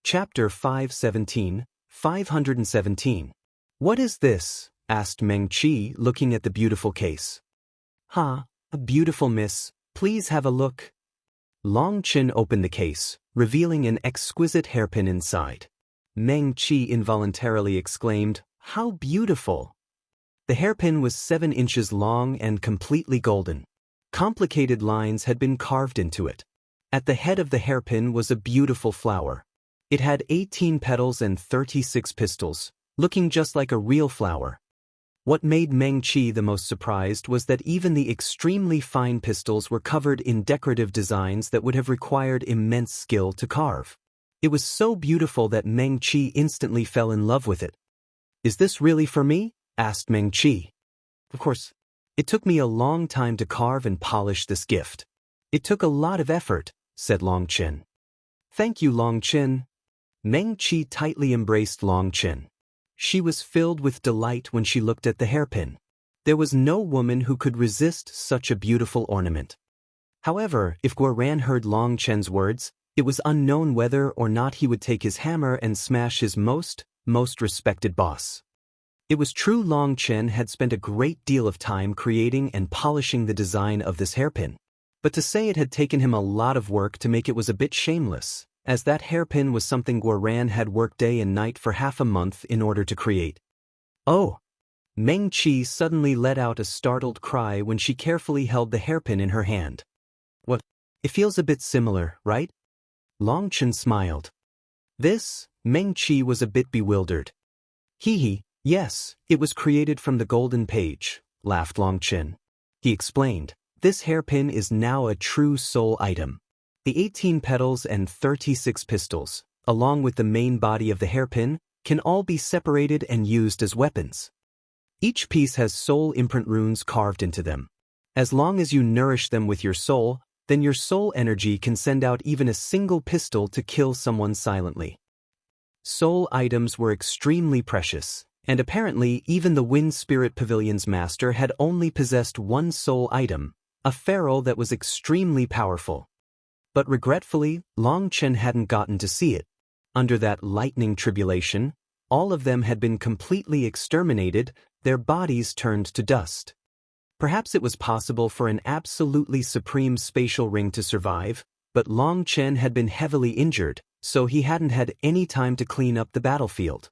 Chapter 517. What is this? Asked Meng Qi, looking at the beautiful case. A beautiful miss. Please have a look. Long Qin opened the case, revealing an exquisite hairpin inside. Meng Qi involuntarily exclaimed, "How beautiful!" The hairpin was 7 inches long and completely golden. Complicated lines had been carved into it. At the head of the hairpin was a beautiful flower. It had 18 petals and 36 pistils, looking just like a real flower. What made Meng Qi the most surprised was that even the extremely fine pistils were covered in decorative designs that would have required immense skill to carve. It was so beautiful that Meng Qi instantly fell in love with it. "Is this really for me?" asked Meng Qi. "Of course. It took me a long time to carve and polish this gift. It took a lot of effort," said Long Qin. "Thank you, Long Qin." Meng Qi tightly embraced Long Qin. She was filled with delight when she looked at the hairpin. There was no woman who could resist such a beautiful ornament. However, if Guoran heard Long Qin's words, it was unknown whether or not he would take his hammer and smash his most respected boss. It was true Long Qin had spent a great deal of time creating and polishing the design of this hairpin. But to say it had taken him a lot of work to make it was a bit shameless, as that hairpin was something Guoran had worked day and night for half a month in order to create. "Oh!" Meng Qi suddenly let out a startled cry when she carefully held the hairpin in her hand. "What? It feels a bit similar, right?" Long Qin smiled. Meng Qi was a bit bewildered. Yes, it was created from the golden page," laughed Long Qin. He explained, "This hairpin is now a true soul item. The 18 petals and 36 pistils, along with the main body of the hairpin, can all be separated and used as weapons. Each piece has soul imprint runes carved into them. As long as you nourish them with your soul, then your soul energy can send out even a single pistol to kill someone silently." Soul items were extremely precious, and apparently even the Wind Spirit Pavilion's master had only possessed one soul item, a ferrule that was extremely powerful. But regretfully, Long Qin hadn't gotten to see it. Under that lightning tribulation, all of them had been completely exterminated, their bodies turned to dust. Perhaps it was possible for an absolutely supreme spatial ring to survive, but Long Qin had been heavily injured, so he hadn't had any time to clean up the battlefield.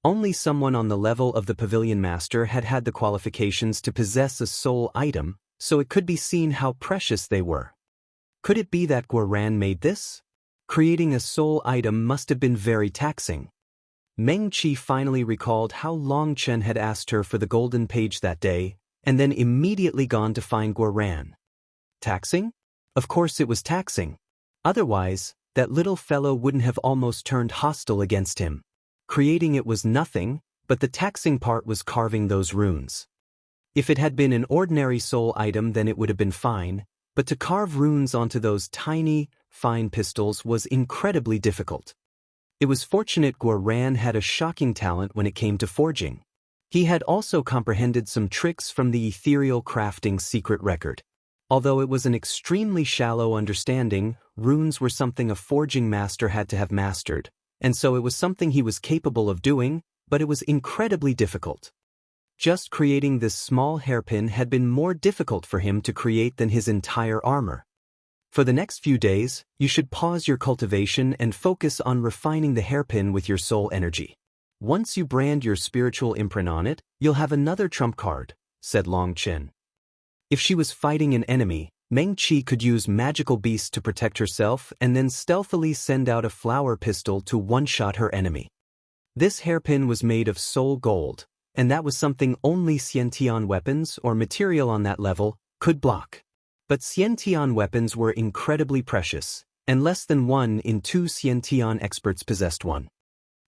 Only someone on the level of the Pavilion Master had had the qualifications to possess a soul item, so it could be seen how precious they were. Could it be that Guoran made this? Creating a soul item must have been very taxing. Meng Qi finally recalled how Long Qin had asked her for the golden page that day, and then immediately gone to find Guoran. Taxing? Of course it was taxing. Otherwise, that little fellow wouldn't have almost turned hostile against him. Creating it was nothing, but the taxing part was carving those runes. If it had been an ordinary soul item, then it would have been fine, but to carve runes onto those tiny, fine pistils was incredibly difficult. It was fortunate Guoran had a shocking talent when it came to forging. He had also comprehended some tricks from the ethereal crafting secret record. Although it was an extremely shallow understanding, runes were something a forging master had to have mastered, and so it was something he was capable of doing, but it was incredibly difficult. Just creating this small hairpin had been more difficult for him to create than his entire armor. For the next few days, you should pause your cultivation and focus on refining the hairpin with your soul energy. Once you brand your spiritual imprint on it, you'll have another trump card, said Long Qin. If she was fighting an enemy, Meng Qi could use magical beasts to protect herself and then stealthily send out a flower pistol to one-shot her enemy. This hairpin was made of soul gold, and that was something only Xiantian weapons or material on that level could block. But Xiantian weapons were incredibly precious, and less than 1 in 2 Xiantian experts possessed one.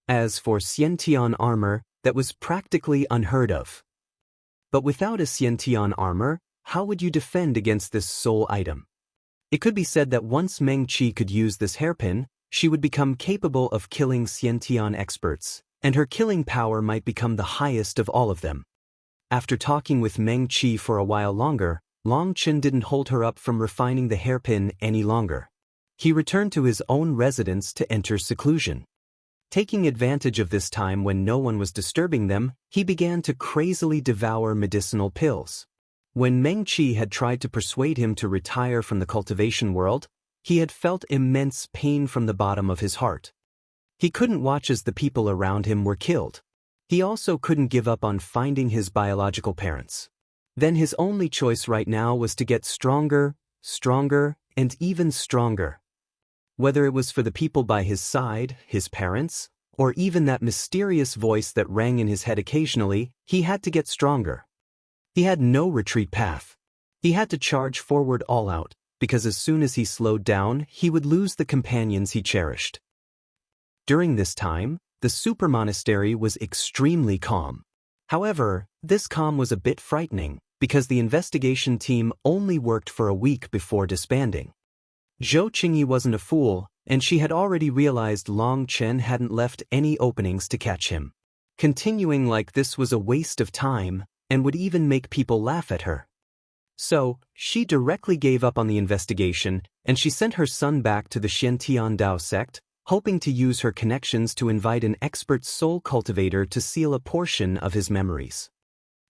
As for Xiantian armor, that was practically unheard of. But without a Xiantian armor, how would you defend against this soul item? It could be said that once Meng Qi could use this hairpin, she would become capable of killing Xiantian experts, and her killing power might become the highest of all of them. After talking with Meng Qi for a while longer, Long Qin didn't hold her up from refining the hairpin any longer. He returned to his own residence to enter seclusion. Taking advantage of this time when no one was disturbing them, he began to crazily devour medicinal pills. When Meng Qi had tried to persuade him to retire from the cultivation world, he had felt immense pain from the bottom of his heart. He couldn't watch as the people around him were killed. He also couldn't give up on finding his biological parents. Then his only choice right now was to get stronger, and even stronger. Whether it was for the people by his side, his parents, or even that mysterious voice that rang in his head occasionally, he had to get stronger. He had no retreat path. He had to charge forward all out, because as soon as he slowed down, he would lose the companions he cherished. During this time, the super monastery was extremely calm. However, this calm was a bit frightening, because the investigation team only worked for a week before disbanding. Zhou Qingyi wasn't a fool, and she had already realized Long Chen hadn't left any openings to catch him. Continuing like this was a waste of time, and would even make people laugh at her. So, she directly gave up on the investigation, and she sent her son back to the Xiantian Dao sect, hoping to use her connections to invite an expert soul cultivator to seal a portion of his memories.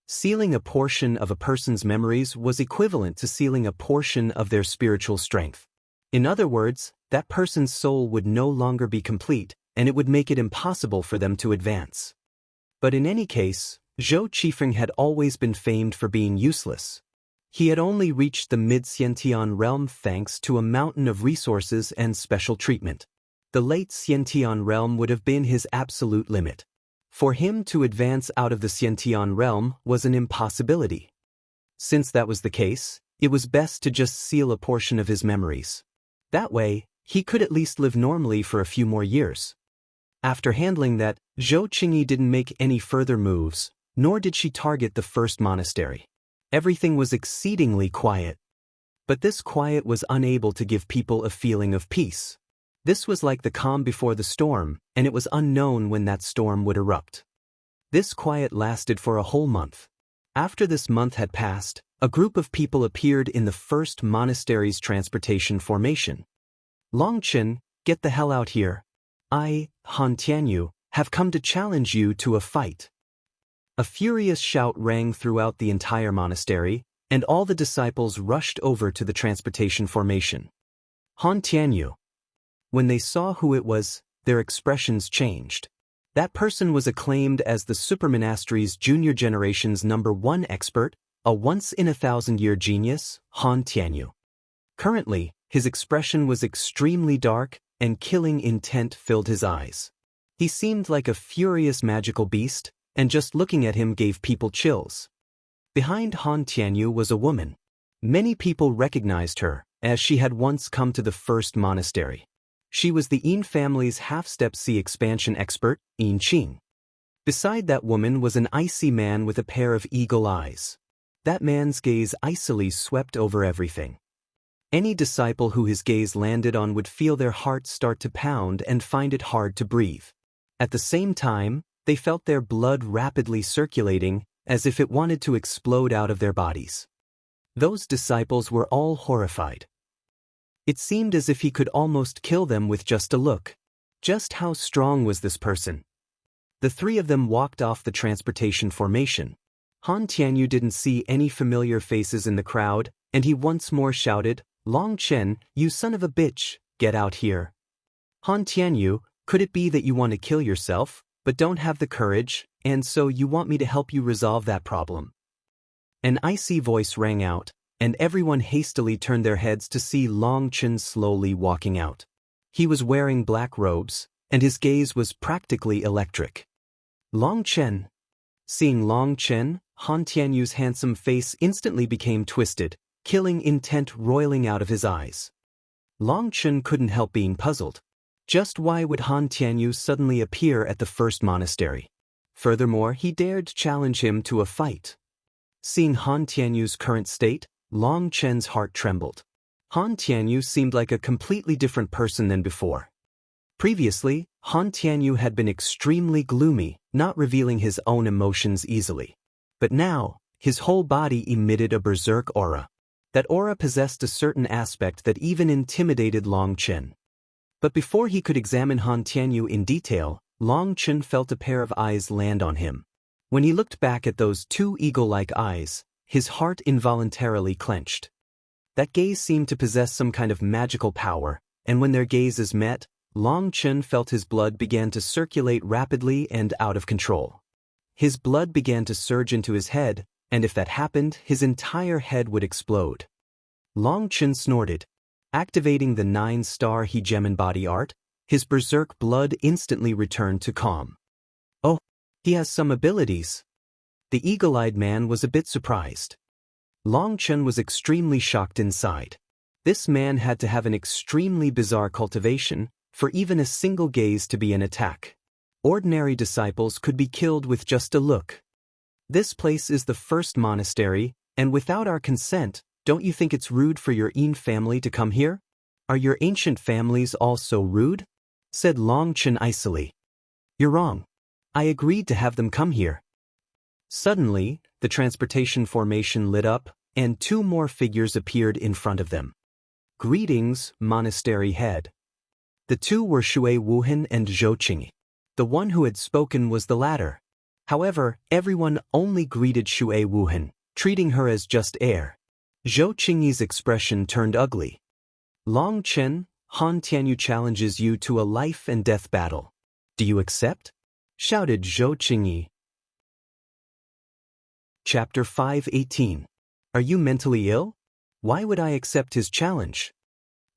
Sealing a portion of a person's memories was equivalent to sealing a portion of their spiritual strength. In other words, that person's soul would no longer be complete, and it would make it impossible for them to advance. But in any case, Zhou Qifeng had always been famed for being useless. He had only reached the mid-Xiantian realm thanks to a mountain of resources and special treatment. The late Xiantian realm would have been his absolute limit. For him to advance out of the Xiantian realm was an impossibility. Since that was the case, it was best to just seal a portion of his memories. That way, he could at least live normally for a few more years. After handling that, Zhou Qingyi didn't make any further moves, nor did she target the first monastery. Everything was exceedingly quiet. But this quiet was unable to give people a feeling of peace. This was like the calm before the storm, and it was unknown when that storm would erupt. This quiet lasted for a whole month. After this month had passed, a group of people appeared in the first monastery's transportation formation. Long Chen, get the hell out here. I, Han Tianyu, have come to challenge you to a fight. A furious shout rang throughout the entire monastery, and all the disciples rushed over to the transportation formation. Han Tianyu. When they saw who it was, their expressions changed. That person was acclaimed as the Supermonastery's junior generation's #1 expert, a once-in-a-thousand-year genius, Han Tianyu. Currently, his expression was extremely dark, and killing intent filled his eyes. He seemed like a furious magical beast, and just looking at him gave people chills. Behind Han Tianyu was a woman. Many people recognized her, as she had once come to the first monastery. She was the Yin family's half-step C expansion expert, Yin Qing. Beside that woman was an icy man with a pair of eagle eyes. That man's gaze icily swept over everything. Any disciple who his gaze landed on would feel their hearts start to pound and find it hard to breathe. At the same time, they felt their blood rapidly circulating, as if it wanted to explode out of their bodies. Those disciples were all horrified. It seemed as if he could almost kill them with just a look. Just how strong was this person? The three of them walked off the transportation formation. Han Tianyu didn't see any familiar faces in the crowd, and he once more shouted, "Long Chen, you son of a bitch, get out here." Han Tianyu, could it be that you want to kill yourself, but don't have the courage, and so you want me to help you resolve that problem? An icy voice rang out, and everyone hastily turned their heads to see Long Chen slowly walking out. He was wearing black robes, and his gaze was practically electric. Long Chen. Seeing Long Chen, Han Tianyu's handsome face instantly became twisted, killing intent roiling out of his eyes. Long Chen couldn't help being puzzled. Just why would Han Tianyu suddenly appear at the first monastery? Furthermore, he dared challenge him to a fight. Seeing Han Tianyu's current state, Long Chen's heart trembled. Han Tianyu seemed like a completely different person than before. Previously, Han Tianyu had been extremely gloomy, not revealing his own emotions easily. But now, his whole body emitted a berserk aura. That aura possessed a certain aspect that even intimidated Long Chen. But before he could examine Han Tianyu in detail, Long Chen felt a pair of eyes land on him. When he looked back at those two eagle-like eyes, his heart involuntarily clenched. That gaze seemed to possess some kind of magical power, and when their gazes met, Long Chen felt his blood began to circulate rapidly and out of control. His blood began to surge into his head, and if that happened, his entire head would explode. Long Chen snorted. Activating the 9-star Hegemon body art, his berserk blood instantly returned to calm. Oh, he has some abilities. The eagle-eyed man was a bit surprised. Long Chen was extremely shocked inside. This man had to have an extremely bizarre cultivation for even a single gaze to be an attack. Ordinary disciples could be killed with just a look. This place is the first monastery, and without our consent, don't you think it's rude for your Yin family to come here? Are your ancient families all so rude? Said Long Chen icily. You're wrong. I agreed to have them come here. Suddenly, the transportation formation lit up, and two more figures appeared in front of them. Greetings, monastery head. The two were Shui Wuhan and Zhou Qingyi. The one who had spoken was the latter. However, everyone only greeted Shui Wuhan, treating her as just air. Zhou Qingyi's expression turned ugly. Long Chen, Han Tianyu challenges you to a life-and-death battle. Do you accept? Shouted Zhou Qingyi. Chapter 5:18. Are you mentally ill? Why would I accept his challenge?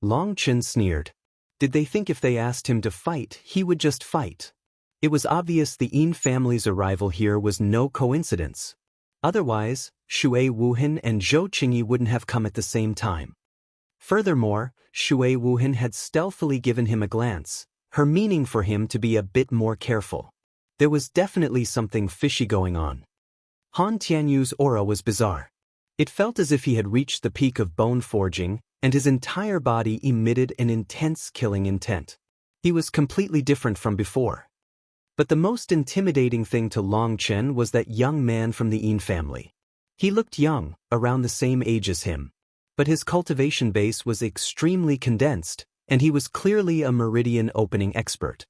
Long Chen sneered. Did they think if they asked him to fight, he would just fight? It was obvious the Yin family's arrival here was no coincidence. Otherwise, Shui Wuhan and Zhou Qingyi wouldn't have come at the same time. Furthermore, Shui Wuhan had stealthily given him a glance, her meaning for him to be a bit more careful. There was definitely something fishy going on. Han Tianyu's aura was bizarre. It felt as if he had reached the peak of bone forging, and his entire body emitted an intense killing intent. He was completely different from before. But the most intimidating thing to Long Chen was that young man from the Yin family. He looked young, around the same age as him. But his cultivation base was extremely condensed, and he was clearly a meridian opening expert.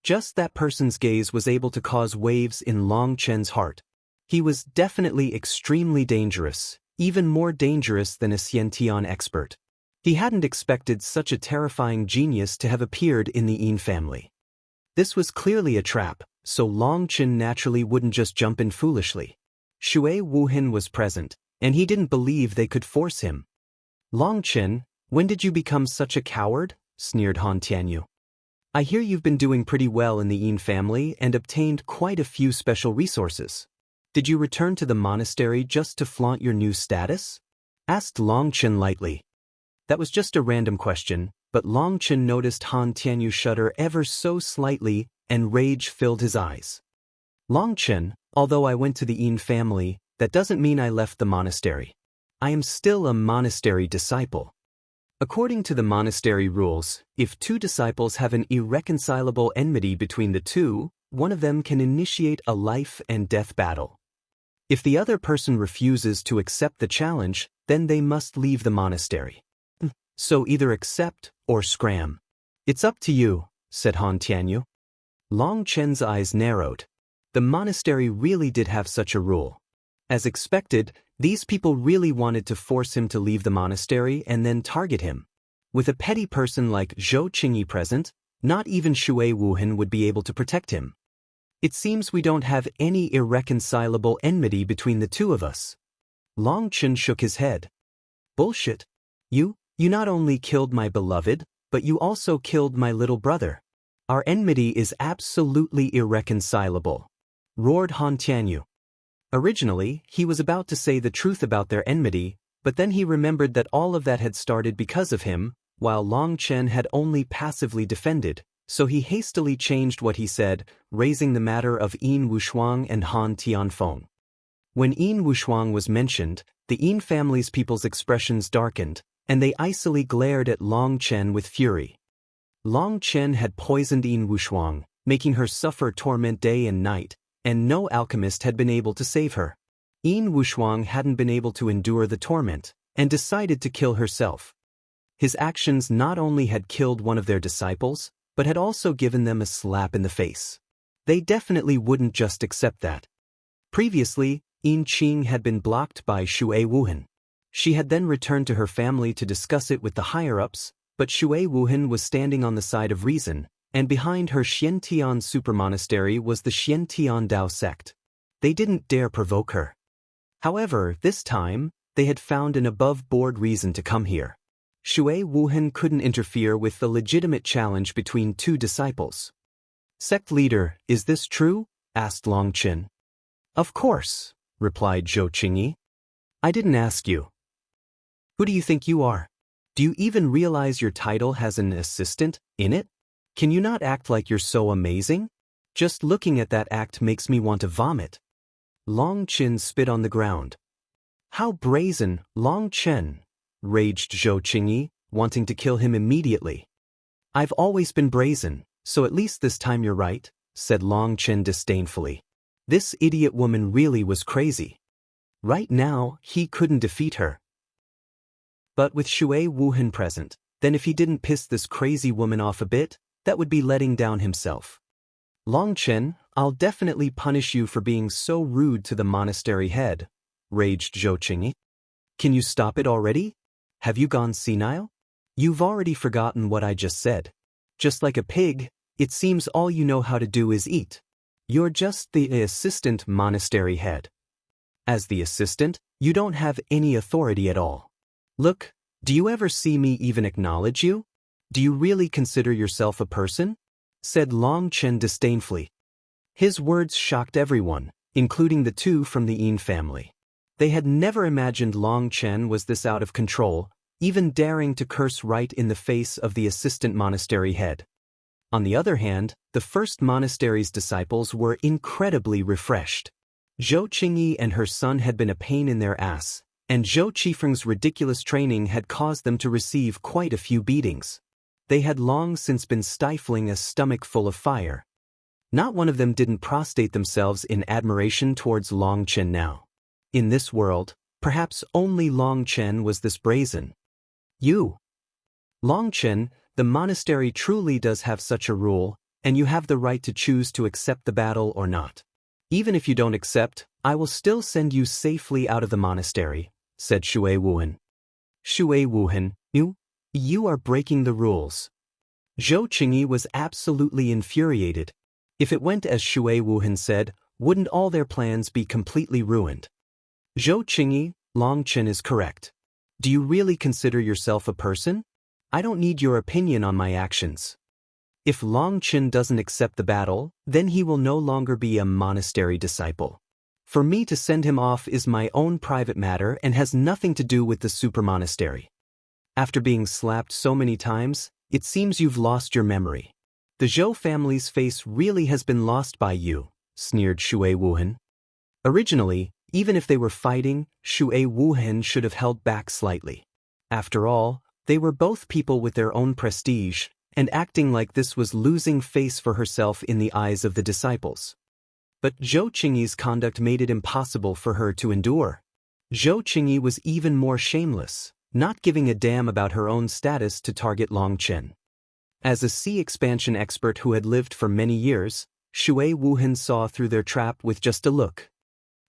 Just that person's gaze was able to cause waves in Long Chen's heart. He was definitely extremely dangerous, even more dangerous than a Xiantian expert. He hadn't expected such a terrifying genius to have appeared in the Yin family. This was clearly a trap, so Long Chen naturally wouldn't just jump in foolishly. Shui Wuhan was present, and he didn't believe they could force him. Long Chen, when did you become such a coward? Sneered Han Tianyu. I hear you've been doing pretty well in the Yin family and obtained quite a few special resources. Did you return to the monastery just to flaunt your new status? Asked Long Chen lightly. That was just a random question, but Long Chen noticed Han Tianyu shudder ever so slightly, and rage filled his eyes. Long Chen, although I went to the Yin family, that doesn't mean I left the monastery. I am still a monastery disciple. According to the monastery rules, if two disciples have an irreconcilable enmity between the two, one of them can initiate a life-and-death battle. If the other person refuses to accept the challenge, then they must leave the monastery. So either accept or scram. It's up to you, said Han Tianyu. Long Chen's eyes narrowed. The monastery really did have such a rule. As expected, these people really wanted to force him to leave the monastery and then target him. With a petty person like Zhou Qingyi present, not even Shui Wuhan would be able to protect him. It seems we don't have any irreconcilable enmity between the two of us. Long Chen shook his head. Bullshit. You not only killed my beloved, but you also killed my little brother. Our enmity is absolutely irreconcilable, roared Han Tianyu. Originally, he was about to say the truth about their enmity, but then he remembered that all of that had started because of him, while Long Chen had only passively defended, so he hastily changed what he said, raising the matter of Yin Wushuang and Han Tianfeng. When Yin Wushuang was mentioned, the Yin family's people's expressions darkened, and they icily glared at Long Chen with fury. Long Chen had poisoned Yin Wushuang, making her suffer torment day and night, and no alchemist had been able to save her. Yin Wushuang hadn't been able to endure the torment, and decided to kill herself. His actions not only had killed one of their disciples, but had also given them a slap in the face. They definitely wouldn't just accept that. Previously, Yin Qing had been blocked by Shui Wuhan. She had then returned to her family to discuss it with the higher-ups, but Shui Wuhan was standing on the side of reason, and behind her Xiantian supermonastery was the Xiantian Dao sect. They didn't dare provoke her. However, this time, they had found an above-board reason to come here. Shui Wuhan couldn't interfere with the legitimate challenge between two disciples. "Sect leader, is this true?" asked Long Qin. "Of course," replied Zhou Qingyi. "I didn't ask you. Who do you think you are? Do you even realize your title has an assistant in it? Can you not act like you're so amazing? Just looking at that act makes me want to vomit." Long Qin spit on the ground. "How brazen, Long Chen!" raged Zhou Qingyi, wanting to kill him immediately. "I've always been brazen, so at least this time you're right," said Long Chen disdainfully. This idiot woman really was crazy. Right now, he couldn't defeat her. But with Shui Wuhan present, then if he didn't piss this crazy woman off a bit, that would be letting down himself. "Long Chen, I'll definitely punish you for being so rude to the monastery head," raged Zhou Qingyi. "Can you stop it already? Have you gone senile? You've already forgotten what I just said. Just like a pig, it seems all you know how to do is eat. You're just the assistant monastery head. As the assistant, you don't have any authority at all. Look, do you ever see me even acknowledge you? Do you really consider yourself a person?" said Long Chen disdainfully. His words shocked everyone, including the two from the Yin family. They had never imagined Long Chen was this out of control, even daring to curse right in the face of the assistant monastery head. On the other hand, the first monastery's disciples were incredibly refreshed. Zhou Qingyi and her son had been a pain in their ass, and Zhou Qifeng's ridiculous training had caused them to receive quite a few beatings. They had long since been stifling a stomach full of fire. Not one of them didn't prostrate themselves in admiration towards Long Chen now. In this world, perhaps only Long Chen was this brazen. "You, Long Chen, the monastery truly does have such a rule, and you have the right to choose to accept the battle or not. Even if you don't accept, I will still send you safely out of the monastery," said Shui Wuhan. "Shui Wuhan, you are breaking the rules." Zhou Qingyi was absolutely infuriated. If it went as Shui Wuhan said, wouldn't all their plans be completely ruined? "Zhou Qingyi, Long Chen is correct. Do you really consider yourself a person? I don't need your opinion on my actions. If Long Chen doesn't accept the battle, then he will no longer be a monastery disciple. For me to send him off is my own private matter and has nothing to do with the super monastery. After being slapped so many times, it seems you've lost your memory. The Zhou family's face really has been lost by you," sneered Shui Wuhan. Originally, even if they were fighting, Shui Wuhan should have held back slightly. After all, they were both people with their own prestige, and acting like this was losing face for herself in the eyes of the disciples. But Zhou Qingyi's conduct made it impossible for her to endure. Zhou Qingyi was even more shameless, not giving a damn about her own status to target Long Chen. As a sea expansion expert who had lived for many years, Shui Wuhan saw through their trap with just a look.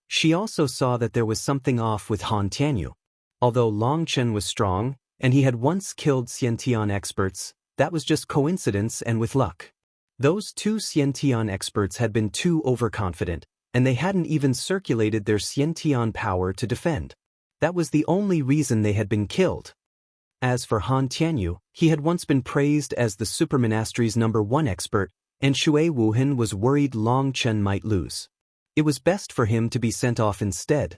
She also saw that there was something off with Han Tianyu. Although Long Chen was strong, and he had once killed Xiantian experts, that was just coincidence and with luck. Those two Xiantian experts had been too overconfident, and they hadn't even circulated their Xiantian power to defend. That was the only reason they had been killed. As for Han Tianyu, he had once been praised as the supermonastery's #1 expert, and Shui Wuhan was worried Long Chen might lose. It was best for him to be sent off instead.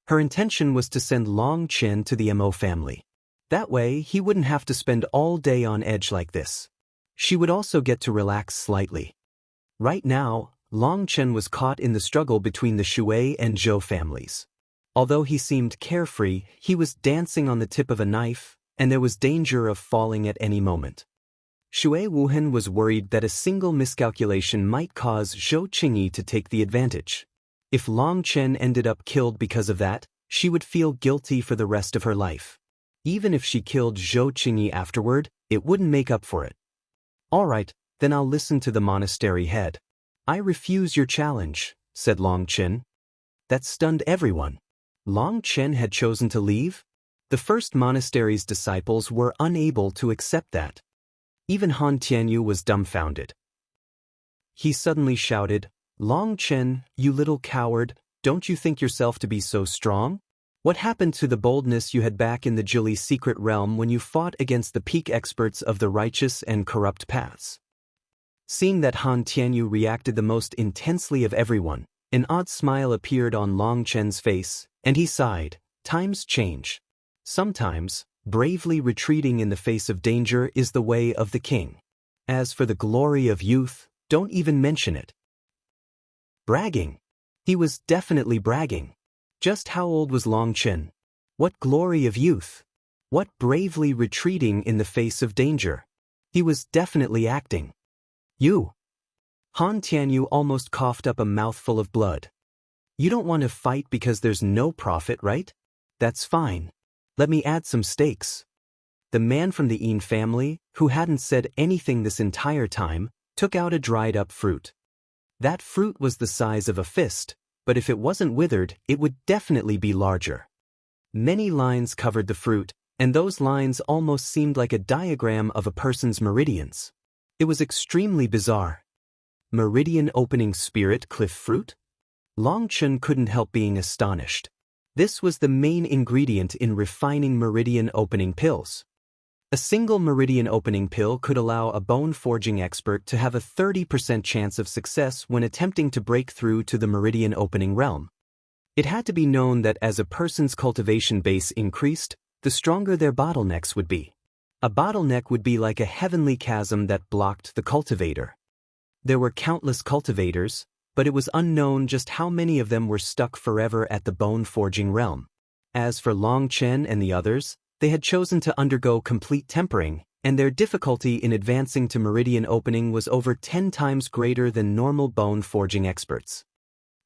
Her intention was to send Long Chen to the Mo family. That way, he wouldn't have to spend all day on edge like this. She would also get to relax slightly. Right now, Long Chen was caught in the struggle between the Shui and Zhou families. Although he seemed carefree, he was dancing on the tip of a knife, and there was danger of falling at any moment. Shui Wuhan was worried that a single miscalculation might cause Zhou Qingyi to take the advantage. If Long Chen ended up killed because of that, she would feel guilty for the rest of her life. Even if she killed Zhou Qingyi afterward, it wouldn't make up for it. "All right, then I'll listen to the monastery head. I refuse your challenge, said Long Chen. That stunned everyone. Long Chen had chosen to leave? The first monastery's disciples were unable to accept that. Even Han Tianyu was dumbfounded. He suddenly shouted, Long Chen, you little coward, don't you think yourself to be so strong? What happened to the boldness you had back in the Jili's secret realm when you fought against the peak experts of the righteous and corrupt paths? Seeing that Han Tianyu reacted the most intensely of everyone, an odd smile appeared on Long Chen's face, and he sighed. Times change. Sometimes, bravely retreating in the face of danger is the way of the king. As for the glory of youth, don't even mention it. Bragging. He was definitely bragging. Just how old was Long Chen? What glory of youth? What bravely retreating in the face of danger? He was definitely acting. You. Han Tianyu almost coughed up a mouthful of blood. You don't want to fight because there's no profit, right? That's fine. Let me add some stakes. The man from the Yin family, who hadn't said anything this entire time, took out a dried-up fruit. That fruit was the size of a fist, but if it wasn't withered, it would definitely be larger. Many lines covered the fruit, and those lines almost seemed like a diagram of a person's meridians. It was extremely bizarre. Meridian opening spirit cliff fruit? Long Chen couldn't help being astonished. This was the main ingredient in refining meridian opening pills. A single meridian opening pill could allow a bone forging expert to have a 30% chance of success when attempting to break through to the meridian opening realm. It had to be known that as a person's cultivation base increased, the stronger their bottlenecks would be. A bottleneck would be like a heavenly chasm that blocked the cultivator. There were countless cultivators, but it was unknown just how many of them were stuck forever at the bone forging realm. As for Long Chen and the others, they had chosen to undergo complete tempering, and their difficulty in advancing to meridian opening was over 10 times greater than normal bone forging experts.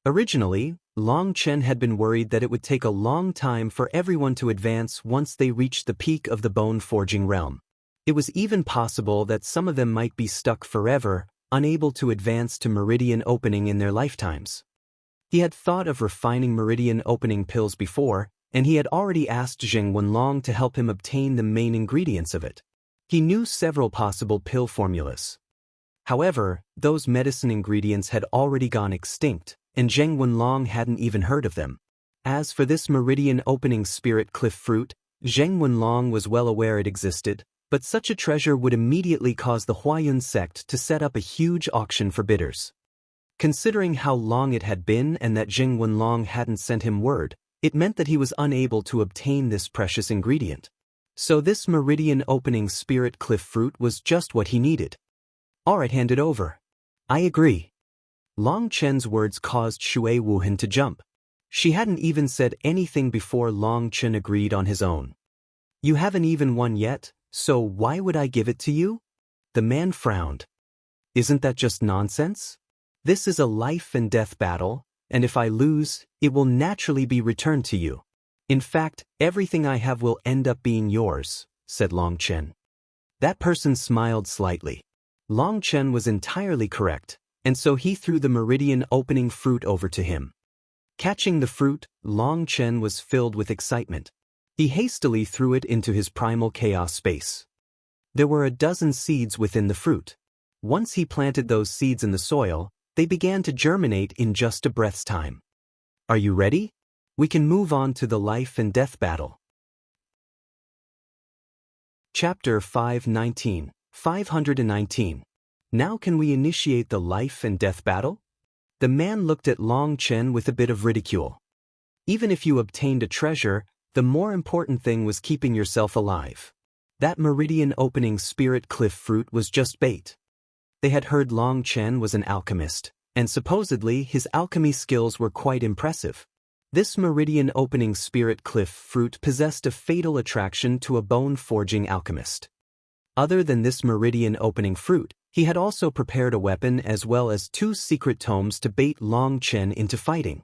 Originally, Long Chen had been worried that it would take a long time for everyone to advance once they reached the peak of the bone forging realm. It was even possible that some of them might be stuck forever, unable to advance to meridian opening in their lifetimes. He had thought of refining meridian opening pills before, and he had already asked Zheng Wenlong to help him obtain the main ingredients of it. He knew several possible pill formulas. However, those medicine ingredients had already gone extinct, and Zheng Wenlong hadn't even heard of them. As for this meridian opening spirit cliff fruit, Zheng Wenlong was well aware it existed, but such a treasure would immediately cause the Huayun sect to set up a huge auction for bidders. Considering how long it had been and that Zheng Wenlong hadn't sent him word, it meant that he was unable to obtain this precious ingredient. So this meridian opening spirit cliff fruit was just what he needed. Alright, hand it over. I agree. Long Chen's words caused Shui Wuhan to jump. She hadn't even said anything before Long Chen agreed on his own. You haven't even won yet, so why would I give it to you? The man frowned. Isn't that just nonsense? This is a life and death battle, and if I lose, it will naturally be returned to you. In fact, everything I have will end up being yours, said Long Chen. That person smiled slightly. Long Chen was entirely correct, and so he threw the meridian opening fruit over to him. Catching the fruit, Long Chen was filled with excitement. He hastily threw it into his primal chaos space. There were a dozen seeds within the fruit. Once he planted those seeds in the soil, they began to germinate in just a breath's time. Are you ready? We can move on to the life and death battle. Chapter 519. Now can we initiate the life and death battle? The man looked at Long Chen with a bit of ridicule. Even if you obtained a treasure, the more important thing was keeping yourself alive. That meridian opening spirit cliff fruit was just bait. They had heard Long Chen was an alchemist, and supposedly his alchemy skills were quite impressive. This meridian opening spirit cliff fruit possessed a fatal attraction to a bone forging alchemist. Other than this meridian opening fruit, he had also prepared a weapon as well as 2 secret tomes to bait Long Chen into fighting.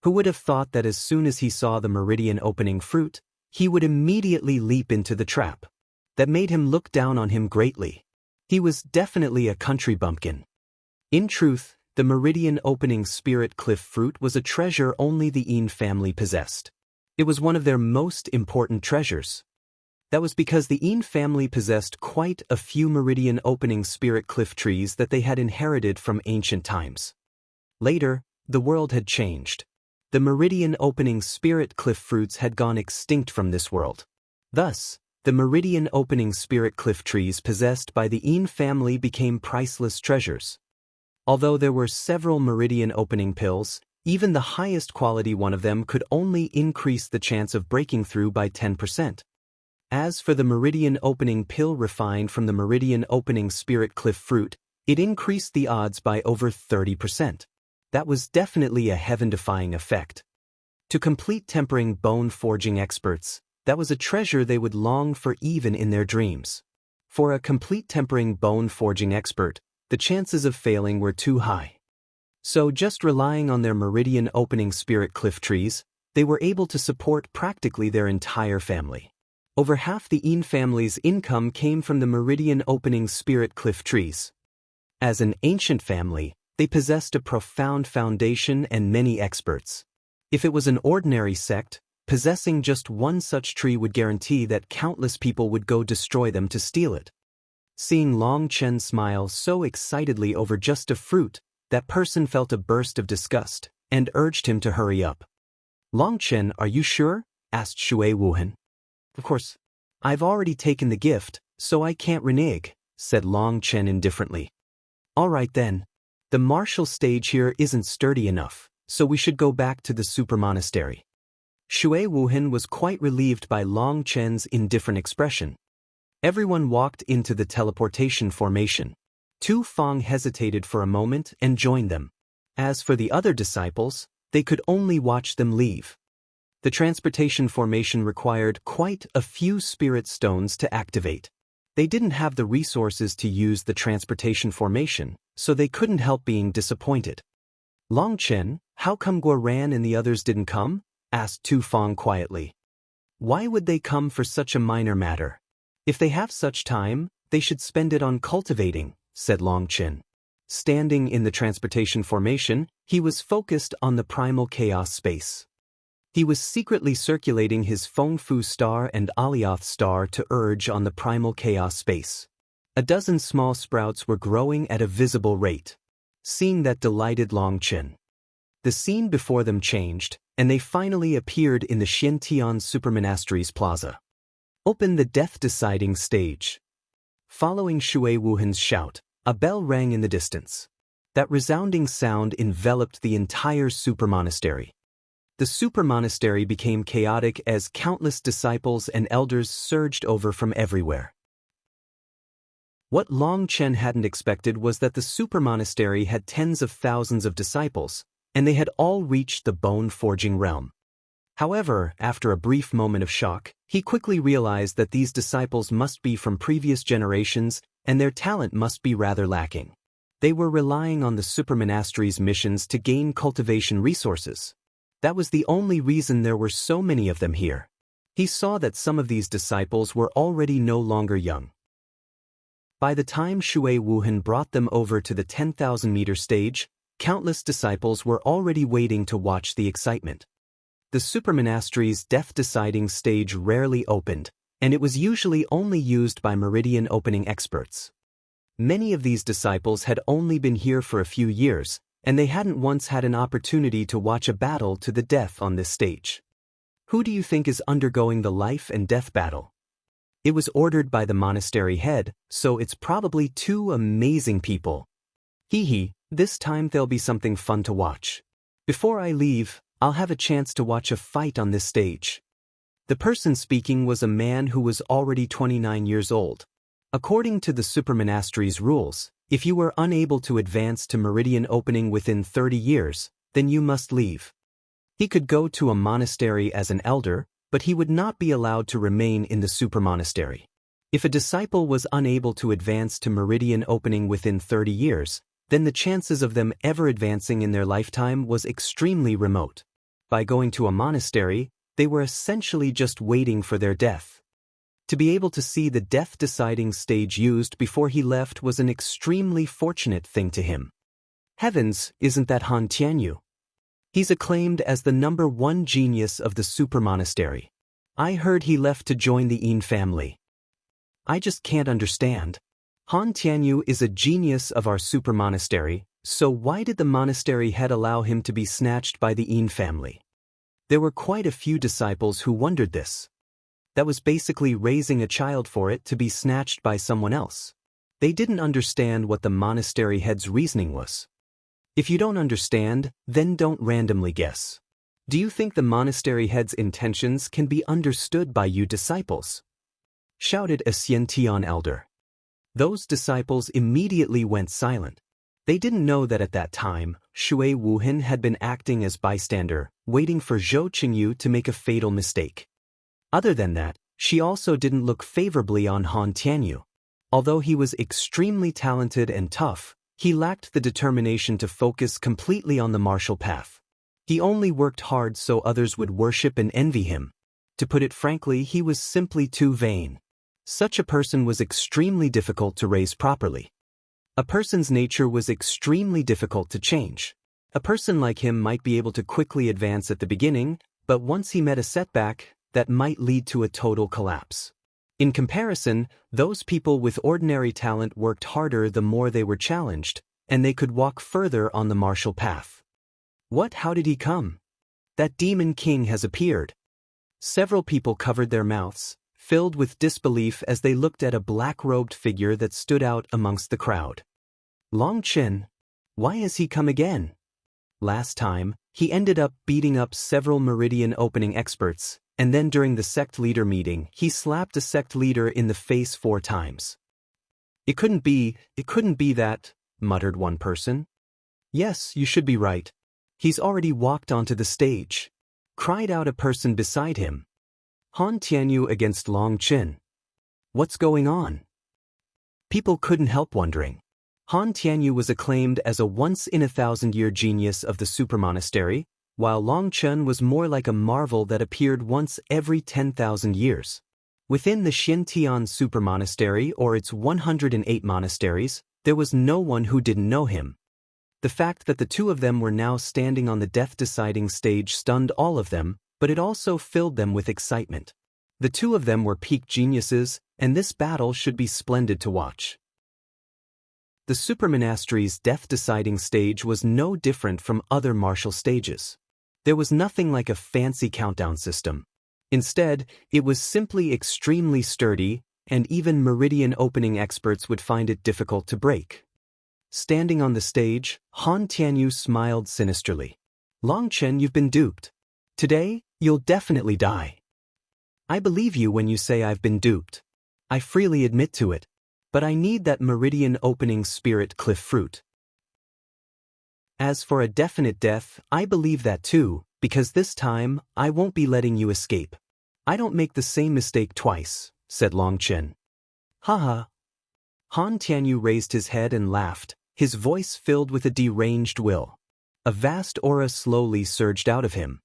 Who would have thought that as soon as he saw the meridian opening fruit, he would immediately leap into the trap? That made him look down on him greatly. He was definitely a country bumpkin. In truth, the meridian opening spirit cliff fruit was a treasure only the Een family possessed. It was one of their most important treasures. That was because the Een family possessed quite a few meridian opening spirit cliff trees that they had inherited from ancient times. Later, the world had changed. The meridian opening spirit cliff fruits had gone extinct from this world. Thus, the meridian opening spirit cliff trees possessed by the Een family became priceless treasures. Although there were several meridian opening pills, even the highest quality one of them could only increase the chance of breaking through by 10%. As for the meridian opening pill refined from the meridian opening spirit cliff fruit, it increased the odds by over 30%. That was definitely a heaven-defying effect. To complete tempering bone forging experts, that was a treasure they would long for even in their dreams. For a complete tempering bone forging expert, the chances of failing were too high. So just relying on their meridian opening spirit cliff trees, they were able to support practically their entire family. Over half the Een family's income came from the meridian opening spirit cliff trees. As an ancient family, they possessed a profound foundation and many experts. If it was an ordinary sect, possessing just one such tree would guarantee that countless people would go destroy them to steal it. Seeing Long Chen smile so excitedly over just a fruit, that person felt a burst of disgust, and urged him to hurry up. Long Chen, are you sure? Asked Shui Wuhan. Of course. I've already taken the gift, so I can't renege, said Long Chen indifferently. All right then. The martial stage here isn't sturdy enough, so we should go back to the super monastery. Shui Wuhan was quite relieved by Long Chen's indifferent expression. Everyone walked into the teleportation formation. Tu Feng hesitated for a moment and joined them. As for the other disciples, they could only watch them leave. The transportation formation required quite a few spirit stones to activate. They didn't have the resources to use the transportation formation, so they couldn't help being disappointed. Long Chen, how come Guoran and the others didn't come? Asked Tu Feng quietly. Why would they come for such a minor matter? If they have such time, they should spend it on cultivating, said Long Chen. Standing in the transportation formation, he was focused on the primal chaos space. He was secretly circulating his Fengfu star and Alioth star to urge on the primal chaos space. A dozen small sprouts were growing at a visible rate. Seeing that delighted Long Chen. The scene before them changed, and they finally appeared in the Xiantian Supermonastery's plaza. Open the death-deciding stage. Following Shui Wuhan's shout, a bell rang in the distance. That resounding sound enveloped the entire supermonastery. The supermonastery became chaotic as countless disciples and elders surged over from everywhere. What Long Chen hadn't expected was that the supermonastery had tens of thousands of disciples, and they had all reached the bone-forging realm. However, after a brief moment of shock, he quickly realized that these disciples must be from previous generations and their talent must be rather lacking. They were relying on the supermonastery's missions to gain cultivation resources. That was the only reason there were so many of them here. He saw that some of these disciples were already no longer young. By the time Shui Wuhan brought them over to the 10,000-meter stage, countless disciples were already waiting to watch the excitement. The supermonastery's death-deciding stage rarely opened, and it was usually only used by meridian opening experts. Many of these disciples had only been here for a few years, and they hadn't once had an opportunity to watch a battle to the death on this stage. Who do you think is undergoing the life and death battle? It was ordered by the monastery head, so it's probably two amazing people. Hee, this time there'll be something fun to watch. Before I leave, I'll have a chance to watch a fight on this stage. The person speaking was a man who was already 29 years old. According to the supermonastery's rules, if you were unable to advance to meridian opening within 30 years, then you must leave. He could go to a monastery as an elder, but he would not be allowed to remain in the supermonastery. If a disciple was unable to advance to meridian opening within 30 years, then the chances of them ever advancing in their lifetime was extremely remote. By going to a monastery, they were essentially just waiting for their death. To be able to see the death-deciding stage used before he left was an extremely fortunate thing to him. Heavens, isn't that Han Tianyu? He's acclaimed as the #1 genius of the super monastery. I heard he left to join the Yin family. I just can't understand. Han Tianyu is a genius of our super monastery, so why did the monastery head allow him to be snatched by the Yin family? There were quite a few disciples who wondered this. That was basically raising a child for it to be snatched by someone else. They didn't understand what the monastery head's reasoning was. If you don't understand, then don't randomly guess. Do you think the monastery head's intentions can be understood by you disciples? Shouted a Xiantian elder. Those disciples immediately went silent. They didn't know that at that time, Shui Wuhan had been acting as bystander, waiting for Zhou Qingyu to make a fatal mistake. Other than that, she also didn't look favorably on Han Tianyu. Although he was extremely talented and tough, he lacked the determination to focus completely on the martial path. He only worked hard so others would worship and envy him. To put it frankly, he was simply too vain. Such a person was extremely difficult to raise properly. A person's nature was extremely difficult to change. A person like him might be able to quickly advance at the beginning, but once he met a setback, that might lead to a total collapse. In comparison, those people with ordinary talent worked harder the more they were challenged, and they could walk further on the martial path. What? How did he come? That demon king has appeared. Several people covered their mouths, filled with disbelief as they looked at a black-robed figure that stood out amongst the crowd. Long Chen, why has he come again? Last time, he ended up beating up several meridian opening experts, and then during the sect leader meeting, he slapped a sect leader in the face 4 times. It couldn't be that, muttered one person. Yes, you should be right. He's already walked onto the stage, cried out a person beside him. Han Tianyu against Long Chen. What's going on? People couldn't help wondering. Han Tianyu was acclaimed as a once-in-a-thousand-year genius of the super monastery, while Long Chen was more like a marvel that appeared once every 10,000 years. Within the Xintian super monastery or its 108 monasteries, there was no one who didn't know him. The fact that the two of them were now standing on the death-deciding stage stunned all of them, but it also filled them with excitement. The two of them were peak geniuses, and this battle should be splendid to watch. The supermonastery's death-deciding stage was no different from other martial stages. There was nothing like a fancy countdown system. Instead, it was simply extremely sturdy, and even meridian opening experts would find it difficult to break. Standing on the stage, Han Tianyu smiled sinisterly. Long Chen, you've been duped. Today, you'll definitely die. I believe you when you say I've been duped. I freely admit to it. But I need that meridian opening spirit cliff fruit. As for a definite death, I believe that too, because this time, I won't be letting you escape. I don't make the same mistake twice, said Long Chen. Haha. Han Tianyu raised his head and laughed, his voice filled with a deranged will. A vast aura slowly surged out of him.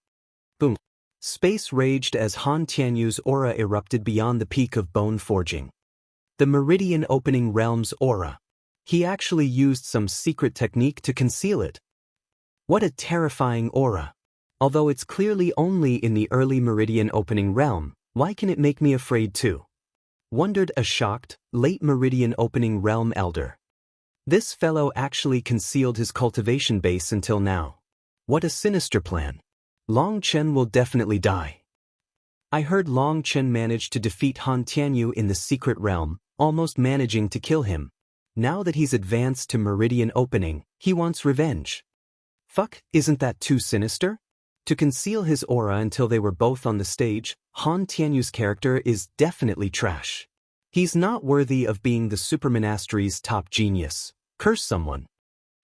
Boom. Space raged as Han Tianyu's aura erupted beyond the peak of bone forging. The meridian opening realm's aura. He actually used some secret technique to conceal it. What a terrifying aura. Although it's clearly only in the early meridian opening realm, why can it make me afraid too? Wondered a shocked, late meridian opening realm elder. This fellow actually concealed his cultivation base until now. What a sinister plan. Long Chen will definitely die. I heard Long Chen managed to defeat Han Tianyu in the secret realm, almost managing to kill him. Now that he's advanced to meridian opening, he wants revenge. Fuck, isn't that too sinister? To conceal his aura until they were both on the stage, Han Tianyu's character is definitely trash. He's not worthy of being the supermonastery's top genius. Curse someone.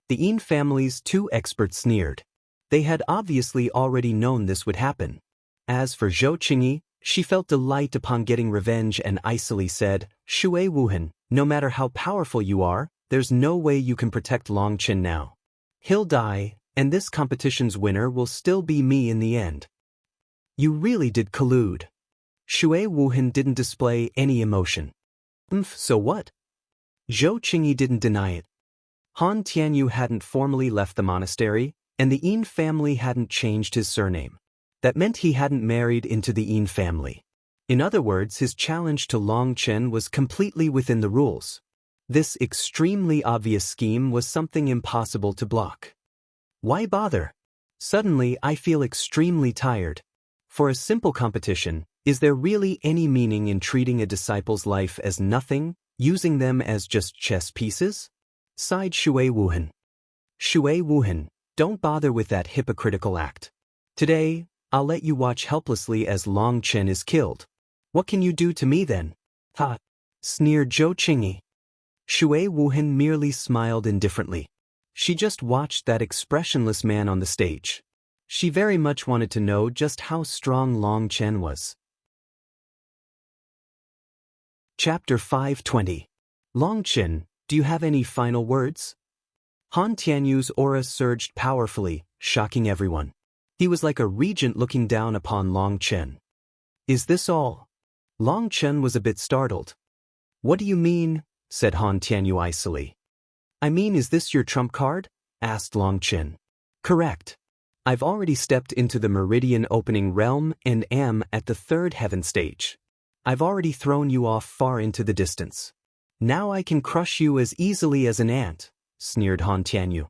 The Yin family's 2 experts sneered. They had obviously already known this would happen. As for Zhou Qingyi, she felt delight upon getting revenge and icily said, Shui Wuhan, no matter how powerful you are, there's no way you can protect Long Chen now. He'll die, and this competition's winner will still be me in the end. You really did collude. Shui Wuhan didn't display any emotion. So what? Zhou Qingyi didn't deny it. Han Tianyu hadn't formally left the monastery, and the Yin family hadn't changed his surname. That meant he hadn't married into the Yin family. In other words, his challenge to Long Chen was completely within the rules. This extremely obvious scheme was something impossible to block. Why bother? Suddenly, I feel extremely tired. For a simple competition, is there really any meaning in treating a disciple's life as nothing, using them as just chess pieces? Sighed Shui Wuhan. Shui Wuhan, don't bother with that hypocritical act. Today, I'll let you watch helplessly as Long Chen is killed. What can you do to me then? Ha! Sneered Zhou Qingyi. Shui Wuhan merely smiled indifferently. She just watched that expressionless man on the stage. She very much wanted to know just how strong Long Chen was. Chapter 520. Long Chen, do you have any final words? Han Tianyu's aura surged powerfully, shocking everyone. He was like a regent looking down upon Long Chen. Is this all? Long Chen was a bit startled. What do you mean? Said Han Tianyu icily. I mean, is this your trump card? Asked Long Chen. Correct. I've already stepped into the meridian opening realm and am at the third heaven stage. I've already thrown you off far into the distance. Now I can crush you as easily as an ant, sneered Han Tianyu.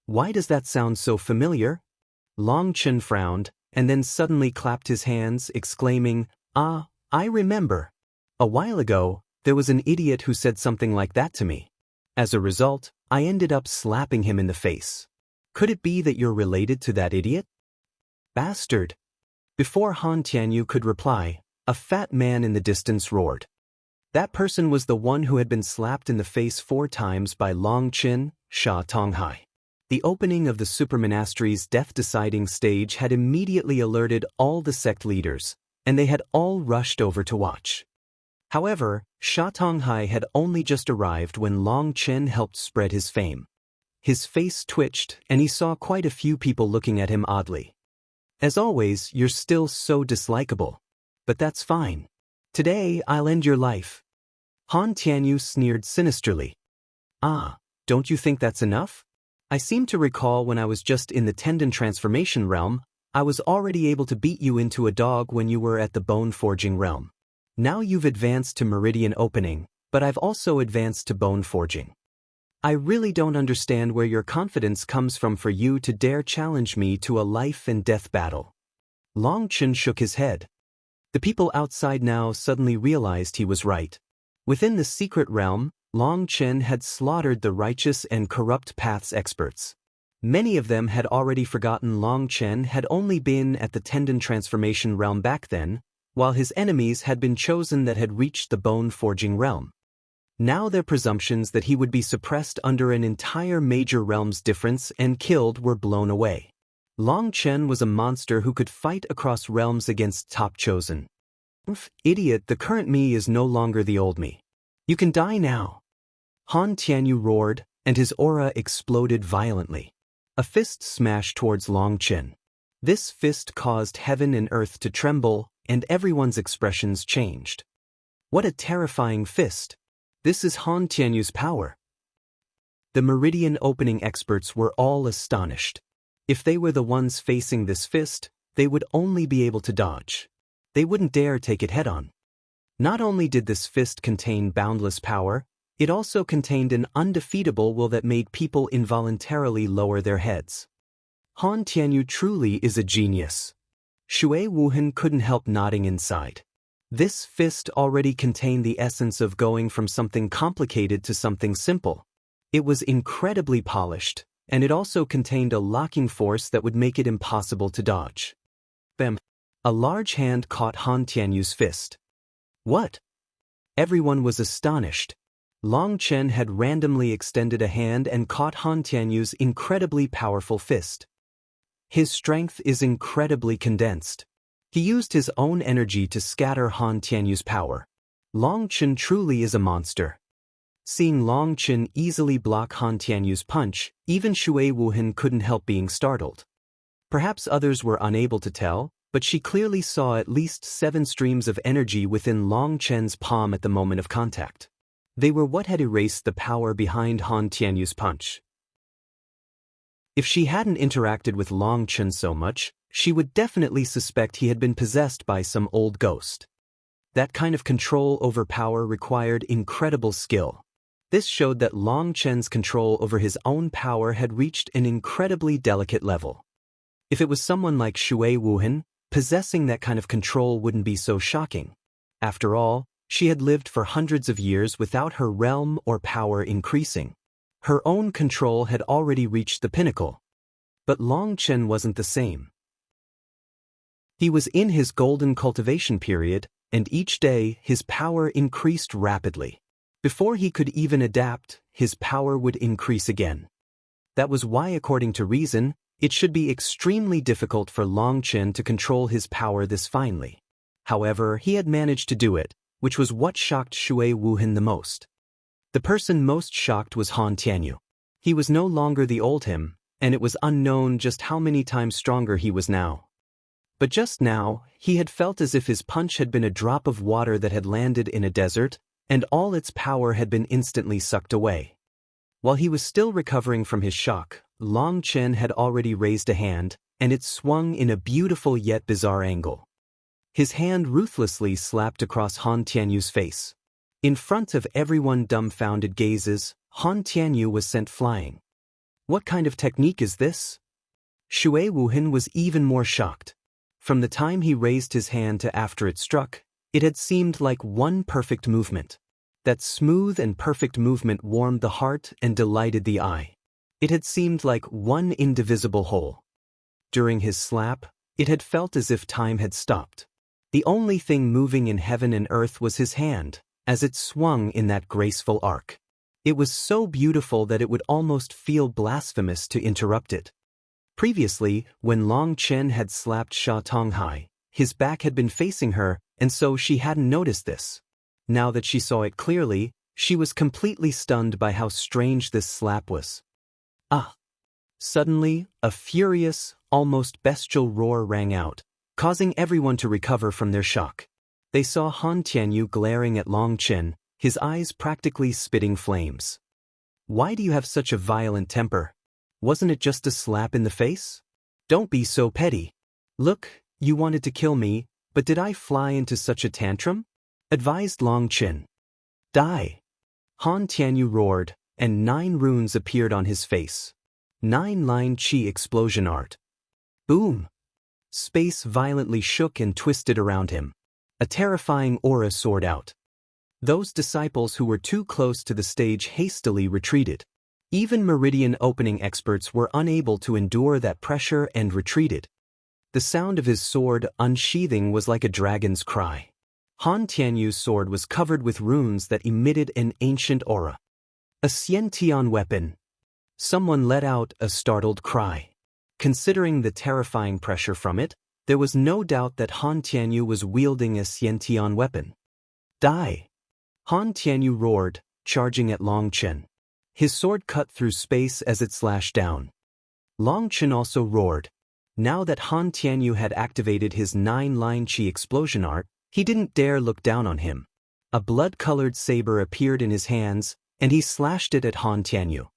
Why does that sound so familiar? Long Chen frowned, and then suddenly clapped his hands, exclaiming, Ah, I remember. A while ago, there was an idiot who said something like that to me. As a result, I ended up slapping him in the face. Could it be that you're related to that idiot? Bastard! Before Han Tianyu could reply, a fat man in the distance roared. That person was the one who had been slapped in the face 4 times by Long Chen, Sha Tonghai. The opening of the supermonastery's death-deciding stage had immediately alerted all the sect leaders, and they had all rushed over to watch. However, Sha Tonghai had only just arrived when Long Chen helped spread his fame. His face twitched, and he saw quite a few people looking at him oddly. As always, you're still so dislikable. But that's fine. Today, I'll end your life. Han Tianyu sneered sinisterly. Ah, don't you think that's enough? I seem to recall when I was just in the tendon transformation realm, I was already able to beat you into a dog when you were at the bone forging realm. Now you've advanced to meridian opening, but I've also advanced to bone forging. I really don't understand where your confidence comes from for you to dare challenge me to a life and death battle. Long Chen shook his head. The people outside now suddenly realized he was right. Within the secret realm, Long Chen had slaughtered the righteous and corrupt paths experts. Many of them had already forgotten Long Chen had only been at the tendon transformation realm back then, while his enemies had been chosen that had reached the bone forging realm. Now their presumptions that he would be suppressed under an entire major realm's difference and killed were blown away. Long Chen was a monster who could fight across realms against top chosen. Idiot, the current me is no longer the old me. You can die now. Han Tianyu roared, and his aura exploded violently. A fist smashed towards Long Chen. This fist caused heaven and earth to tremble, and everyone's expressions changed. What a terrifying fist! This is Han Tianyu's power. The meridian opening experts were all astonished. If they were the ones facing this fist, they would only be able to dodge. They wouldn't dare take it head-on. Not only did this fist contain boundless power, it also contained an undefeatable will that made people involuntarily lower their heads. Han Tianyu truly is a genius. Shui Wuhan couldn't help nodding inside. This fist already contained the essence of going from something complicated to something simple. It was incredibly polished, and it also contained a locking force that would make it impossible to dodge. Bam! A large hand caught Han Tianyu's fist. What? Everyone was astonished. Long Chen had randomly extended a hand and caught Han Tianyu's incredibly powerful fist. His strength is incredibly condensed. He used his own energy to scatter Han Tianyu's power. Long Chen truly is a monster. Seeing Long Chen easily block Han Tianyu's punch, even Shui Wuhan couldn't help being startled. Perhaps others were unable to tell, but she clearly saw at least 7 streams of energy within Long Chen's palm at the moment of contact. They were what had erased the power behind Han Tianyu's punch. If she hadn't interacted with Long Chen so much, she would definitely suspect he had been possessed by some old ghost. That kind of control over power required incredible skill. This showed that Long Chen's control over his own power had reached an incredibly delicate level. If it was someone like Shui Wuhan, possessing that kind of control wouldn't be so shocking. After all, she had lived for hundreds of years without her realm or power increasing. Her own control had already reached the pinnacle. But Long Chen wasn't the same. He was in his golden cultivation period, and each day his power increased rapidly. Before he could even adapt, his power would increase again. That was why, according to reason, it should be extremely difficult for Long Chen to control his power this finely. However, he had managed to do it, which was what shocked Shui Wuhan the most. The person most shocked was Han Tianyu. He was no longer the old him, and it was unknown just how many times stronger he was now. But just now, he had felt as if his punch had been a drop of water that had landed in a desert, and all its power had been instantly sucked away. While he was still recovering from his shock, Long Chen had already raised a hand, and it swung in a beautiful yet bizarre angle. His hand ruthlessly slapped across Han Tianyu's face. In front of everyone dumbfounded gazes, Han Tianyu was sent flying. What kind of technique is this? Shui Wuhan was even more shocked. From the time he raised his hand to after it struck, it had seemed like one perfect movement. That smooth and perfect movement warmed the heart and delighted the eye. It had seemed like one indivisible whole. During his slap, it had felt as if time had stopped. The only thing moving in heaven and earth was his hand, as it swung in that graceful arc. It was so beautiful that it would almost feel blasphemous to interrupt it. Previously, when Long Chen had slapped Sha Tonghai, his back had been facing her, and so she hadn't noticed this. Now that she saw it clearly, she was completely stunned by how strange this slap was. Ah! Suddenly, a furious, almost bestial roar rang out, causing everyone to recover from their shock. They saw Han Tianyu glaring at Long Chen, his eyes practically spitting flames. Why do you have such a violent temper? Wasn't it just a slap in the face? Don't be so petty. Look, you wanted to kill me, but did I fly into such a tantrum? Advised Long Chen. Die! Han Tianyu roared, and 9 runes appeared on his face. 9-line Qi explosion art. Boom! Space violently shook and twisted around him. A terrifying aura soared out. Those disciples who were too close to the stage hastily retreated. Even meridian opening experts were unable to endure that pressure and retreated. The sound of his sword unsheathing was like a dragon's cry. Han Tianyu's sword was covered with runes that emitted an ancient aura. A Xiantian weapon. Someone let out a startled cry. Considering the terrifying pressure from it, there was no doubt that Han Tianyu was wielding a Xiantian weapon. Die! Han Tianyu roared, charging at Long Chen. His sword cut through space as it slashed down. Long Chen also roared. Now that Han Tianyu had activated his 9-line Qi explosion art, he didn't dare look down on him. A blood-colored saber appeared in his hands, and he slashed it at Han Tianyu.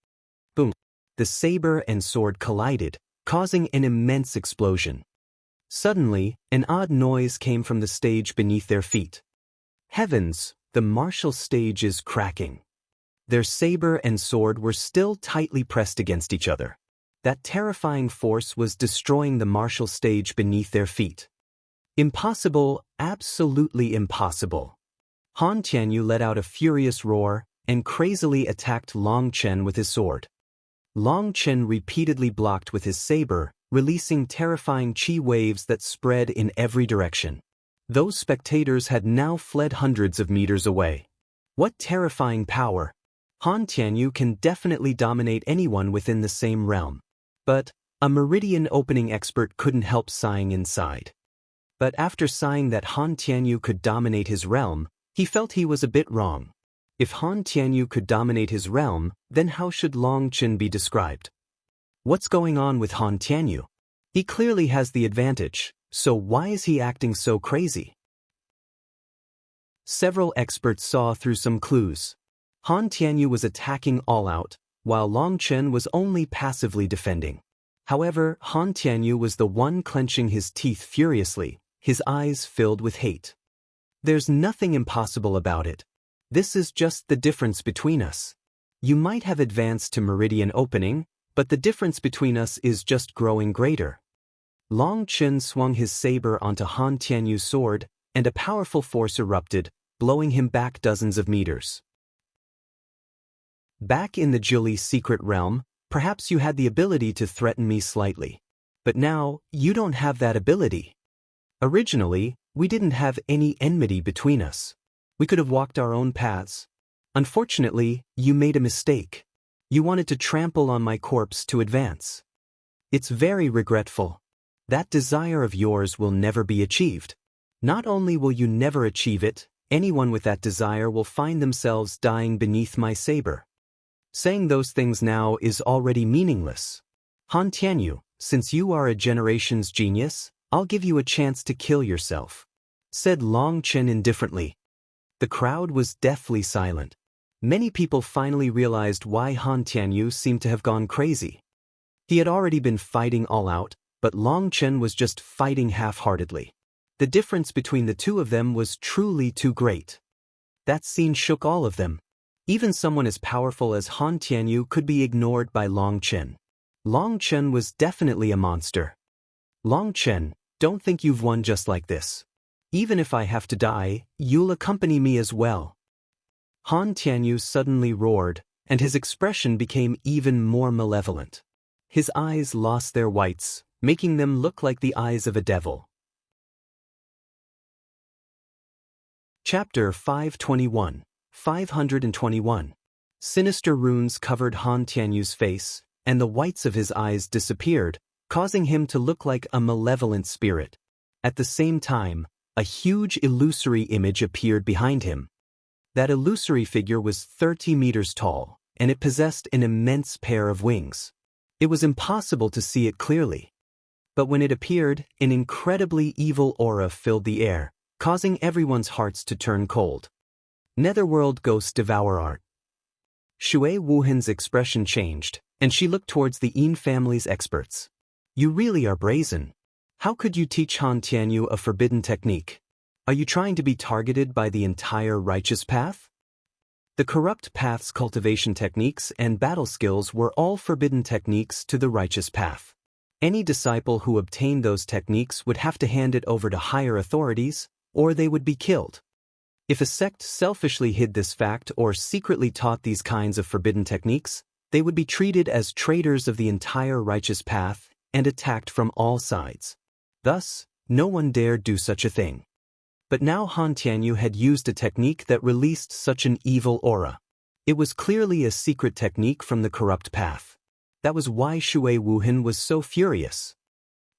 Boom! The saber and sword collided, causing an immense explosion. Suddenly, an odd noise came from the stage beneath their feet. Heavens, the martial stage is cracking. Their saber and sword were still tightly pressed against each other. That terrifying force was destroying the martial stage beneath their feet. Impossible, absolutely impossible. Han Tianyu let out a furious roar and crazily attacked Long Chen with his sword. Long Chen repeatedly blocked with his saber, releasing terrifying Qi waves that spread in every direction. Those spectators had now fled hundreds of meters away. What terrifying power! Han Tianyu can definitely dominate anyone within the same realm. But a meridian opening expert couldn't help sighing inside. But after sighing that Han Tianyu could dominate his realm, he felt he was a bit wrong. If Han Tianyu could dominate his realm, then how should Long Chen be described? What's going on with Han Tianyu? He clearly has the advantage, So why is he acting so crazy? Several experts saw through some clues. Han Tianyu was attacking all out, while Long Chen was only passively defending. However, Han Tianyu was the one clenching his teeth furiously, his eyes filled with hate. There's nothing impossible about it. This is just the difference between us. You might have advanced to meridian opening, but the difference between us is just growing greater. Long Chen swung his saber onto Han Tianyu's sword, and a powerful force erupted, blowing him back dozens of meters. Back in the Jili secret realm, perhaps you had the ability to threaten me slightly. But now, you don't have that ability. Originally, we didn't have any enmity between us. We could have walked our own paths. Unfortunately, you made a mistake. You wanted to trample on my corpse to advance. It's very regretful. That desire of yours will never be achieved. Not only will you never achieve it, anyone with that desire will find themselves dying beneath my saber. Saying those things now is already meaningless. Han Tianyu, since you are a generation's genius, I'll give you a chance to kill yourself, said Long Chen indifferently. The crowd was deathly silent. Many people finally realized why Han Tianyu seemed to have gone crazy. He had already been fighting all out, but Long Chen was just fighting half-heartedly. The difference between the two of them was truly too great. That scene shook all of them. Even someone as powerful as Han Tianyu could be ignored by Long Chen. Long Chen was definitely a monster. Long Chen, don't think you've won just like this. Even if I have to die, you'll accompany me as well. Han Tianyu suddenly roared, and his expression became even more malevolent. His eyes lost their whites, making them look like the eyes of a devil. Chapter 521. 521. Sinister runes covered Han Tianyu's face, and the whites of his eyes disappeared, causing him to look like a malevolent spirit. At the same time, a huge illusory image appeared behind him. That illusory figure was 30 meters tall, and it possessed an immense pair of wings. It was impossible to see it clearly. But when it appeared, an incredibly evil aura filled the air, causing everyone's hearts to turn cold. Netherworld Ghost Devourer. Shui Wuhan's expression changed, and she looked towards the Yin family's experts. You really are brazen. How could you teach Han Tianyu a forbidden technique? Are you trying to be targeted by the entire righteous path? The corrupt path's cultivation techniques and battle skills were all forbidden techniques to the righteous path. Any disciple who obtained those techniques would have to hand it over to higher authorities, or they would be killed. If a sect selfishly hid this fact or secretly taught these kinds of forbidden techniques, they would be treated as traitors of the entire righteous path and attacked from all sides. Thus, no one dared do such a thing. But now Han Tianyu had used a technique that released such an evil aura. It was clearly a secret technique from the corrupt path. That was why Shui Wuhan was so furious.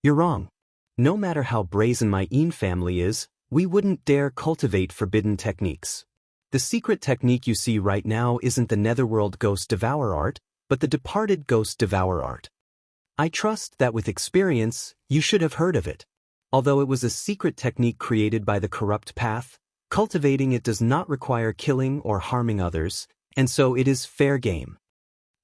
You're wrong. No matter how brazen my Yin family is, we wouldn't dare cultivate forbidden techniques. The secret technique you see right now isn't the Netherworld Ghost Devourer art, but the Departed Ghost Devourer art. I trust that with experience, you should have heard of it. Although it was a secret technique created by the corrupt path, cultivating it does not require killing or harming others, and so it is fair game.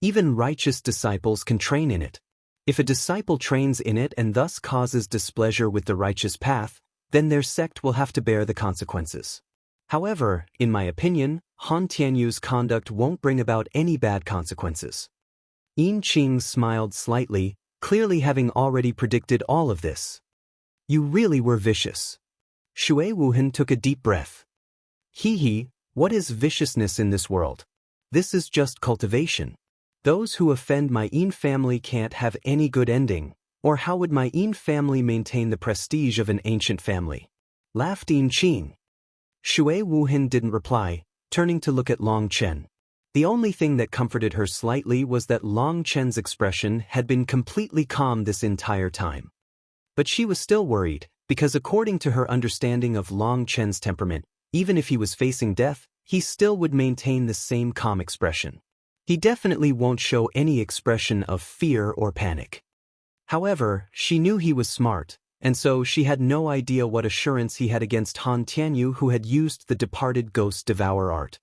Even righteous disciples can train in it. If a disciple trains in it and thus causes displeasure with the righteous path, then their sect will have to bear the consequences. However, in my opinion, Han Tianyu's conduct won't bring about any bad consequences. Yin Qing smiled slightly, clearly having already predicted all of this. You really were vicious. Shui Wuhan took a deep breath. Hee, what is viciousness in this world? This is just cultivation. Those who offend my Yin family can't have any good ending. Or how would my Yin family maintain the prestige of an ancient family? Laughed Yin Qing. Shui Wuhan didn't reply, turning to look at Long Chen. The only thing that comforted her slightly was that Long Chen's expression had been completely calm this entire time. But she was still worried, because according to her understanding of Long Chen's temperament, even if he was facing death, he still would maintain the same calm expression. He definitely won't show any expression of fear or panic. However, she knew he was smart, and so she had no idea what assurance he had against Han Tianyu, who had used the departed ghost devour art.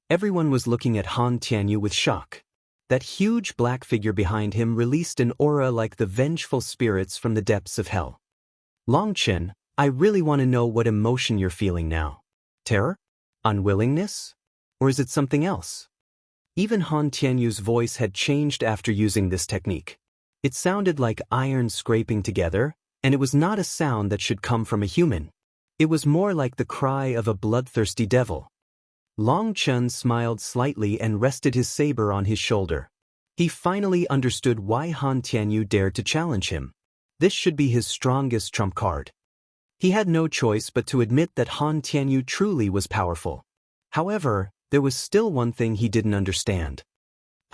Everyone was looking at Han Tianyu with shock. That huge black figure behind him released an aura like the vengeful spirits from the depths of hell. Longchen, I really want to know what emotion you're feeling now. Terror? Unwillingness? Or is it something else? Even Han Tianyu's voice had changed after using this technique. It sounded like iron scraping together, and it was not a sound that should come from a human. It was more like the cry of a bloodthirsty devil. Longchen smiled slightly and rested his saber on his shoulder. He finally understood why Han Tianyu dared to challenge him. This should be his strongest trump card. He had no choice but to admit that Han Tianyu truly was powerful. However, there was still one thing he didn't understand.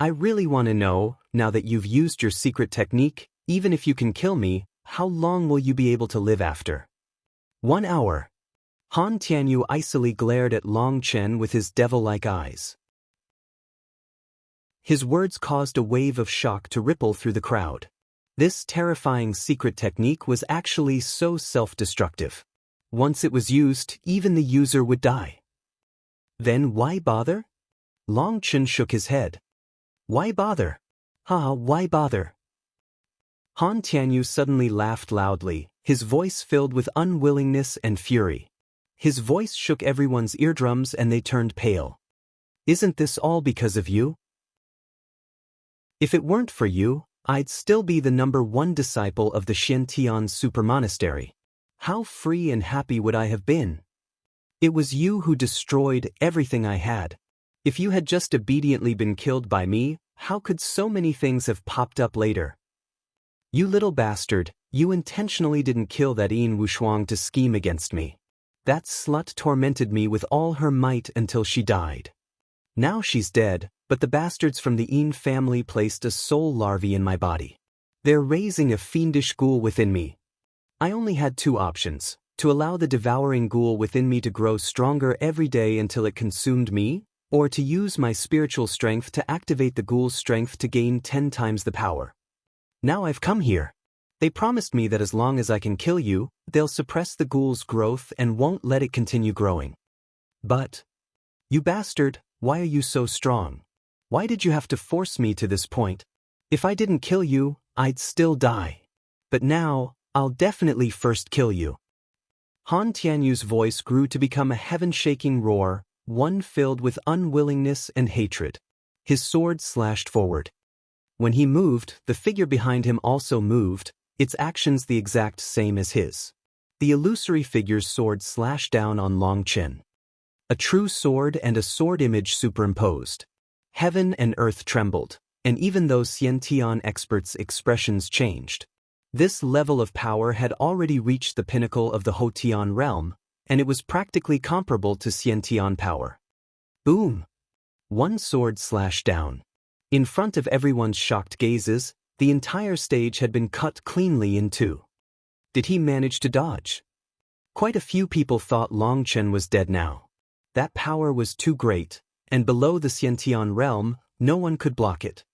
I really want to know, now that you've used your secret technique, even if you can kill me, how long will you be able to live after? 1 hour. Han Tianyu icily glared at Longchen with his devil-like eyes. His words caused a wave of shock to ripple through the crowd. This terrifying secret technique was actually so self-destructive. Once it was used, even the user would die. Then why bother? Longchen shook his head. Why bother? Why bother? Han Tianyu suddenly laughed loudly, his voice filled with unwillingness and fury. His voice shook everyone's eardrums and they turned pale. Isn't this all because of you? If it weren't for you, I'd still be the #1 disciple of the Xiantian Super Monastery. How free and happy would I have been? It was you who destroyed everything I had. If you had just obediently been killed by me, how could so many things have popped up later? You little bastard, you intentionally didn't kill that Yin Wushuang to scheme against me. That slut tormented me with all her might until she died. Now she's dead, but the bastards from the Yin family placed a soul larvae in my body. They're raising a fiendish ghoul within me. I only had 2 options, to allow the devouring ghoul within me to grow stronger every day until it consumed me, or to use my spiritual strength to activate the ghoul's strength to gain 10 times the power. Now I've come here. They promised me that as long as I can kill you, they'll suppress the ghoul's growth and won't let it continue growing. But, you bastard, why are you so strong? Why did you have to force me to this point? If I didn't kill you, I'd still die. But now, I'll definitely first kill you. Han Tianyu's voice grew to become a heaven-shaking roar, one filled with unwillingness and hatred. His sword slashed forward. When he moved, the figure behind him also moved, its actions the exact same as his. The illusory figure's sword slashed down on Longchen. A true sword and a sword image superimposed. Heaven and earth trembled, and even those Xiantian experts' expressions changed. This level of power had already reached the pinnacle of the Hotian realm, and it was practically comparable to Xiantian power. Boom! One sword slashed down. In front of everyone's shocked gazes, the entire stage had been cut cleanly in 2. Did he manage to dodge? Quite a few people thought Longchen was dead now. That power was too great, and below the Xiantian realm, no one could block it.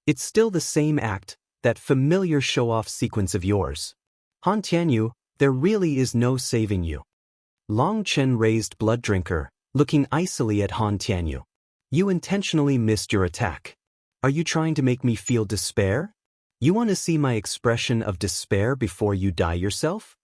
It's still the same act, that familiar show-off sequence of yours. Han Tianyu, there really is no saving you. Longchen raised Blood Drinker, looking icily at Han Tianyu. You intentionally missed your attack. Are you trying to make me feel despair? You want to see my expression of despair before you die yourself?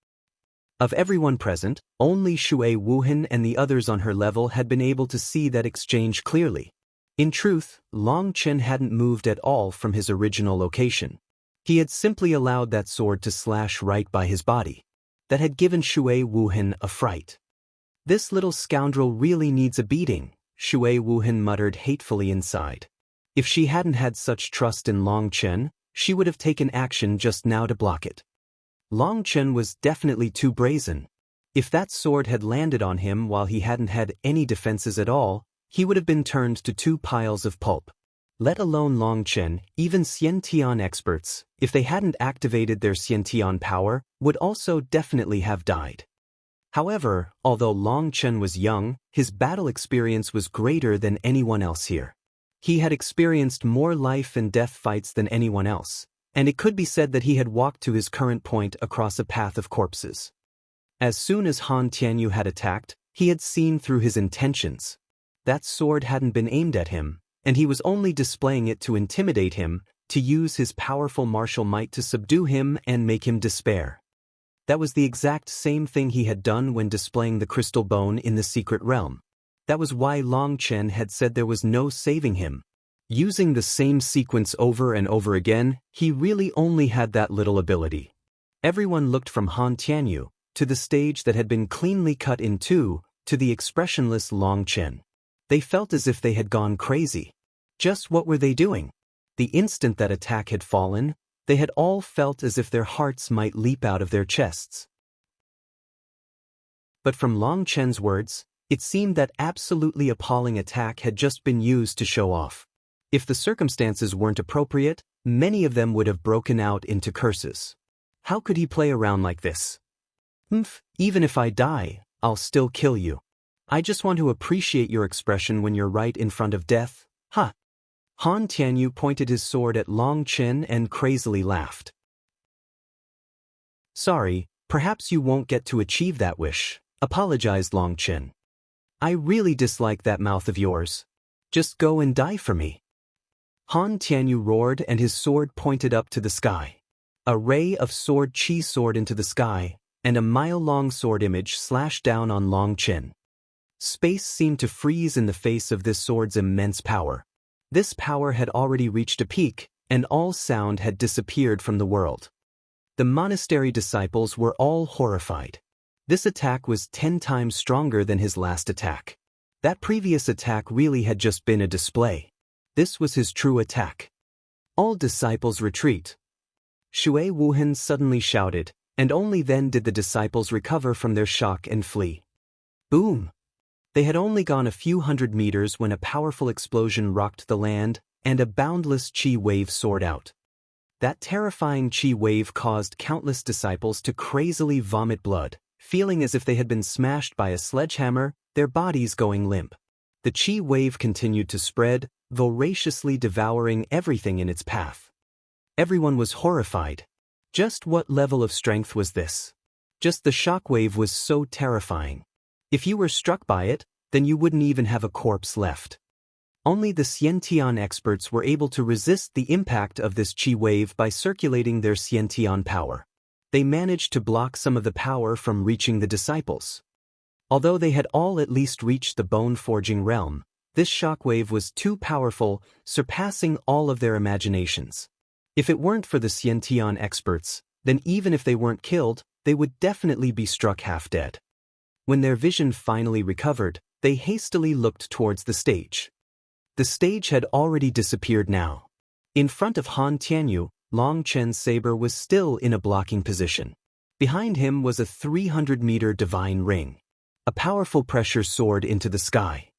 Of everyone present, only Shui Wuhan and the others on her level had been able to see that exchange clearly. In truth, Longchen hadn't moved at all from his original location. He had simply allowed that sword to slash right by his body. That had given Shui Wuhan a fright. This little scoundrel really needs a beating, Shui Wuhan muttered hatefully inside. If she hadn't had such trust in Longchen, she would have taken action just now to block it. Longchen was definitely too brazen. If that sword had landed on him while he hadn't had any defenses at all, he would have been turned to 2 piles of pulp. Let alone Longchen, even Xiantian experts, if they hadn't activated their Xiantian power, would also definitely have died. However, although Longchen was young, his battle experience was greater than anyone else here. He had experienced more life and death fights than anyone else, and it could be said that he had walked to his current point across a path of corpses. As soon as Han Tianyu had attacked, he had seen through his intentions. That sword hadn't been aimed at him, and he was only displaying it to intimidate him, to use his powerful martial might to subdue him and make him despair. That was the exact same thing he had done when displaying the crystal bone in the secret realm. That was why Long Chen had said there was no saving him. Using the same sequence over and over again, he really only had that little ability. Everyone looked from Han Tianyu, to the stage that had been cleanly cut in two, to the expressionless Long Chen. They felt as if they had gone crazy. Just what were they doing? The instant that attack had fallen, they had all felt as if their hearts might leap out of their chests. But from Long Chen's words, it seemed that absolutely appalling attack had just been used to show off. If the circumstances weren't appropriate, many of them would have broken out into curses. How could he play around like this? Even if I die, I'll still kill you. I just want to appreciate your expression when you're right in front of death. Ha! Han Tianyu pointed his sword at Long Chen and crazily laughed. Sorry, perhaps you won't get to achieve that wish, apologized Long Chen. I really dislike that mouth of yours. Just go and die for me. Han Tianyu roared and his sword pointed up to the sky. A ray of sword chi soared into the sky, and a mile-long sword image slashed down on Long Chen. Space seemed to freeze in the face of this sword's immense power. This power had already reached a peak, and all sound had disappeared from the world. The monastery disciples were all horrified. This attack was 10 times stronger than his last attack. That previous attack really had just been a display. This was his true attack. All disciples retreat. Shui Wuhan suddenly shouted, and only then did the disciples recover from their shock and flee. Boom! They had only gone a few hundred meters when a powerful explosion rocked the land, and a boundless chi wave soared out. That terrifying chi wave caused countless disciples to crazily vomit blood, feeling as if they had been smashed by a sledgehammer, their bodies going limp. The chi wave continued to spread, voraciously devouring everything in its path. Everyone was horrified. Just what level of strength was this? Just the shockwave was so terrifying. If you were struck by it, then you wouldn't even have a corpse left. Only the Xiantian experts were able to resist the impact of this chi wave by circulating their Xiantian power. They managed to block some of the power from reaching the disciples. Although they had all at least reached the bone-forging realm, this shockwave was too powerful, surpassing all of their imaginations. If it weren't for the Xiantian experts, then even if they weren't killed, they would definitely be struck half dead. When their vision finally recovered, they hastily looked towards the stage. The stage had already disappeared now. In front of Han Tianyu, Long Chen's saber was still in a blocking position. Behind him was a 300-meter divine ring. A powerful pressure soared into the sky.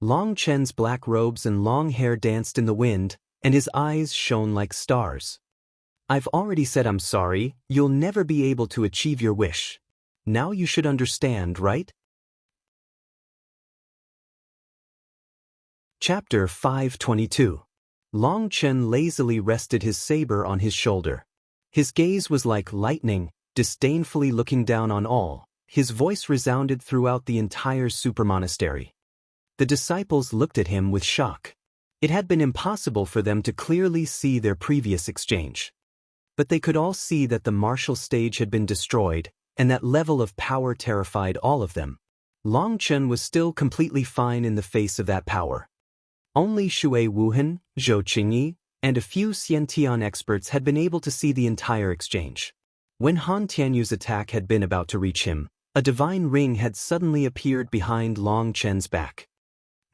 Long Chen's black robes and long hair danced in the wind, and his eyes shone like stars. I've already said I'm sorry, you'll never be able to achieve your wish. Now you should understand, right? Chapter 522. Long Chen lazily rested his saber on his shoulder. His gaze was like lightning, disdainfully looking down on all. His voice resounded throughout the entire supermonastery. The disciples looked at him with shock. It had been impossible for them to clearly see their previous exchange. But they could all see that the martial stage had been destroyed, and that level of power terrified all of them. Long Chen was still completely fine in the face of that power. Only Shui Wuhan, Zhou Qingyi, and a few Xiantian experts had been able to see the entire exchange. When Han Tianyu's attack had been about to reach him, a divine ring had suddenly appeared behind Long Chen's back.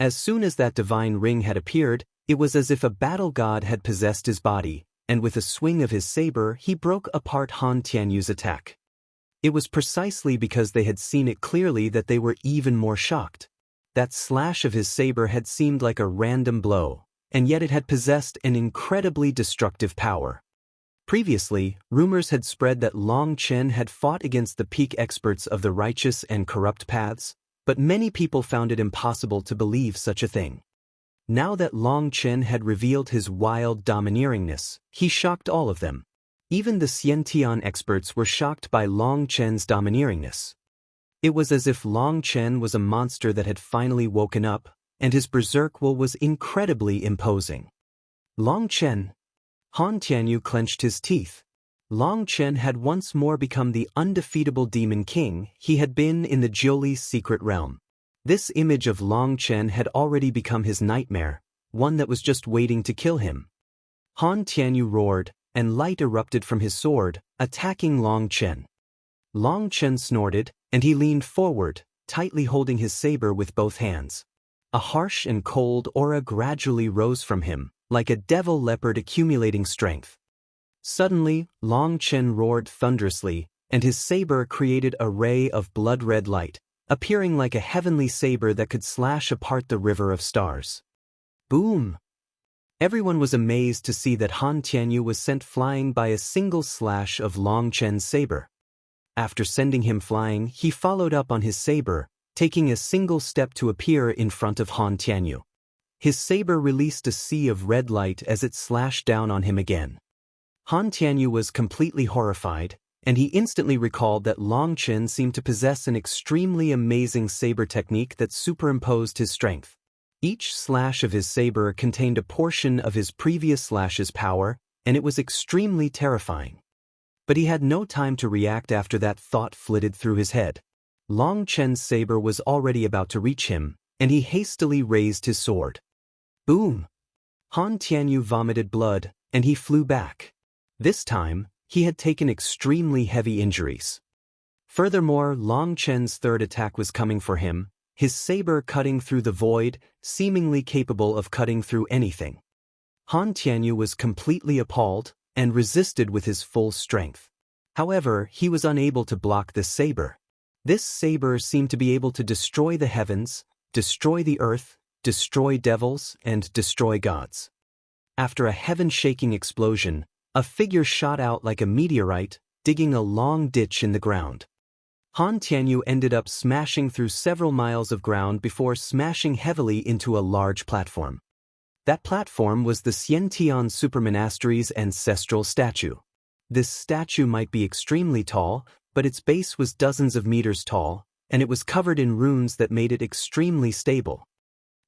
As soon as that divine ring had appeared, it was as if a battle god had possessed his body, and with a swing of his saber he broke apart Han Tianyu's attack. It was precisely because they had seen it clearly that they were even more shocked. That slash of his saber had seemed like a random blow, and yet it had possessed an incredibly destructive power. Previously, rumors had spread that Long Chen had fought against the peak experts of the righteous and corrupt paths, but many people found it impossible to believe such a thing. Now that Long Chen had revealed his wild domineeringness, he shocked all of them. Even the Xiantian experts were shocked by Long Chen's domineeringness. It was as if Long Chen was a monster that had finally woken up, and his berserk will was incredibly imposing. Long Chen. Han Tianyu clenched his teeth. Long Chen had once more become the undefeatable demon king he had been in the Jiuli's secret realm. This image of Long Chen had already become his nightmare, one that was just waiting to kill him. Han Tianyu roared, and light erupted from his sword, attacking Long Chen. Long Chen snorted, and he leaned forward, tightly holding his saber with both hands. A harsh and cold aura gradually rose from him, like a devil leopard accumulating strength. Suddenly, Long Chen roared thunderously, and his saber created a ray of blood-red light, appearing like a heavenly saber that could slash apart the river of stars. Boom! Everyone was amazed to see that Han Tianyu was sent flying by a single slash of Long Chen's saber. After sending him flying, he followed up on his saber, taking a single step to appear in front of Han Tianyu. His saber released a sea of red light as it slashed down on him again. Han Tianyu was completely horrified, and he instantly recalled that Long Chen seemed to possess an extremely amazing saber technique that superimposed his strength. Each slash of his saber contained a portion of his previous slash's power, and it was extremely terrifying. But he had no time to react after that thought flitted through his head. Long Chen's saber was already about to reach him, and he hastily raised his sword. Boom! Han Tianyu vomited blood, and he flew back. This time, he had taken extremely heavy injuries. Furthermore, Long Chen's third attack was coming for him, his saber cutting through the void, seemingly capable of cutting through anything. Han Tianyu was completely appalled, and resisted with his full strength. However, he was unable to block this saber. This saber seemed to be able to destroy the heavens, destroy the earth, destroy devils, and destroy gods. After a heaven-shaking explosion, a figure shot out like a meteorite, digging a long ditch in the ground. Han Tianyu ended up smashing through several miles of ground before smashing heavily into a large platform. That platform was the Xiantian Supermonastery's ancestral statue. This statue might be extremely tall, but its base was dozens of meters tall, and it was covered in runes that made it extremely stable.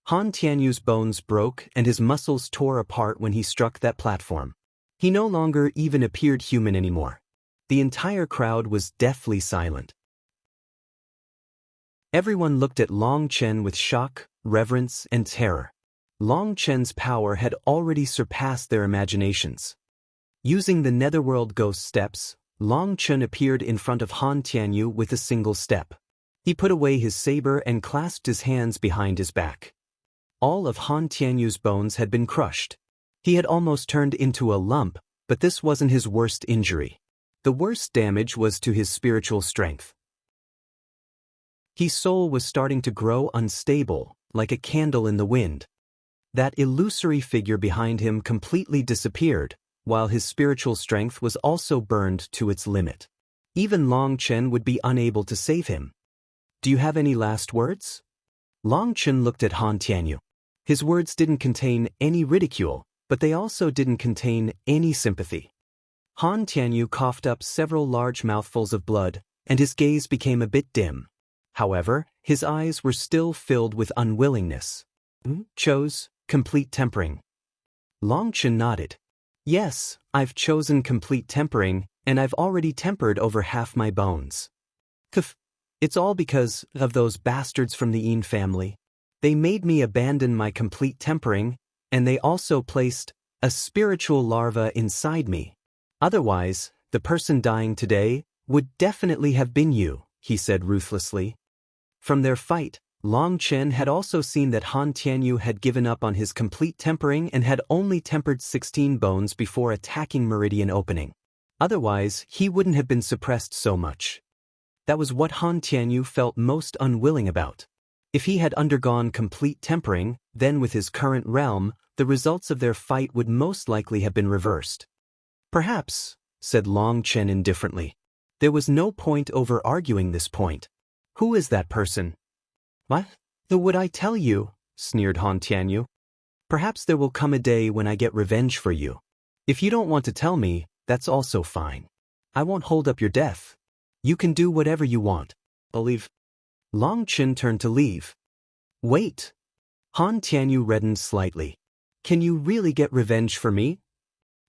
Han Tianyu's bones broke and his muscles tore apart when he struck that platform. He no longer even appeared human anymore. The entire crowd was deathly silent. Everyone looked at Long Chen with shock, reverence, and terror. Long Chen's power had already surpassed their imaginations. Using the Netherworld Ghost steps, Long Chen appeared in front of Han Tianyu with a single step. He put away his saber and clasped his hands behind his back. All of Han Tianyu's bones had been crushed. He had almost turned into a lump, but this wasn't his worst injury. The worst damage was to his spiritual strength. His soul was starting to grow unstable, like a candle in the wind. That illusory figure behind him completely disappeared, while his spiritual strength was also burned to its limit. Even Long Chen would be unable to save him. Do you have any last words? Long Chen looked at Han Tianyu. His words didn't contain any ridicule, but they also didn't contain any sympathy. Han Tianyu coughed up several large mouthfuls of blood, and his gaze became a bit dim. However, his eyes were still filled with unwillingness. Chose complete tempering. Long Chen nodded. Yes, I've chosen complete tempering, and I've already tempered over half my bones. It's all because of those bastards from the Yin family. They made me abandon my complete tempering, and they also placed a spiritual larva inside me. Otherwise, the person dying today would definitely have been you, he said ruthlessly. From their fight, Long Chen had also seen that Han Tianyu had given up on his complete tempering and had only tempered 16 bones before attacking Meridian Opening. Otherwise, he wouldn't have been suppressed so much. That was what Han Tianyu felt most unwilling about. If he had undergone complete tempering, then with his current realm, the results of their fight would most likely have been reversed. Perhaps, said Long Chen indifferently. There was no point over arguing this point. Who is that person? What? Would I tell you? Sneered Han Tianyu. Perhaps there will come a day when I get revenge for you. If you don't want to tell me, that's also fine. I won't hold up your death. You can do whatever you want. I'll leave. Long Chen turned to leave. Wait. Han Tianyu reddened slightly. Can you really get revenge for me?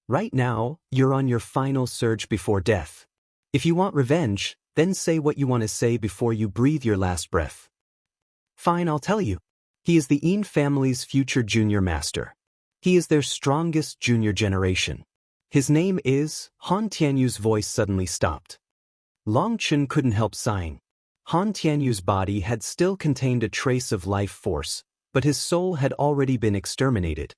Right now, you're on your final surge before death. If you want revenge, then say what you want to say before you breathe your last breath. Fine, I'll tell you. He is the Yin family's future junior master. He is their strongest junior generation. His name is... Han Tianyu's voice suddenly stopped. Long Chen couldn't help sighing. Han Tianyu's body had still contained a trace of life force, but his soul had already been exterminated.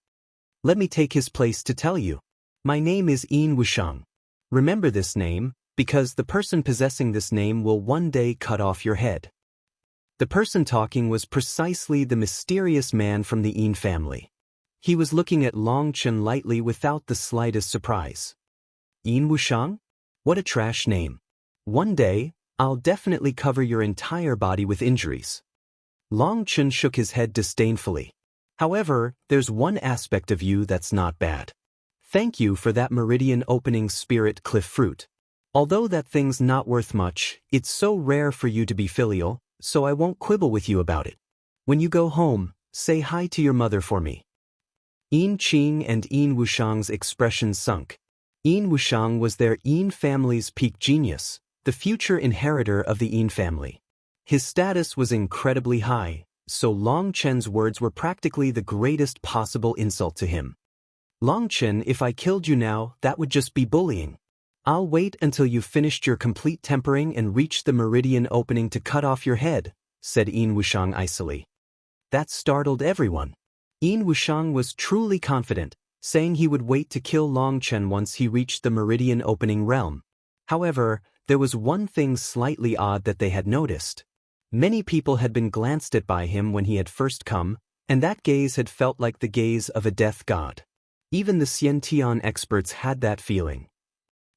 Let me take his place to tell you. My name is Yin Wushang. Remember this name, because the person possessing this name will one day cut off your head. The person talking was precisely the mysterious man from the Yin family. He was looking at Long Chen lightly without the slightest surprise. Yin Wushang? What a trash name. One day, I'll definitely cover your entire body with injuries. Long Chen shook his head disdainfully. However, there's one aspect of you that's not bad. Thank you for that meridian opening spirit cliff fruit. Although that thing's not worth much, it's so rare for you to be filial, so I won't quibble with you about it. When you go home, say hi to your mother for me. Yin Qing and Yin Wushang's expressions sunk. Yin Wushang was their Yin family's peak genius, the future inheritor of the Yin family. His status was incredibly high, so Long Chen's words were practically the greatest possible insult to him. Long Chen, if I killed you now, that would just be bullying. I'll wait until you've finished your complete tempering and reached the meridian opening to cut off your head, said Yin Wushang icily. That startled everyone. Yin Wushang was truly confident, saying he would wait to kill Long Chen once he reached the meridian opening realm. However, there was one thing slightly odd that they had noticed. Many people had been glanced at by him when he had first come, and that gaze had felt like the gaze of a death god. Even the Xiantian experts had that feeling.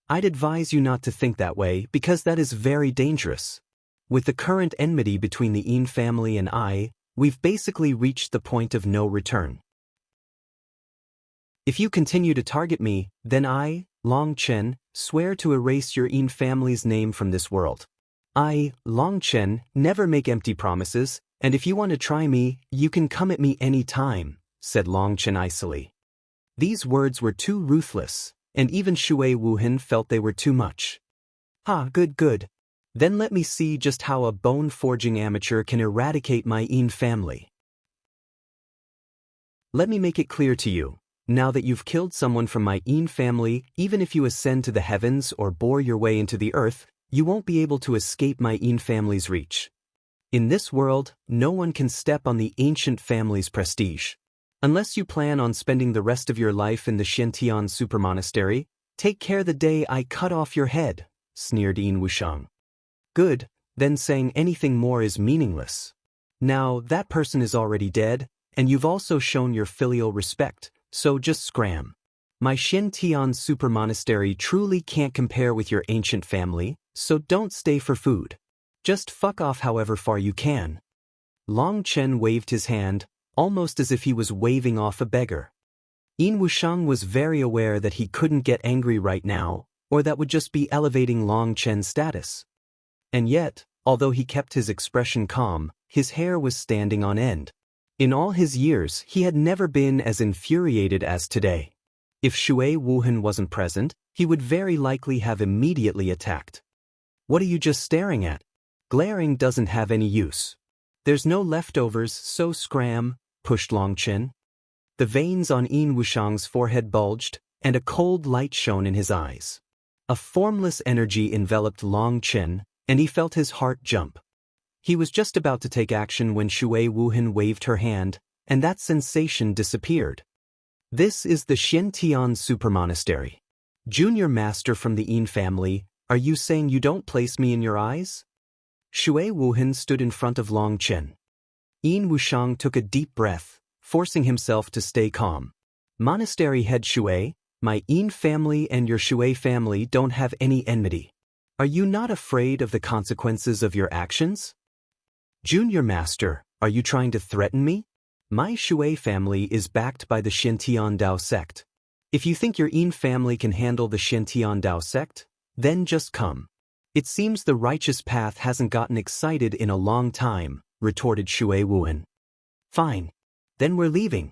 I'd advise you not to think that way because that is very dangerous. With the current enmity between the Yin family and I, we've basically reached the point of no return. If you continue to target me, then I, Long Chen, swear to erase your Yin family's name from this world. I, Long Chen, never make empty promises, and if you want to try me, you can come at me any time, said Long Chen icily. These words were too ruthless, and even Shui Wuhan felt they were too much. Good. Then let me see just how a bone-forging amateur can eradicate my Yin family. Let me make it clear to you. Now that you've killed someone from my Yin family, even if you ascend to the heavens or bore your way into the earth, you won't be able to escape my Yin family's reach. In this world, no one can step on the ancient family's prestige. Unless you plan on spending the rest of your life in the Xiantian super monastery, take care the day I cut off your head, sneered Yin Wushang. Good, then saying anything more is meaningless. Now, that person is already dead, and you've also shown your filial respect, so just scram. My Xiantian super monastery truly can't compare with your ancient family, so don't stay for food. Just fuck off however far you can. Long Chen waved his hand, almost as if he was waving off a beggar. Yin Wushang was very aware that he couldn't get angry right now, or that would just be elevating Long Chen's status. And yet, although he kept his expression calm, his hair was standing on end. In all his years, he had never been as infuriated as today. If Shui Wuhan wasn't present, he would very likely have immediately attacked. What are you just staring at? Glaring doesn't have any use. There's no leftovers, so scram, pushed Long Chen. The veins on Yin Wushang's forehead bulged, and a cold light shone in his eyes. A formless energy enveloped Long Chen, and he felt his heart jump. He was just about to take action when Shui Wuhan waved her hand, and that sensation disappeared. This is the Xiantian Super Monastery. Junior Master from the Yin family, are you saying you don't place me in your eyes? Shui Wuhan stood in front of Long Chen. Yin Wushang took a deep breath, forcing himself to stay calm. Monastery head Shui, my Yin family and your Shui family don't have any enmity. Are you not afraid of the consequences of your actions? Junior Master, are you trying to threaten me? My Shui family is backed by the Shintian Dao sect. If you think your Yin family can handle the Shintian Dao sect, then just come. It seems the righteous path hasn't gotten excited in a long time, retorted Shui Wuhan. Fine. Then we're leaving.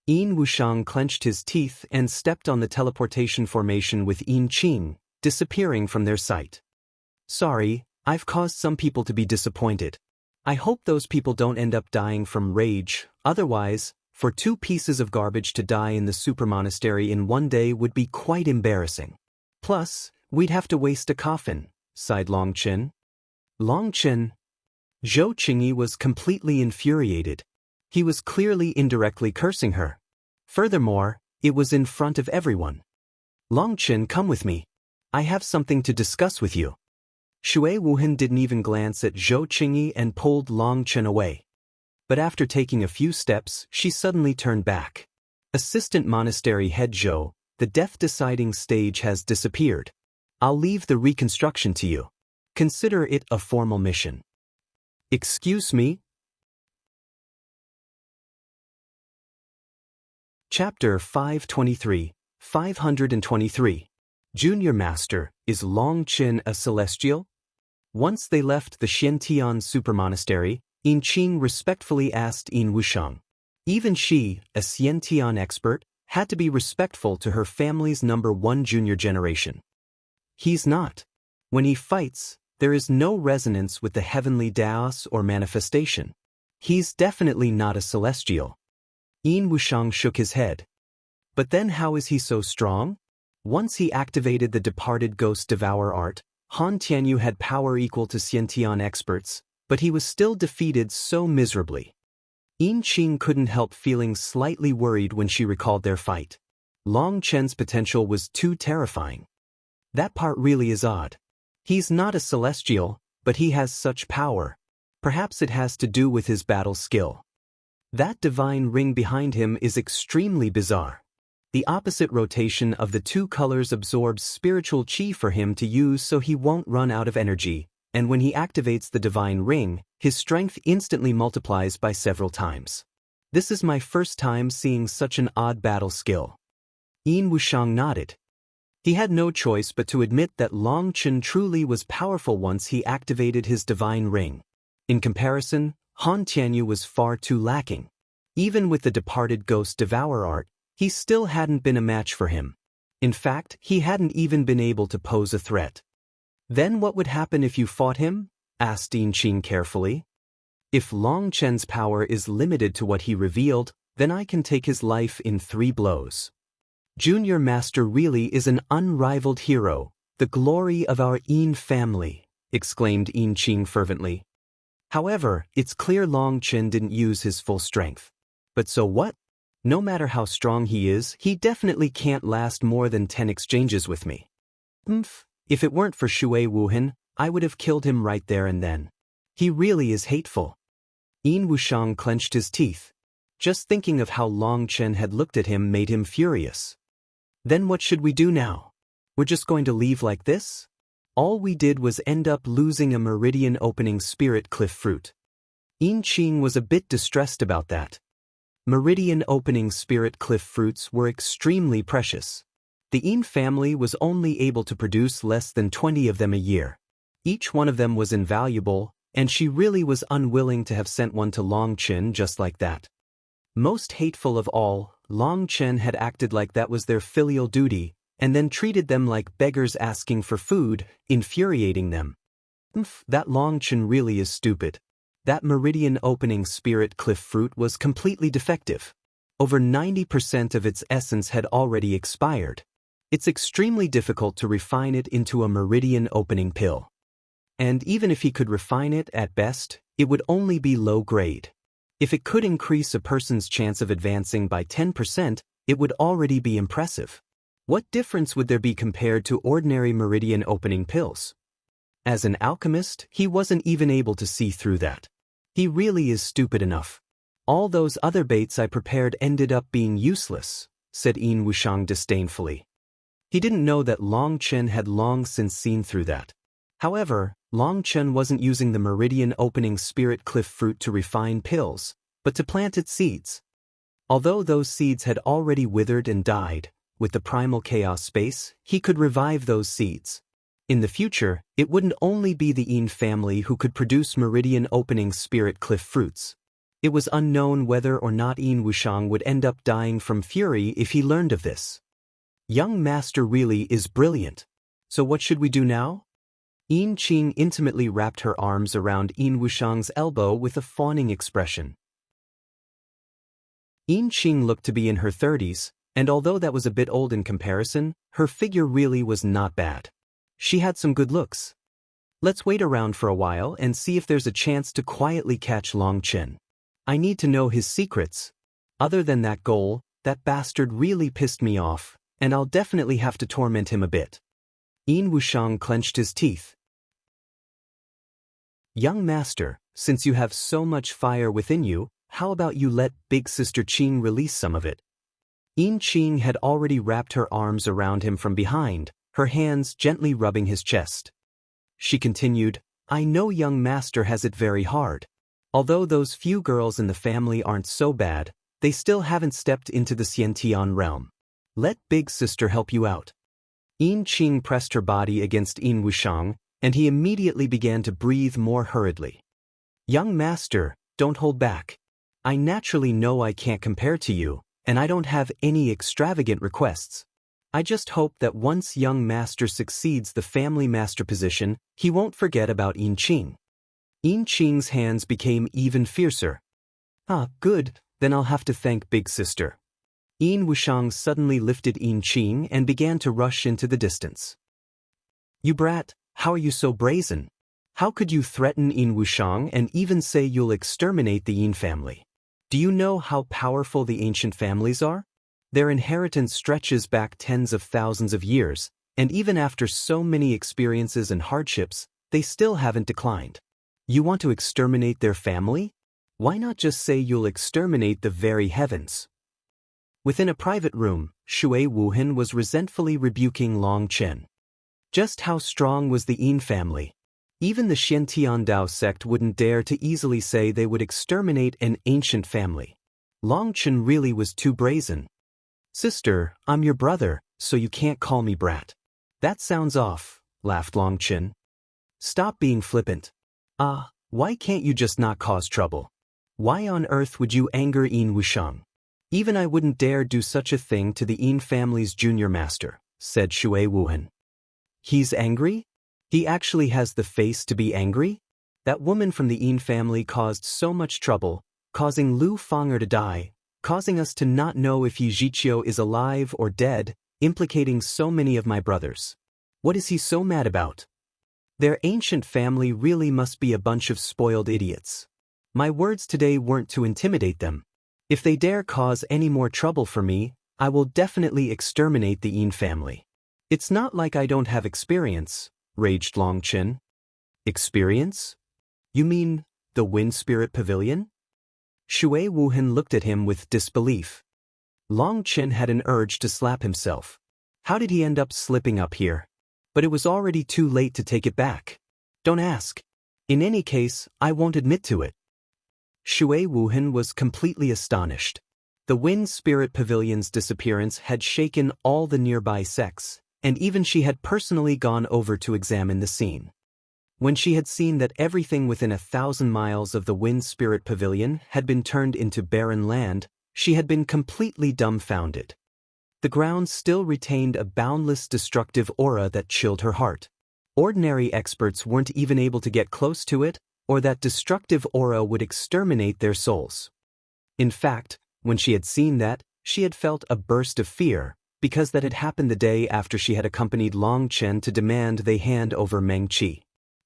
Yin Wushang clenched his teeth and stepped on the teleportation formation with Yin Qing, disappearing from their sight. Sorry, I've caused some people to be disappointed. I hope those people don't end up dying from rage, otherwise, for 2 pieces of garbage to die in the super monastery in one day would be quite embarrassing. Plus, we'd have to waste a coffin, sighed Long Chen. Long Chen. Zhou Qingyi was completely infuriated. He was clearly indirectly cursing her. Furthermore, it was in front of everyone. Long Chen, come with me. I have something to discuss with you. Shui Wuhan didn't even glance at Zhou Qingyi and pulled Long Chen away. But after taking a few steps, she suddenly turned back. Assistant Monastery Head Zhou, the death-deciding stage has disappeared. I'll leave the reconstruction to you. Consider it a formal mission. Excuse me? Chapter 523, 523. Junior Master, is Long Chen a celestial? Once they left the Shintian Super Monastery, Yin Qing respectfully asked Yin Wushang. Even she, a Xiantian expert, had to be respectful to her family's #1 junior generation. He's not. When he fights, there is no resonance with the heavenly Daos or manifestation. He's definitely not a celestial. Yin Wushang shook his head. But then how is he so strong? Once he activated the departed ghost devour art, Han Tianyu had power equal to Xiantian experts, but he was still defeated so miserably. Yin Qing couldn't help feeling slightly worried when she recalled their fight. Long Chen's potential was too terrifying. That part really is odd. He's not a celestial, but he has such power. Perhaps it has to do with his battle skill. That divine ring behind him is extremely bizarre. The opposite rotation of the 2 colors absorbs spiritual qi for him to use so he won't run out of energy, and when he activates the divine ring, his strength instantly multiplies by several times. This is my first time seeing such an odd battle skill. Yin Wushang nodded. He had no choice but to admit that Long Chen truly was powerful once he activated his divine ring. In comparison, Han Tianyu was far too lacking. Even with the departed ghost devour art, he still hadn't been a match for him. In fact, he hadn't even been able to pose a threat. Then what would happen if you fought him? Asked Yin Qing carefully. If Long Chen's power is limited to what he revealed, then I can take his life in 3 blows. Junior Master really is an unrivaled hero, the glory of our Yin family, exclaimed Yin Qing fervently. However, it's clear Long Chen didn't use his full strength. But so what? No matter how strong he is, he definitely can't last more than 10 exchanges with me. If it weren't for Shui Wuhan, I would have killed him right there and then. He really is hateful. Yin Wushang clenched his teeth. Just thinking of how Long Chen had looked at him made him furious. Then what should we do now? We're just going to leave like this? All we did was end up losing a meridian opening spirit cliff fruit. Yin Qing was a bit distressed about that. Meridian opening spirit cliff fruits were extremely precious. The Yin family was only able to produce less than 20 of them a year. Each one of them was invaluable, and she really was unwilling to have sent one to Long Chen just like that. Most hateful of all, Long Chen had acted like that was their filial duty, and then treated them like beggars asking for food, infuriating them. That Long Chen really is stupid. That meridian opening spirit cliff fruit was completely defective. Over 90% of its essence had already expired. It's extremely difficult to refine it into a meridian opening pill. And even if he could refine it at best, it would only be low grade. If it could increase a person's chance of advancing by 10%, it would already be impressive. What difference would there be compared to ordinary meridian opening pills? As an alchemist, he wasn't even able to see through that. He really is stupid enough. All those other baits I prepared ended up being useless, said Yin Wushang disdainfully. He didn't know that Long Chen had long since seen through that. However, Long Chen wasn't using the meridian opening spirit cliff fruit to refine pills, but to plant its seeds. Although those seeds had already withered and died, with the primal chaos space, he could revive those seeds. In the future, it wouldn't only be the Yin family who could produce meridian-opening spirit cliff fruits. It was unknown whether or not Yin Wushang would end up dying from fury if he learned of this. Young master really is brilliant. So what should we do now? Yin Qing intimately wrapped her arms around Yin Wushang's elbow with a fawning expression. Yin Qing looked to be in her 30s, and although that was a bit old in comparison, her figure really was not bad. She had some good looks. Let's wait around for a while and see if there's a chance to quietly catch Long Chen. I need to know his secrets. Other than that goal, that bastard really pissed me off, and I'll definitely have to torment him a bit. Yin Wushang clenched his teeth. Young master, since you have so much fire within you, how about you let Big Sister Qing release some of it? Yin Qing had already wrapped her arms around him from behind, her hands gently rubbing his chest. She continued, I know young master has it very hard. Although those few girls in the family aren't so bad, they still haven't stepped into the Xiantian realm. Let Big Sister help you out. Yin Qing pressed her body against Yin Wushang, and he immediately began to breathe more hurriedly. Young master, don't hold back. I naturally know I can't compare to you, and I don't have any extravagant requests. I just hope that once young master succeeds the family master position, he won't forget about Yin Qing. Yin Qing's hands became even fiercer. Ah, good, then I'll have to thank Big Sister. Yin Wushang suddenly lifted Yin Qing and began to rush into the distance. You brat, how are you so brazen? How could you threaten Yin Wushang and even say you'll exterminate the Yin family? Do you know how powerful the ancient families are? Their inheritance stretches back tens of thousands of years, and even after so many experiences and hardships, they still haven't declined. You want to exterminate their family? Why not just say you'll exterminate the very heavens? Within a private room, Shui Wuhan was resentfully rebuking Long Chen. Just how strong was the Yin family? Even the Xiantian Dao sect wouldn't dare to easily say they would exterminate an ancient family. Long Chen really was too brazen. Sister, I'm your brother, so you can't call me brat. That sounds off, laughed Long Chen. Stop being flippant. Why can't you just not cause trouble? Why on earth would you anger Yin Wushang? Even I wouldn't dare do such a thing to the Yin family's junior master, said Shui Wuhan. He's angry? He actually has the face to be angry? That woman from the Yin family caused so much trouble, causing Lu Fanger to die, causing us to not know if Yi Zhiqiu is alive or dead, implicating so many of my brothers. What is he so mad about? Their ancient family really must be a bunch of spoiled idiots. My words today weren't to intimidate them. If they dare cause any more trouble for me, I will definitely exterminate the Yin family. It's not like I don't have experience, raged Long Chen. Experience? You mean the Wind Spirit Pavilion? Shui Wuhan looked at him with disbelief. Long Chen had an urge to slap himself. How did he end up slipping up here? But it was already too late to take it back. Don't ask. In any case, I won't admit to it. Shui Wuhan was completely astonished. The Wind Spirit Pavilion's disappearance had shaken all the nearby sects, and even she had personally gone over to examine the scene. When she had seen that everything within 1,000 miles of the Wind Spirit Pavilion had been turned into barren land, she had been completely dumbfounded. The ground still retained a boundless destructive aura that chilled her heart. Ordinary experts weren't even able to get close to it, or that destructive aura would exterminate their souls. In fact, when she had seen that, she had felt a burst of fear, because that had happened the day after she had accompanied Long Chen to demand they hand over Meng Qi.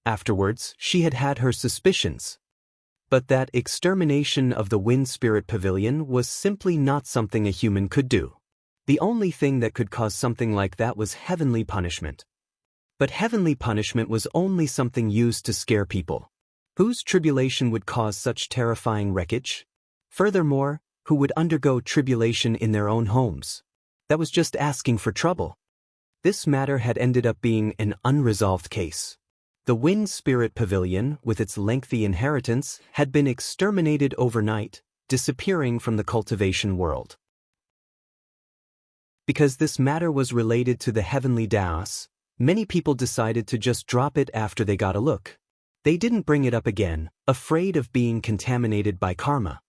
Afterwards, she had had her suspicions. But that extermination of the Wind Spirit Pavilion was simply not something a human could do. The only thing that could cause something like that was heavenly punishment. But heavenly punishment was only something used to scare people. Whose tribulation would cause such terrifying wreckage? Furthermore, who would undergo tribulation in their own homes? That was just asking for trouble. This matter had ended up being an unresolved case. The Wind Spirit Pavilion, with its lengthy inheritance, had been exterminated overnight, disappearing from the cultivation world. Because this matter was related to the heavenly Daos, many people decided to just drop it after they got a look. They didn't bring it up again, afraid of being contaminated by karma.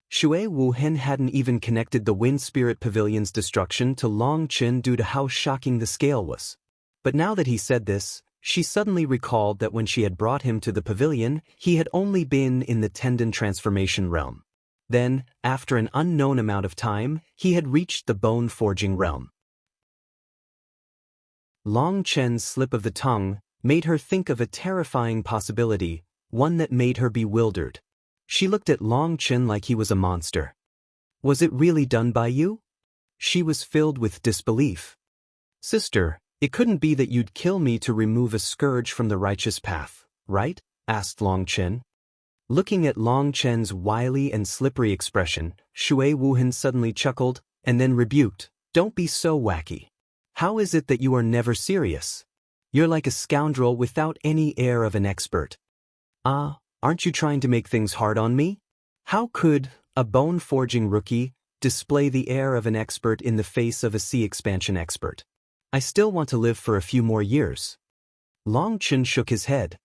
Shui Wuhen hadn't even connected the Wind Spirit Pavilion's destruction to Long Qin due to how shocking the scale was. But now that he said this, she suddenly recalled that when she had brought him to the pavilion, he had only been in the tendon transformation realm. Then, after an unknown amount of time, he had reached the bone forging realm. Long Chen's slip of the tongue made her think of a terrifying possibility, one that made her bewildered. She looked at Long Chen like he was a monster. Was it really done by you? She was filled with disbelief. Sister, it couldn't be that you'd kill me to remove a scourge from the righteous path, right? Asked Long Chen. Looking at Long Chen's wily and slippery expression, Shui Wuhan suddenly chuckled, and then rebuked. Don't be so wacky. How is it that you are never serious? You're like a scoundrel without any air of an expert. Ah, aren't you trying to make things hard on me? How could a bone-forging rookie display the air of an expert in the face of a sea expansion expert? I still want to live for a few more years. Long Chen shook his head.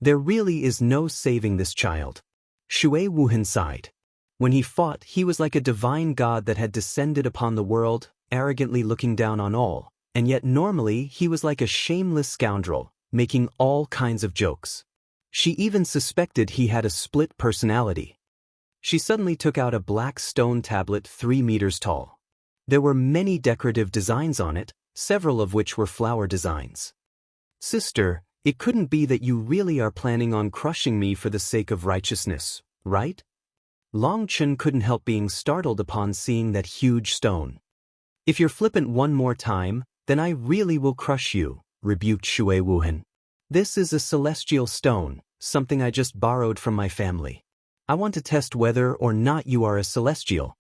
There really is no saving this child. Shui Wuhan sighed. When he fought, he was like a divine god that had descended upon the world, arrogantly looking down on all, and yet normally he was like a shameless scoundrel, making all kinds of jokes. She even suspected he had a split personality. She suddenly took out a black stone tablet 3 meters tall. There were many decorative designs on it, several of which were flower designs. Sister, it couldn't be that you really are planning on crushing me for the sake of righteousness, right? Long Chen couldn't help being startled upon seeing that huge stone. If you're flippant one more time, then I really will crush you, rebuked Shui Wuhan. This is a celestial stone, something I just borrowed from my family. I want to test whether or not you are a celestial.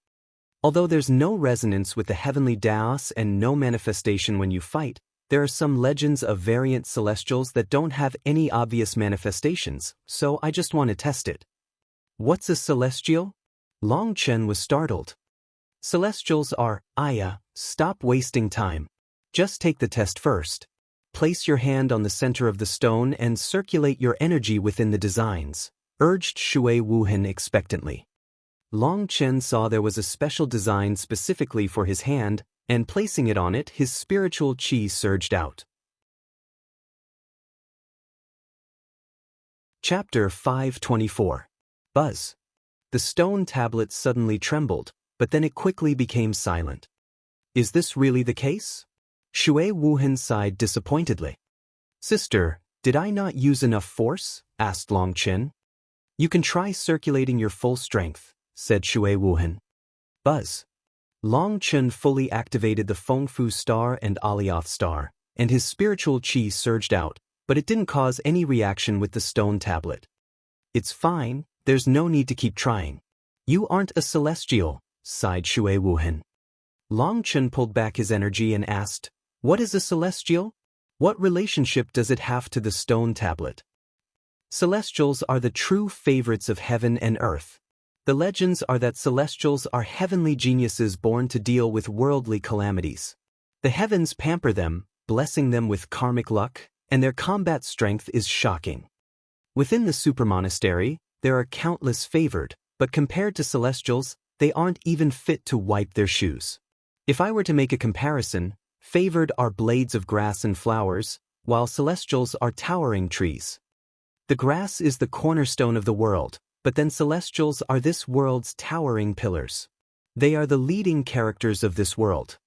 Although there's no resonance with the heavenly Daos and no manifestation when you fight, there are some legends of variant celestials that don't have any obvious manifestations, so I just want to test it. What's a celestial? Long Chen was startled. Celestials are, Aya, stop wasting time. Just take the test first. Place your hand on the center of the stone and circulate your energy within the designs, urged Shui Wuhan expectantly. Long Chen saw there was a special design specifically for his hand, and placing it on it, his spiritual qi surged out. Chapter 524. Buzz. The stone tablet suddenly trembled, but then it quickly became silent. Is this really the case? Shui Wuhan sighed disappointedly. Sister, did I not use enough force? Asked Long Chen. You can try circulating your full strength, said Shui Wuhan. Buzz. Long Chen fully activated the Fengfu star and Alioth star, and his spiritual qi surged out, but it didn't cause any reaction with the stone tablet. It's fine, there's no need to keep trying. You aren't a celestial, sighed Shui Wuhan. Long Chen pulled back his energy and asked, what is a celestial? What relationship does it have to the stone tablet? Celestials are the true favorites of heaven and earth. The legends are that celestials are heavenly geniuses born to deal with worldly calamities. The heavens pamper them, blessing them with karmic luck, and their combat strength is shocking. Within the supermonastery, there are countless favored, but compared to celestials, they aren't even fit to wipe their shoes. If I were to make a comparison, favored are blades of grass and flowers, while celestials are towering trees. The grass is the cornerstone of the world, but then celestials are this world's towering pillars. They are the leading characters of this world.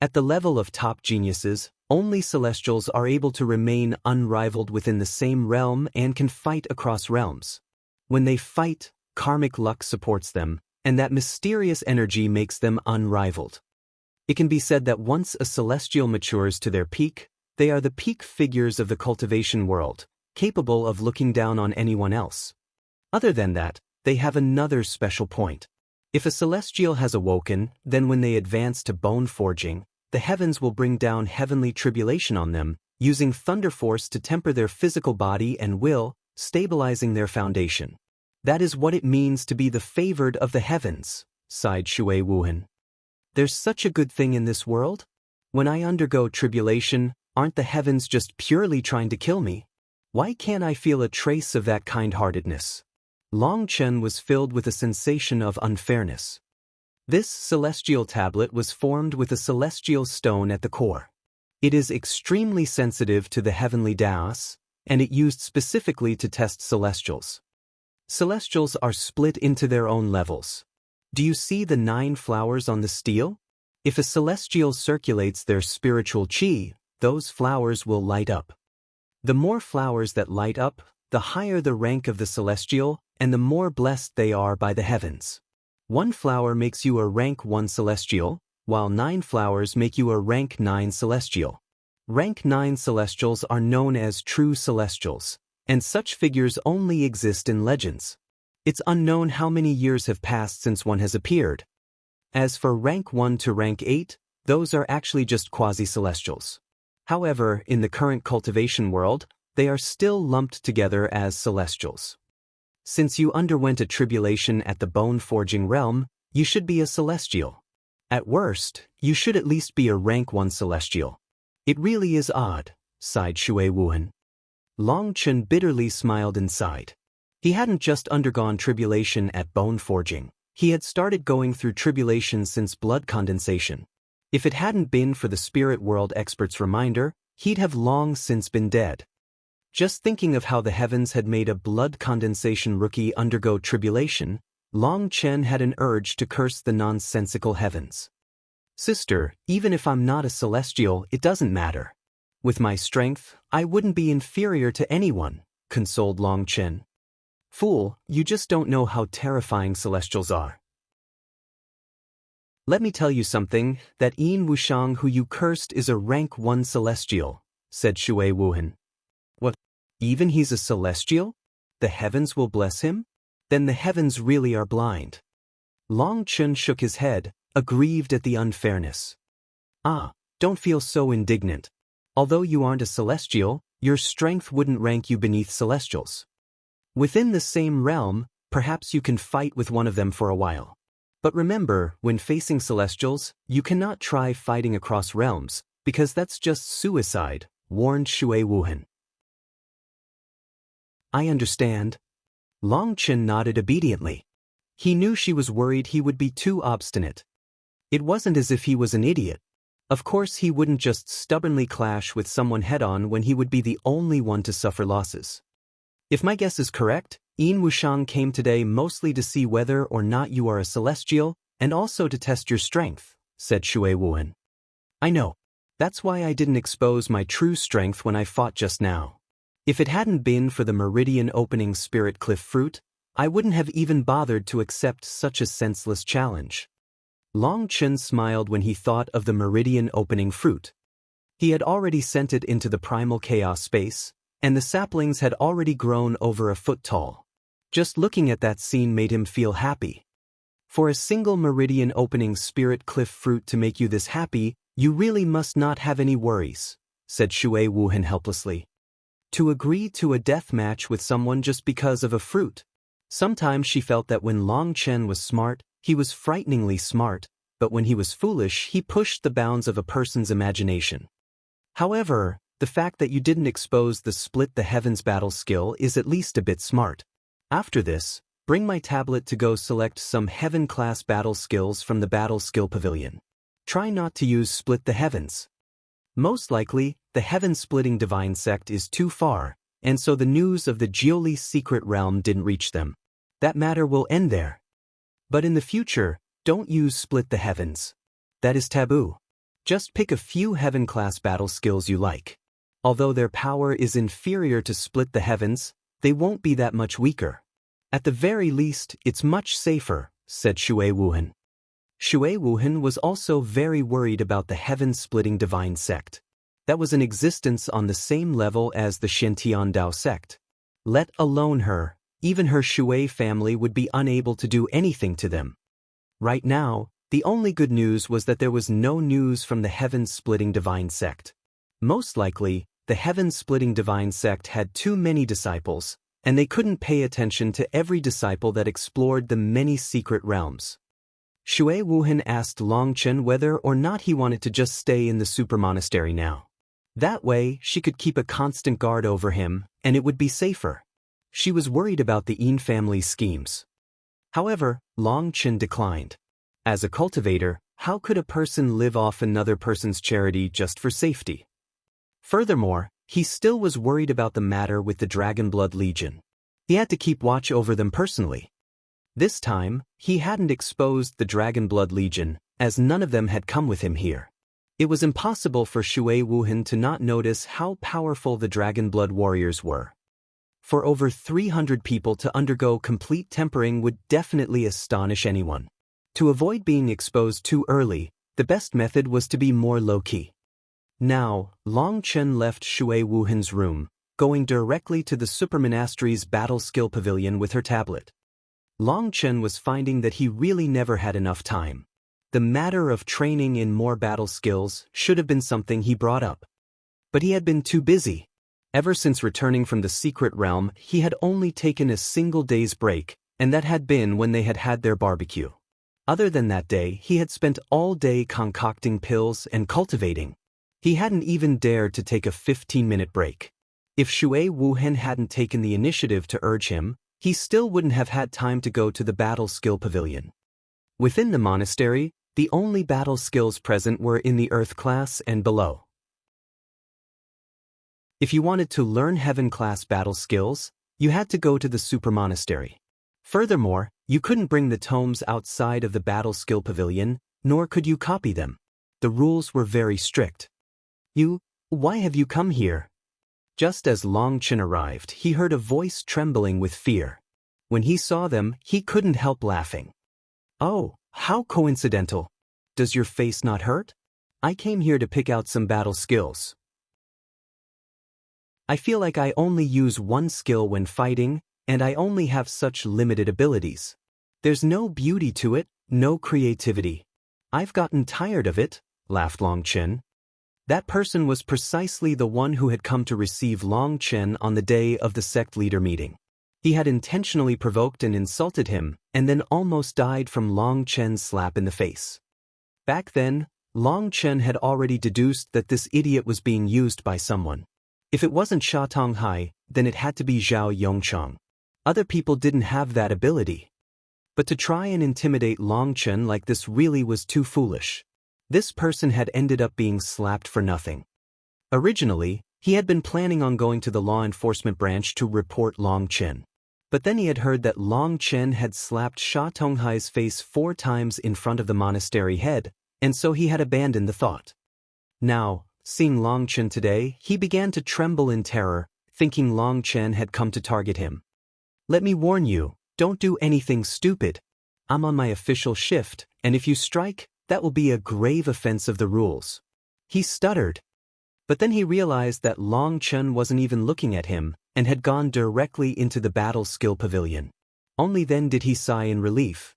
At the level of top geniuses, only celestials are able to remain unrivaled within the same realm and can fight across realms. When they fight, karmic luck supports them, and that mysterious energy makes them unrivaled. It can be said that once a celestial matures to their peak, they are the peak figures of the cultivation world, capable of looking down on anyone else. Other than that, they have another special point. If a celestial has awoken, then when they advance to bone forging, the heavens will bring down heavenly tribulation on them, using thunder force to temper their physical body and will, stabilizing their foundation. That is what it means to be the favored of the heavens, sighed Shui Wuhan. There's such a good thing in this world? When I undergo tribulation, aren't the heavens just purely trying to kill me? Why can't I feel a trace of that kind-heartedness? Long Chen was filled with a sensation of unfairness. This celestial tablet was formed with a celestial stone at the core. It is extremely sensitive to the heavenly Daos, and it used specifically to test celestials. Celestials are split into their own levels. Do you see the 9 flowers on the steel? If a celestial circulates their spiritual qi, those flowers will light up. The more flowers that light up, the higher the rank of the celestial, and the more blessed they are by the heavens. 1 flower makes you a rank 1 celestial, while 9 flowers make you a rank 9 celestial. Rank 9 celestials are known as true celestials, and such figures only exist in legends. It's unknown how many years have passed since one has appeared. As for rank 1 to rank 8, those are actually just quasi-celestials. However, in the current cultivation world, they are still lumped together as celestials. Since you underwent a tribulation at the bone-forging realm, you should be a celestial. At worst, you should at least be a rank 1 celestial. It really is odd, sighed Shui Wuhan. Long Chen bitterly smiled and sighed. He hadn't just undergone tribulation at bone forging. He had started going through tribulation since blood condensation. If it hadn't been for the spirit world expert's reminder, he'd have long since been dead. Just thinking of how the heavens had made a blood condensation rookie undergo tribulation, Long Chen had an urge to curse the nonsensical heavens. Sister, even if I'm not a celestial, it doesn't matter. With my strength, I wouldn't be inferior to anyone, consoled Long Chen. Fool, you just don't know how terrifying celestials are. Let me tell you something, that Yin Wushang who you cursed is a rank 1 celestial, said Shui Wuhan. What? Even he's a celestial? The heavens will bless him? Then the heavens really are blind. Long Chen shook his head, aggrieved at the unfairness. Ah, don't feel so indignant. Although you aren't a celestial, your strength wouldn't rank you beneath celestials. Within the same realm, perhaps you can fight with one of them for a while. But remember, when facing celestials, you cannot try fighting across realms, because that's just suicide, warned Shui Wuhan. I understand. Long Chen nodded obediently. He knew she was worried he would be too obstinate. It wasn't as if he was an idiot. Of course he wouldn't just stubbornly clash with someone head-on when he would be the only one to suffer losses. If my guess is correct, Yin Wushang came today mostly to see whether or not you are a celestial, and also to test your strength, said Shui Wuhan. I know. That's why I didn't expose my true strength when I fought just now. If it hadn't been for the meridian opening spirit cliff fruit, I wouldn't have even bothered to accept such a senseless challenge. Long Chen smiled when he thought of the meridian opening fruit. He had already sent it into the primal chaos space, and the saplings had already grown over a foot tall. Just looking at that scene made him feel happy. For a single meridian opening spirit cliff fruit to make you this happy, you really must not have any worries, said Shui Wuhan helplessly. To agree to a death match with someone just because of a fruit. Sometimes she felt that when Long Chen was smart, he was frighteningly smart, but when he was foolish, he pushed the bounds of a person's imagination. However, the fact that you didn't expose the split the heavens battle skill is at least a bit smart. After this, bring my tablet to go select some heaven-class battle skills from the battle skill pavilion. Try not to use split the heavens. Most likely, the heaven-splitting divine sect is too far, and so the news of the Jioli's secret realm didn't reach them. That matter will end there. But in the future, don't use split the heavens. That is taboo. Just pick a few heaven-class battle skills you like. Although their power is inferior to split the heavens, they won't be that much weaker. At the very least, it's much safer, said Shui Wuhan. Shui Wuhan was also very worried about the heaven-splitting divine sect. That was in existence on the same level as the Shintian Dao sect. Let alone her, even her Shui family would be unable to do anything to them. Right now, the only good news was that there was no news from the heaven-splitting divine sect. Most likely, the heaven-splitting divine sect had too many disciples, and they couldn't pay attention to every disciple that explored the many secret realms. Shui Wuhan asked Longchen whether or not he wanted to just stay in the super monastery now. That way, she could keep a constant guard over him, and it would be safer. She was worried about the Yin family's schemes. However, Longchen declined. As a cultivator, how could a person live off another person's charity just for safety? Furthermore, he still was worried about the matter with the Dragonblood Legion. He had to keep watch over them personally. This time, he hadn't exposed the Dragonblood Legion, as none of them had come with him here. It was impossible for Shui Wuhan to not notice how powerful the Dragonblood warriors were. For over 300 people to undergo complete tempering would definitely astonish anyone. To avoid being exposed too early, the best method was to be more low-key. Now, Longchen left Shui Wuhan's room, going directly to the Supermonastery's battle skill pavilion with her tablet. Longchen was finding that he really never had enough time. The matter of training in more battle skills should have been something he brought up. But he had been too busy. Ever since returning from the secret realm, he had only taken a single day's break, and that had been when they had had their barbecue. Other than that day, he had spent all day concocting pills and cultivating. He hadn't even dared to take a 15-minute break. If Shui Wuhan hadn't taken the initiative to urge him, he still wouldn't have had time to go to the battle skill pavilion. Within the monastery, the only battle skills present were in the Earth class and below. If you wanted to learn Heaven class battle skills, you had to go to the Super Monastery. Furthermore, you couldn't bring the tomes outside of the battle skill pavilion, nor could you copy them. The rules were very strict. Why have you come here? Just as Longchen arrived, he heard a voice trembling with fear. When he saw them, he couldn't help laughing. Oh, how coincidental. Does your face not hurt? I came here to pick out some battle skills. I feel like I only use one skill when fighting, and I only have such limited abilities. There's no beauty to it, no creativity. I've gotten tired of it, laughed Longchen. That person was precisely the one who had come to receive Longchen on the day of the sect leader meeting. He had intentionally provoked and insulted him, and then almost died from Longchen's slap in the face. Back then, Longchen had already deduced that this idiot was being used by someone. If it wasn't Sha Tonghai, then it had to be Zhao Yongchang. Other people didn't have that ability. But to try and intimidate Longchen like this really was too foolish. This person had ended up being slapped for nothing. Originally, he had been planning on going to the law enforcement branch to report Longchen. But then he had heard that Longchen had slapped Sha Tonghai's face 4 times in front of the monastery head, and so he had abandoned the thought. Now, seeing Longchen today, he began to tremble in terror, thinking Longchen had come to target him. Let me warn you, don't do anything stupid. I'm on my official shift, and if you strike, that will be a grave offense of the rules. He stuttered. But then he realized that Longchen wasn't even looking at him, and had gone directly into the battle skill pavilion. Only then did he sigh in relief.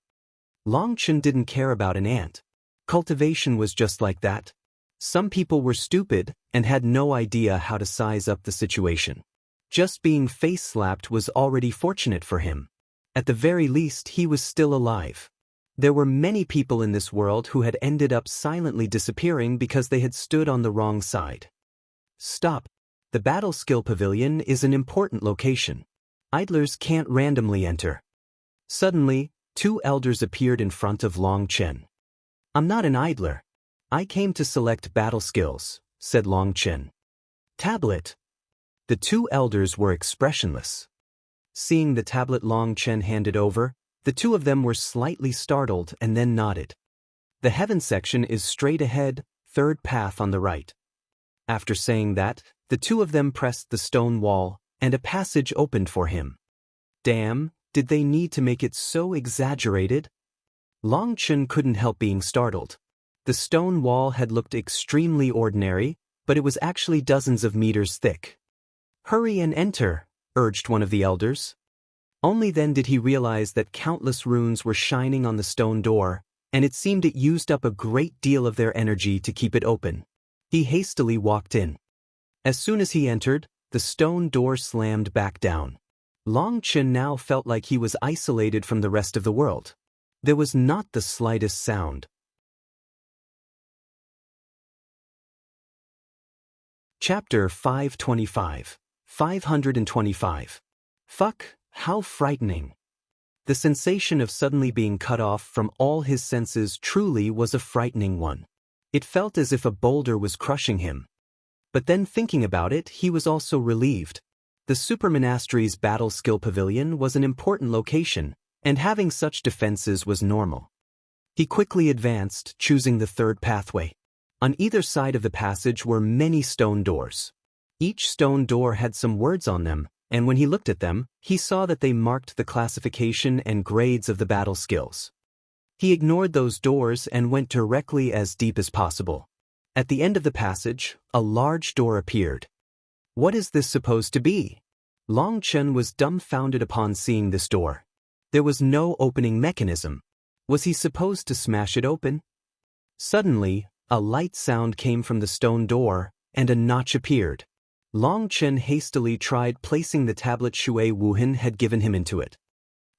Longchen didn't care about an ant. Cultivation was just like that. Some people were stupid, and had no idea how to size up the situation. Just being face-slapped was already fortunate for him. At the very least, he was still alive. There were many people in this world who had ended up silently disappearing because they had stood on the wrong side. Stop. The battle skill pavilion is an important location. Idlers can't randomly enter. Suddenly, 2 elders appeared in front of Longchen. I'm not an idler. I came to select battle skills, said Longchen. Tablet. The 2 elders were expressionless. Seeing the tablet Longchen handed over, the 2 of them were slightly startled and then nodded. The heaven section is straight ahead, 3rd path on the right. After saying that, the 2 of them pressed the stone wall, and a passage opened for him. Damn, did they need to make it so exaggerated? Longchen couldn't help being startled. The stone wall had looked extremely ordinary, but it was actually dozens of meters thick. Hurry and enter, urged one of the elders. Only then did he realize that countless runes were shining on the stone door, and it seemed it used up a great deal of their energy to keep it open. He hastily walked in. As soon as he entered, the stone door slammed back down. Long Chen now felt like he was isolated from the rest of the world. There was not the slightest sound. Chapter 525. 525. Fuck, how frightening. The sensation of suddenly being cut off from all his senses truly was a frightening one. It felt as if a boulder was crushing him. But then thinking about it, he was also relieved. The Supermonastery's Battle Skill Pavilion was an important location, and having such defenses was normal. He quickly advanced, choosing the third pathway. On either side of the passage were many stone doors. Each stone door had some words on them, and when he looked at them, he saw that they marked the classification and grades of the battle skills. He ignored those doors and went directly as deep as possible. At the end of the passage, a large door appeared. What is this supposed to be? Long Chen was dumbfounded upon seeing this door. There was no opening mechanism. Was he supposed to smash it open? Suddenly, a light sound came from the stone door, and a notch appeared. Long Chen hastily tried placing the tablet Shui Wuhan had given him into it.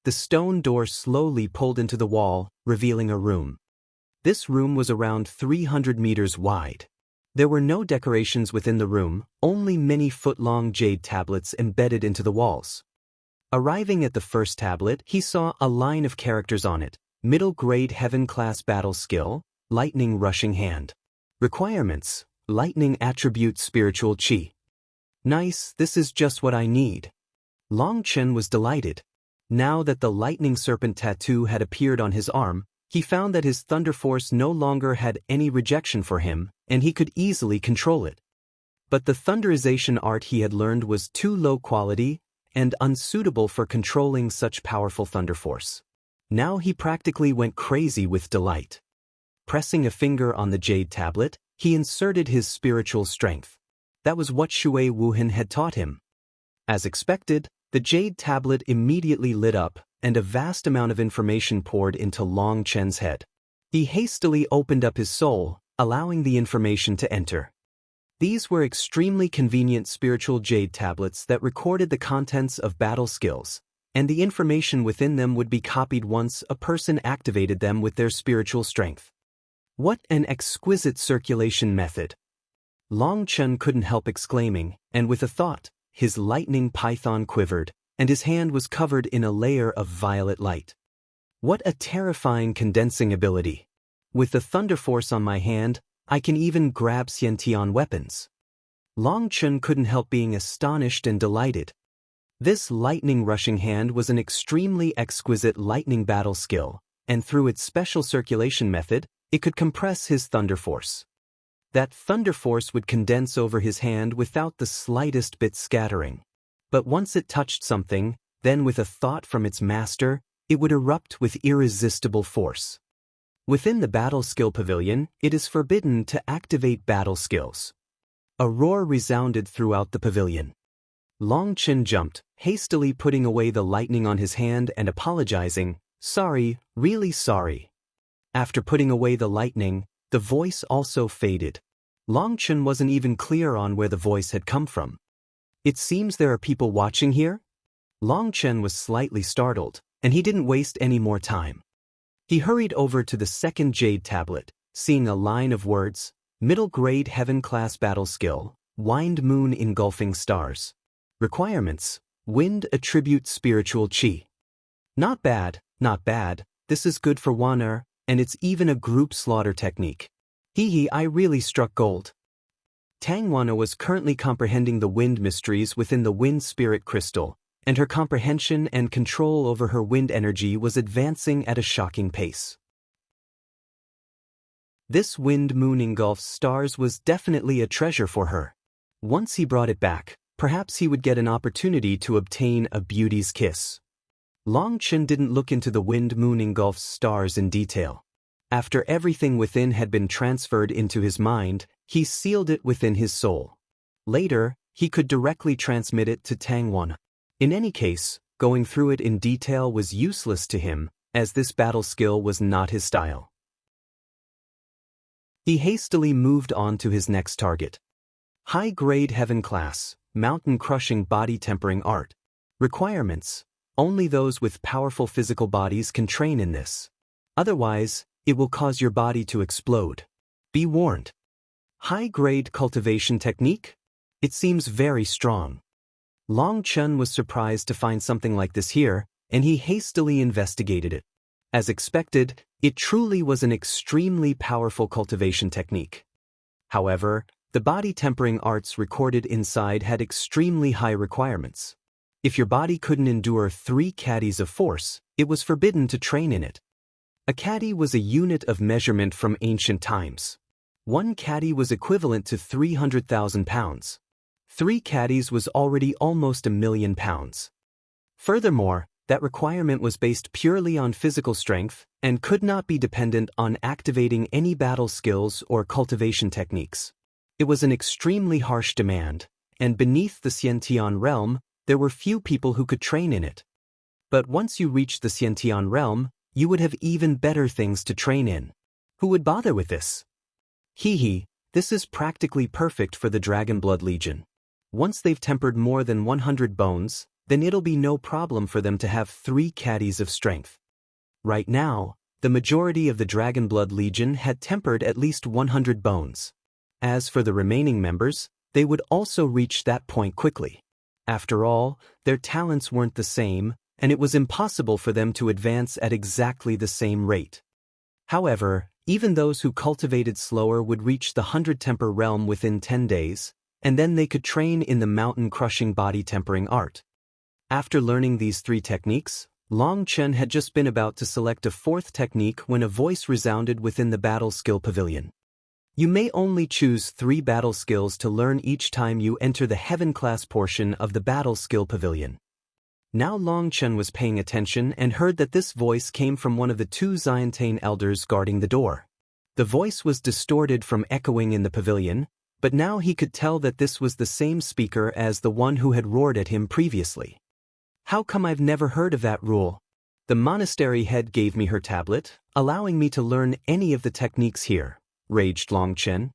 The stone door slowly pulled into the wall, revealing a room. This room was around 300 meters wide. There were no decorations within the room, only many foot-long jade tablets embedded into the walls. Arriving at the first tablet, he saw a line of characters on it. Middle-grade Heaven-class battle skill, lightning rushing hand. Requirements, lightning attribute spiritual chi. Nice, this is just what I need. Long Chen was delighted. Now that the lightning serpent tattoo had appeared on his arm, he found that his thunder force no longer had any rejection for him, and he could easily control it. But the thunderization art he had learned was too low quality and unsuitable for controlling such powerful thunder force. Now he practically went crazy with delight. Pressing a finger on the jade tablet, he inserted his spiritual strength. That was what Shui Wuhan had taught him. As expected, the jade tablet immediately lit up, and a vast amount of information poured into Long Chen's head. He hastily opened up his soul, allowing the information to enter. These were extremely convenient spiritual jade tablets that recorded the contents of battle skills, and the information within them would be copied once a person activated them with their spiritual strength. What an exquisite circulation method! Long Chen couldn't help exclaiming, and with a thought, his lightning python quivered, and his hand was covered in a layer of violet light. What a terrifying condensing ability! With the thunder force on my hand, I can even grab Xiantian weapons. Long Chen couldn't help being astonished and delighted. This lightning rushing hand was an extremely exquisite lightning battle skill, and through its special circulation method, it could compress his thunder force. That thunder force would condense over his hand without the slightest bit scattering. But once it touched something, then with a thought from its master, it would erupt with irresistible force. Within the Battle Skill Pavilion, it is forbidden to activate battle skills. A roar resounded throughout the pavilion. Long Chen jumped, hastily putting away the lightning on his hand and apologizing, "Sorry, really sorry." After putting away the lightning, the voice also faded. Long Chen wasn't even clear on where the voice had come from. "It seems there are people watching here?" Long Chen was slightly startled, and he didn't waste any more time. He hurried over to the second jade tablet, seeing a line of words, Middle-grade Heaven-class battle skill, Wind Moon engulfing stars. Requirements, Wind attribute spiritual chi. Not bad, not bad, this is good for Wan'er, and it's even a group slaughter technique. I really struck gold. Tang Wan'er was currently comprehending the wind mysteries within the wind spirit crystal, and her comprehension and control over her wind energy was advancing at a shocking pace. This wind moon engulfs stars was definitely a treasure for her. Once he brought it back, perhaps he would get an opportunity to obtain a beauty's kiss. Long Chen didn't look into the wind moon engulfs stars in detail. After everything within had been transferred into his mind, he sealed it within his soul. Later, he could directly transmit it to Tang Wan'er. In any case, going through it in detail was useless to him, as this battle skill was not his style. He hastily moved on to his next target. High-grade Heaven class, mountain-crushing body tempering art. Requirements: only those with powerful physical bodies can train in this. Otherwise, it will cause your body to explode. Be warned. High-grade cultivation technique? It seems very strong. Long Chun was surprised to find something like this here, and he hastily investigated it. As expected, it truly was an extremely powerful cultivation technique. However, the body tempering arts recorded inside had extremely high requirements. If your body couldn't endure 3 caddies of force, it was forbidden to train in it. A caddy was a unit of measurement from ancient times. 1 caddy was equivalent to 300,000 pounds. 3 caddies was already almost 1,000,000 pounds. Furthermore, that requirement was based purely on physical strength and could not be dependent on activating any battle skills or cultivation techniques. It was an extremely harsh demand, and beneath the Xiantian realm, there were few people who could train in it. But once you reached the Xiantian realm, you would have even better things to train in. Who would bother with this? This is practically perfect for the Dragon Blood Legion. Once they've tempered more than 100 bones, then it'll be no problem for them to have 3 caddies of strength. Right now, the majority of the Dragon Blood Legion had tempered at least 100 bones. As for the remaining members, they would also reach that point quickly. After all, their talents weren't the same, and it was impossible for them to advance at exactly the same rate. However, even those who cultivated slower would reach the 100 temper realm within 10 days, and then they could train in the mountain-crushing body tempering art. After learning these 3 techniques, Long Chen had just been about to select a 4th technique when a voice resounded within the battle skill pavilion. You may only choose 3 battle skills to learn each time you enter the heaven class portion of the battle skill pavilion. Now Long Chen was paying attention and heard that this voice came from one of the 2 Xiantane elders guarding the door. The voice was distorted from echoing in the pavilion, but now he could tell that this was the same speaker as the one who had roared at him previously. How come I've never heard of that rule? The monastery head gave me her tablet, allowing me to learn any of the techniques here, raged Long Chen.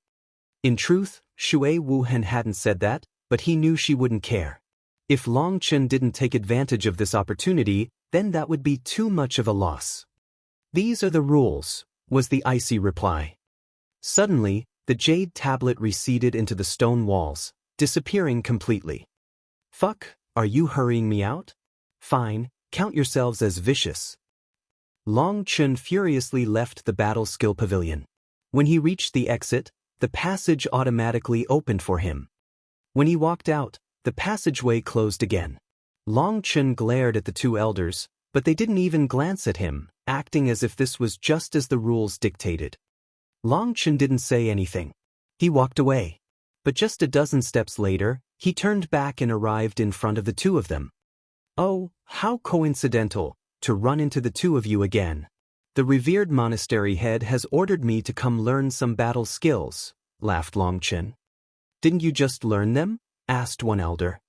In truth, Shui Wuhen hadn't said that, but he knew she wouldn't care. If Long Chen didn't take advantage of this opportunity, then that would be too much of a loss. These are the rules, was the icy reply. Suddenly, the jade tablet receded into the stone walls, disappearing completely. Fuck, are you hurrying me out? Fine, count yourselves as vicious. Long Chen furiously left the battle skill pavilion. When he reached the exit, the passage automatically opened for him. When he walked out, the passageway closed again. Long Chen glared at the 2 elders, but they didn't even glance at him, acting as if this was just as the rules dictated. Long Chen didn't say anything. He walked away. But just a dozen steps later, he turned back and arrived in front of the 2 of them. Oh, how coincidental, to run into the 2 of you again. The revered monastery head has ordered me to come learn some battle skills, laughed Long Chen. Didn't you just learn them? Asked one elder.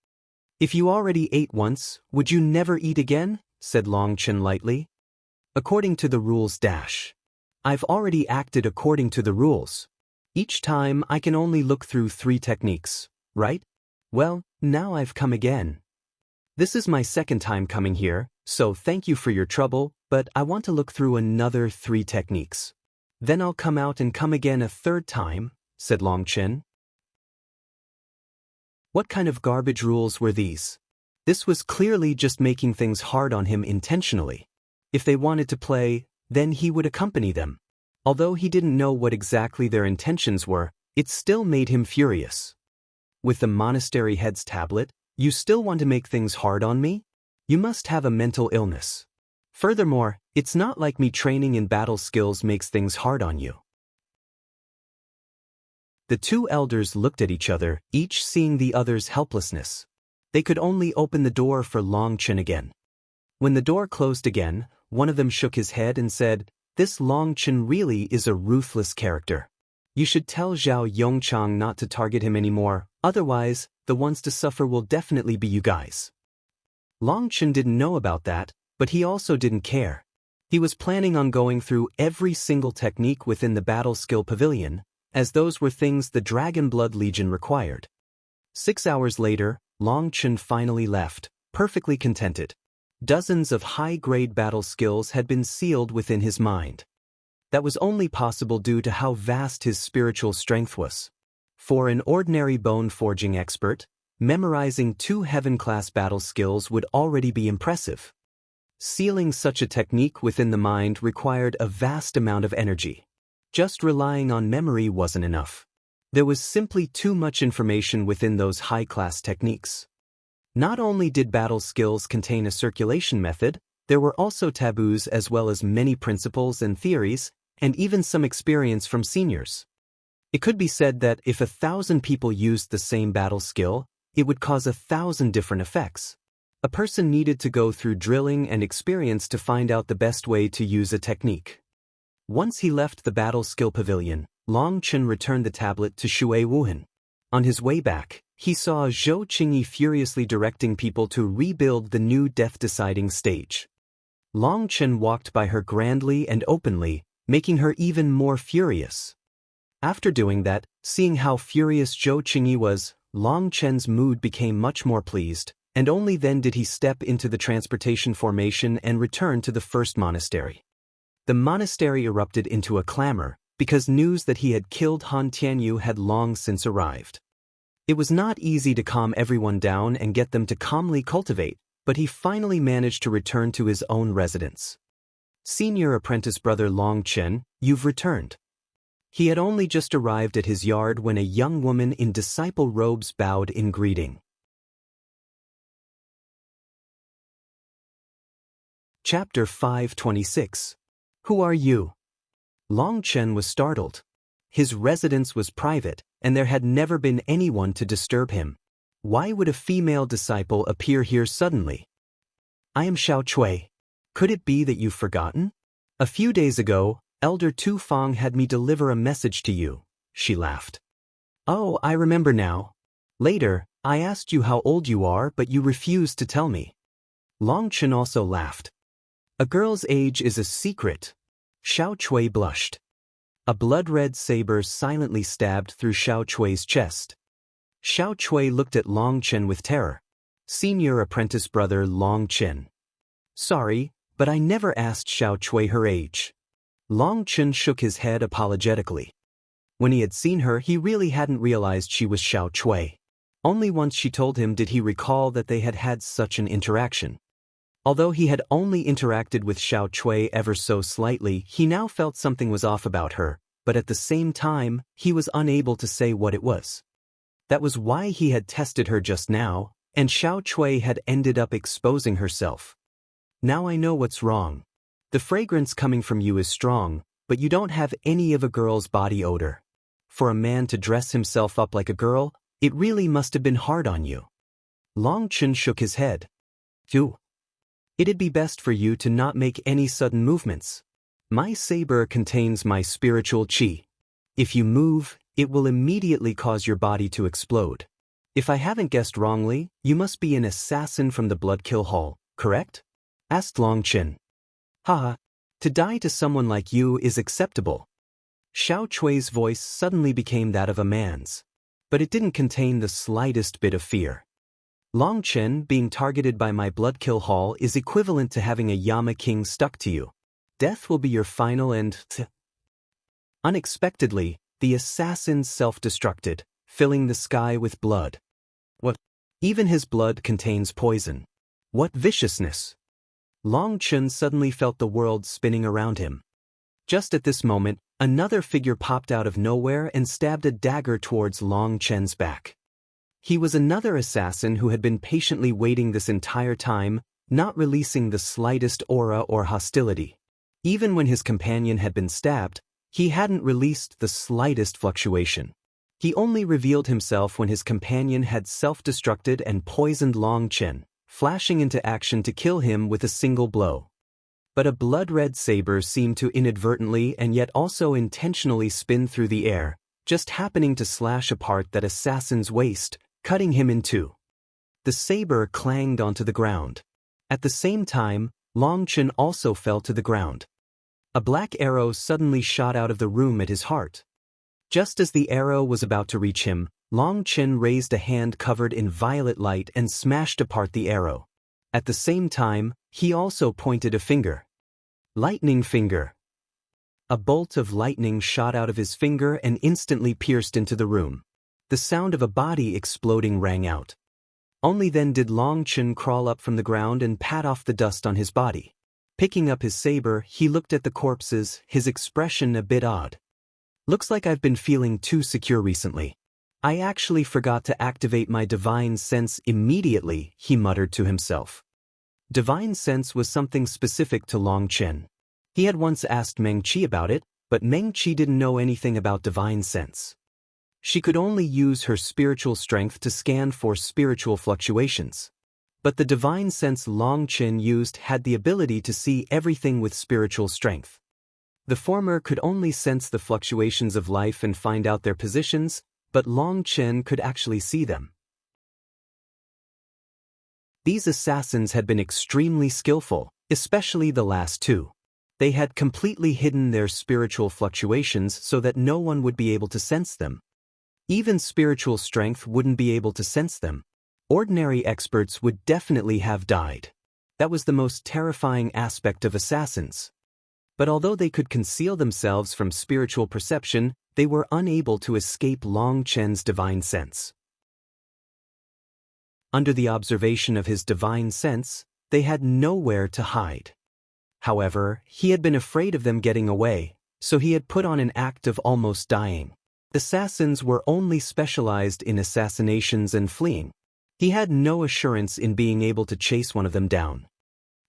If you already ate once, would you never eat again? Said Long Chen lightly. According to the rules I've already acted according to the rules. Each time I can only look through 3 techniques, right? Well, now I've come again. This is my 2nd time coming here, so thank you for your trouble, but I want to look through another 3 techniques. Then I'll come out and come again a 3rd time, said Long Chen. What kind of garbage rules were these? This was clearly just making things hard on him intentionally. If they wanted to play, then he would accompany them. Although he didn't know what exactly their intentions were, it still made him furious. With the monastery head's tablet, you still want to make things hard on me? You must have a mental illness. Furthermore, it's not like me training in battle skills makes things hard on you. The 2 elders looked at each other, each seeing the other's helplessness. They could only open the door for Long Chen again. When the door closed again, one of them shook his head and said, "This Long Chen really is a ruthless character. You should tell Zhao Yongchang not to target him anymore, otherwise, the ones to suffer will definitely be you guys." Long Chen didn't know about that, but he also didn't care. He was planning on going through every single technique within the battle skill pavilion, as those were things the Dragon Blood Legion required. 6 hours later, Long Chen finally left, perfectly contented. Dozens of high-grade battle skills had been sealed within his mind. That was only possible due to how vast his spiritual strength was. For an ordinary bone-forging expert, memorizing 2 heaven-class battle skills would already be impressive. Sealing such a technique within the mind required a vast amount of energy. Just relying on memory wasn't enough. There was simply too much information within those high-class techniques. Not only did battle skills contain a circulation method, there were also taboos as well as many principles and theories, and even some experience from seniors. It could be said that if 1,000 people used the same battle skill, it would cause 1,000 different effects. A person needed to go through drilling and experience to find out the best way to use a technique. Once he left the battle skill pavilion, Long Chen returned the tablet to Shui Wuhan. On his way back, he saw Zhou Qingyi furiously directing people to rebuild the new death-deciding stage. Long Chen walked by her grandly and openly, making her even more furious. After doing that, seeing how furious Zhou Qingyi was, Long Chen's mood became much more pleased, and only then did he step into the transportation formation and return to the first monastery. The monastery erupted into a clamor, because news that he had killed Han Tianyu had long since arrived. It was not easy to calm everyone down and get them to calmly cultivate, but he finally managed to return to his own residence. Senior apprentice brother Long Chen, you've returned. He had only just arrived at his yard when a young woman in disciple robes bowed in greeting. Chapter 526. Who are you? Long Chen was startled. His residence was private, and there had never been anyone to disturb him. Why would a female disciple appear here suddenly? I am Xiao Chui. Could it be that you've forgotten? A few days ago, Elder Tu Fang had me deliver a message to you, she laughed. Oh, I remember now. Later, I asked you how old you are, but you refused to tell me. Long Chen also laughed. A girl's age is a secret. Xiao Chui blushed. A blood-red saber silently stabbed through Xiao Chui's chest. Xiao Chui looked at Long Chen with terror. Senior apprentice brother Long Chen. Sorry, but I never asked Xiao Chui her age. Long Chen shook his head apologetically. When he had seen her, he really hadn't realized she was Xiao Chui. Only once she told him did he recall that they had had such an interaction. Although he had only interacted with Xiao Chui ever so slightly, he now felt something was off about her, but at the same time, he was unable to say what it was. That was why he had tested her just now, and Xiao Chui had ended up exposing herself. Now I know what's wrong. The fragrance coming from you is strong, but you don't have any of a girl's body odor. For a man to dress himself up like a girl, it really must have been hard on you. Long Chen shook his head. Phew. It'd be best for you to not make any sudden movements. My saber contains my spiritual qi. If you move, it will immediately cause your body to explode. If I haven't guessed wrongly, you must be an assassin from the Bloodkill Hall, correct? Asked Long Chen. Haha, to die to someone like you is acceptable. Xiao Chui's voice suddenly became that of a man's. But it didn't contain the slightest bit of fear. Long Chen, being targeted by my Bloodkill Hall is equivalent to having a Yama King stuck to you. Death will be your final and... Unexpectedly, the assassin self-destructed, filling the sky with blood. What? Even his blood contains poison. What viciousness! Long Chen suddenly felt the world spinning around him. Just at this moment, another figure popped out of nowhere and stabbed a dagger towards Long Chen's back. He was another assassin who had been patiently waiting this entire time, not releasing the slightest aura or hostility. Even when his companion had been stabbed, he hadn't released the slightest fluctuation. He only revealed himself when his companion had self-destructed and poisoned Long Chen, flashing into action to kill him with a single blow. But a blood-red saber seemed to inadvertently and yet also intentionally spin through the air, just happening to slash apart that assassin's waist, cutting him in two. The saber clanged onto the ground. At the same time, Long Chen also fell to the ground. A black arrow suddenly shot out of the room at his heart. Just as the arrow was about to reach him, Long Chen raised a hand covered in violet light and smashed apart the arrow. At the same time, he also pointed a finger. Lightning finger. A bolt of lightning shot out of his finger and instantly pierced into the room. The sound of a body exploding rang out. Only then did Long Chen crawl up from the ground and pat off the dust on his body. Picking up his saber, he looked at the corpses, his expression a bit odd. Looks like I've been feeling too secure recently. I actually forgot to activate my divine sense immediately, he muttered to himself. Divine sense was something specific to Long Chen. He had once asked Meng Qi about it, but Meng Qi didn't know anything about divine sense. She could only use her spiritual strength to scan for spiritual fluctuations. But the divine sense Long Chen used had the ability to see everything with spiritual strength. The former could only sense the fluctuations of life and find out their positions, but Long Chen could actually see them. These assassins had been extremely skillful, especially the last two. They had completely hidden their spiritual fluctuations so that no one would be able to sense them. Even spiritual strength wouldn't be able to sense them. Ordinary experts would definitely have died. That was the most terrifying aspect of assassins. But although they could conceal themselves from spiritual perception, they were unable to escape Long Chen's divine sense. Under the observation of his divine sense, they had nowhere to hide. However, he had been afraid of them getting away, so he had put on an act of almost dying. Assassins were only specialized in assassinations and fleeing. He had no assurance in being able to chase one of them down.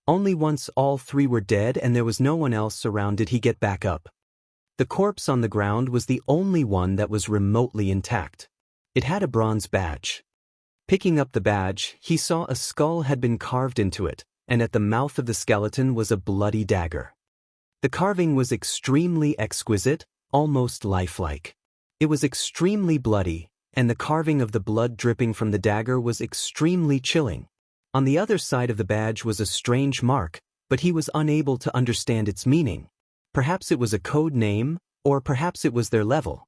Only once all three were dead and there was no one else around did he get back up. The corpse on the ground was the only one that was remotely intact. It had a bronze badge. Picking up the badge, he saw a skull had been carved into it, and at the mouth of the skeleton was a bloody dagger. The carving was extremely exquisite, almost lifelike. It was extremely bloody, and the carving of the blood dripping from the dagger was extremely chilling. On the other side of the badge was a strange mark, but he was unable to understand its meaning. Perhaps it was a code name, or perhaps it was their level.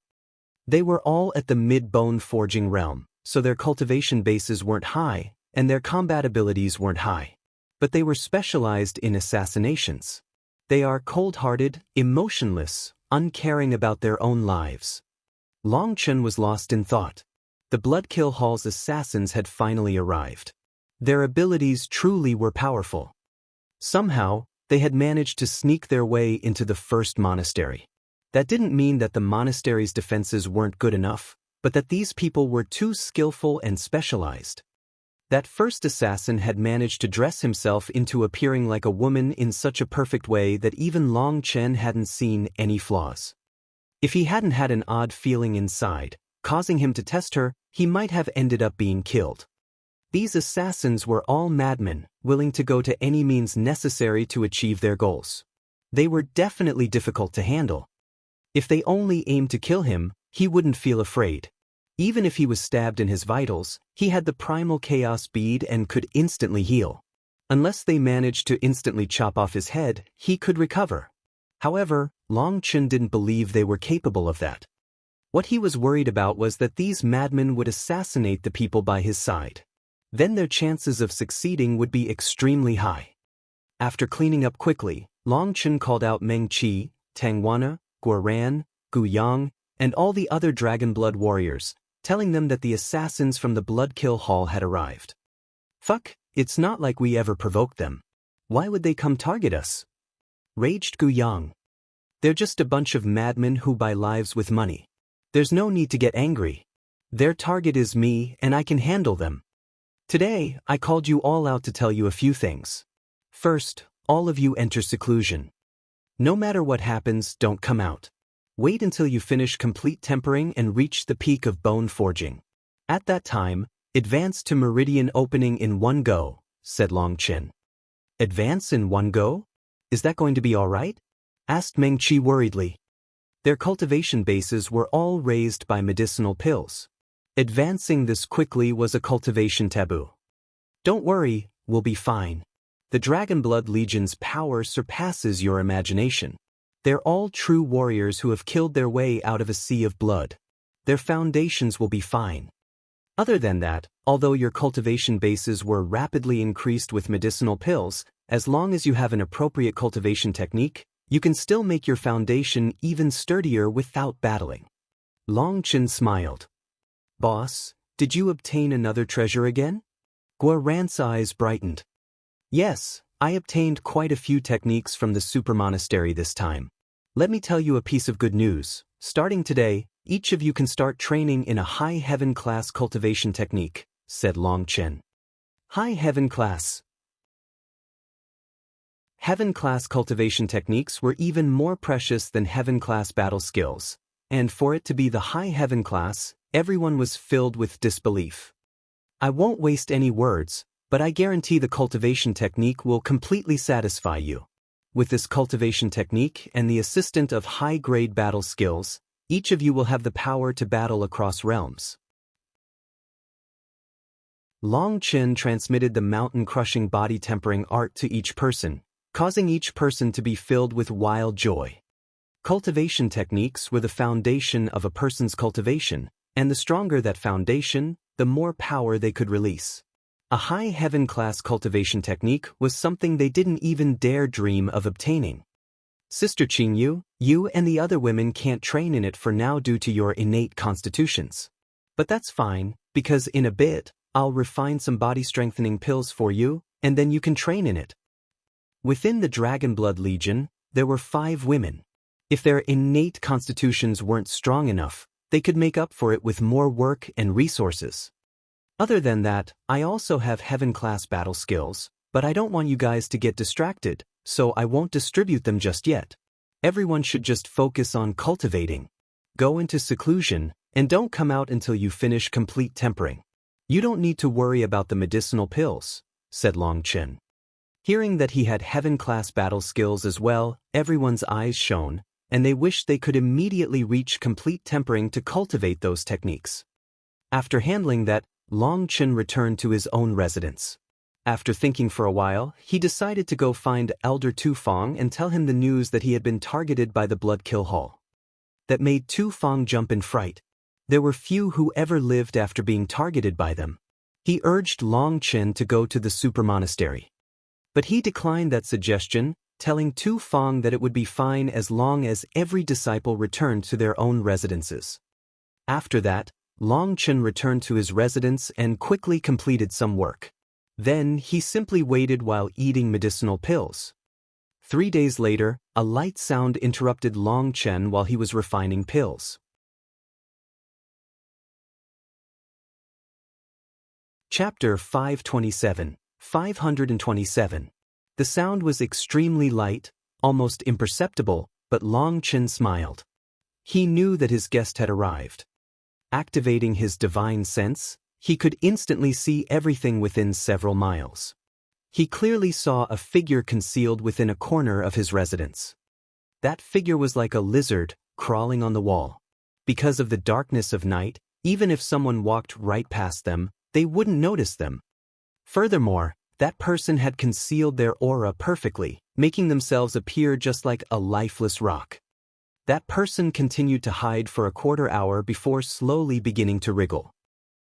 They were all at the mid-bone forging realm, so their cultivation bases weren't high, and their combat abilities weren't high. But they were specialized in assassinations. They are cold-hearted, emotionless, uncaring about their own lives. Long Chen was lost in thought. The Bloodkill Hall's assassins had finally arrived. Their abilities truly were powerful. Somehow, they had managed to sneak their way into the first monastery. That didn't mean that the monastery's defenses weren't good enough, but that these people were too skillful and specialized. That first assassin had managed to dress himself into appearing like a woman in such a perfect way that even Long Chen hadn't seen any flaws. If he hadn't had an odd feeling inside, causing him to test her, he might have ended up being killed. These assassins were all madmen, willing to go to any means necessary to achieve their goals. They were definitely difficult to handle. If they only aimed to kill him, he wouldn't feel afraid. Even if he was stabbed in his vitals, he had the primal chaos bead and could instantly heal. Unless they managed to instantly chop off his head, he could recover. However, Long Chen didn't believe they were capable of that. What he was worried about was that these madmen would assassinate the people by his side. Then their chances of succeeding would be extremely high. After cleaning up quickly, Long Chen called out Meng Qi, Tang Wana, Guoran, Gu Yang, and all the other Dragon Blood warriors, telling them that the assassins from the Bloodkill Hall had arrived. Fuck, it's not like we ever provoked them. Why would they come target us? Raged Gu Yang. They're just a bunch of madmen who buy lives with money. There's no need to get angry. Their target is me and I can handle them. Today, I called you all out to tell you a few things. First, all of you enter seclusion. No matter what happens, don't come out. Wait until you finish complete tempering and reach the peak of bone forging. At that time, advance to meridian opening in one go, said Long Chen. Advance in one go? Is that going to be all right? Asked Meng Qi worriedly. Their cultivation bases were all raised by medicinal pills. Advancing this quickly was a cultivation taboo. Don't worry, we'll be fine. The Dragon Blood Legion's power surpasses your imagination. They're all true warriors who have killed their way out of a sea of blood. Their foundations will be fine. Other than that, although your cultivation bases were rapidly increased with medicinal pills, as long as you have an appropriate cultivation technique, you can still make your foundation even sturdier without battling. Long Chen smiled. Boss, did you obtain another treasure again? Guo Ran's eyes brightened. Yes, I obtained quite a few techniques from the super monastery this time. Let me tell you a piece of good news. Starting today, each of you can start training in a high heaven class cultivation technique, said Long Chen. High heaven class. Heaven class cultivation techniques were even more precious than heaven class battle skills, and for it to be the high heaven class, everyone was filled with disbelief. I won't waste any words, but I guarantee the cultivation technique will completely satisfy you. With this cultivation technique and the assistant of high-grade battle skills, each of you will have the power to battle across realms. Long Chen transmitted the mountain-crushing body-tempering art to each person, causing each person to be filled with wild joy. Cultivation techniques were the foundation of a person's cultivation, and the stronger that foundation, the more power they could release. A high heaven class cultivation technique was something they didn't even dare dream of obtaining. Sister Qingyu, you and the other women can't train in it for now due to your innate constitutions. But that's fine, because in a bit, I'll refine some body strengthening pills for you, and then you can train in it. Within the Dragonblood Legion, there were 5 women. If their innate constitutions weren't strong enough, they could make up for it with more work and resources. Other than that, I also have heaven-class battle skills, but I don't want you guys to get distracted, so I won't distribute them just yet. Everyone should just focus on cultivating. Go into seclusion, and don't come out until you finish complete tempering. You don't need to worry about the medicinal pills, said Long Chen. Hearing that he had heaven-class battle skills as well, everyone's eyes shone, and they wished they could immediately reach complete tempering to cultivate those techniques. After handling that, Long Chen returned to his own residence. After thinking for a while, he decided to go find Elder Tu Feng and tell him the news that he had been targeted by the Blood Kill Hall. That made Tu Feng jump in fright. There were few who ever lived after being targeted by them. He urged Long Chen to go to the super monastery. But he declined that suggestion, telling Tu Feng that it would be fine as long as every disciple returned to their own residences. After that, Long Chen returned to his residence and quickly completed some work. Then he simply waited while eating medicinal pills. 3 days later, a light sound interrupted Long Chen while he was refining pills. Chapter 527, 527. The sound was extremely light, almost imperceptible, but Long Chen smiled. He knew that his guest had arrived. Activating his divine sense, he could instantly see everything within several miles. He clearly saw a figure concealed within a corner of his residence. That figure was like a lizard, crawling on the wall. Because of the darkness of night, even if someone walked right past them, they wouldn't notice them. Furthermore, that person had concealed their aura perfectly, making themselves appear just like a lifeless rock. That person continued to hide for a quarter hour before slowly beginning to wriggle.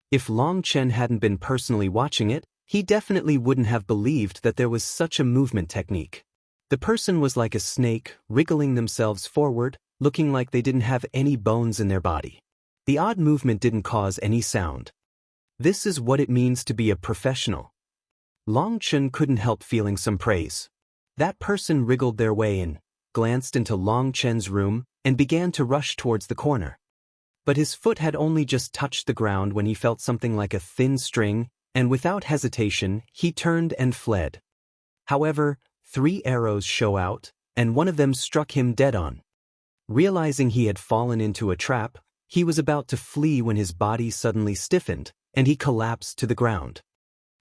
If Long Chen hadn't been personally watching it, he definitely wouldn't have believed that there was such a movement technique. The person was like a snake, wriggling themselves forward, looking like they didn't have any bones in their body. The odd movement didn't cause any sound. This is what it means to be a professional. Long Chen couldn't help feeling some praise. That person wriggled their way in, glanced into Long Chen's room, and began to rush towards the corner. But his foot had only just touched the ground when he felt something like a thin string, and without hesitation, he turned and fled. However, 3 arrows shot out, and one of them struck him dead on. Realizing he had fallen into a trap, he was about to flee when his body suddenly stiffened, and he collapsed to the ground.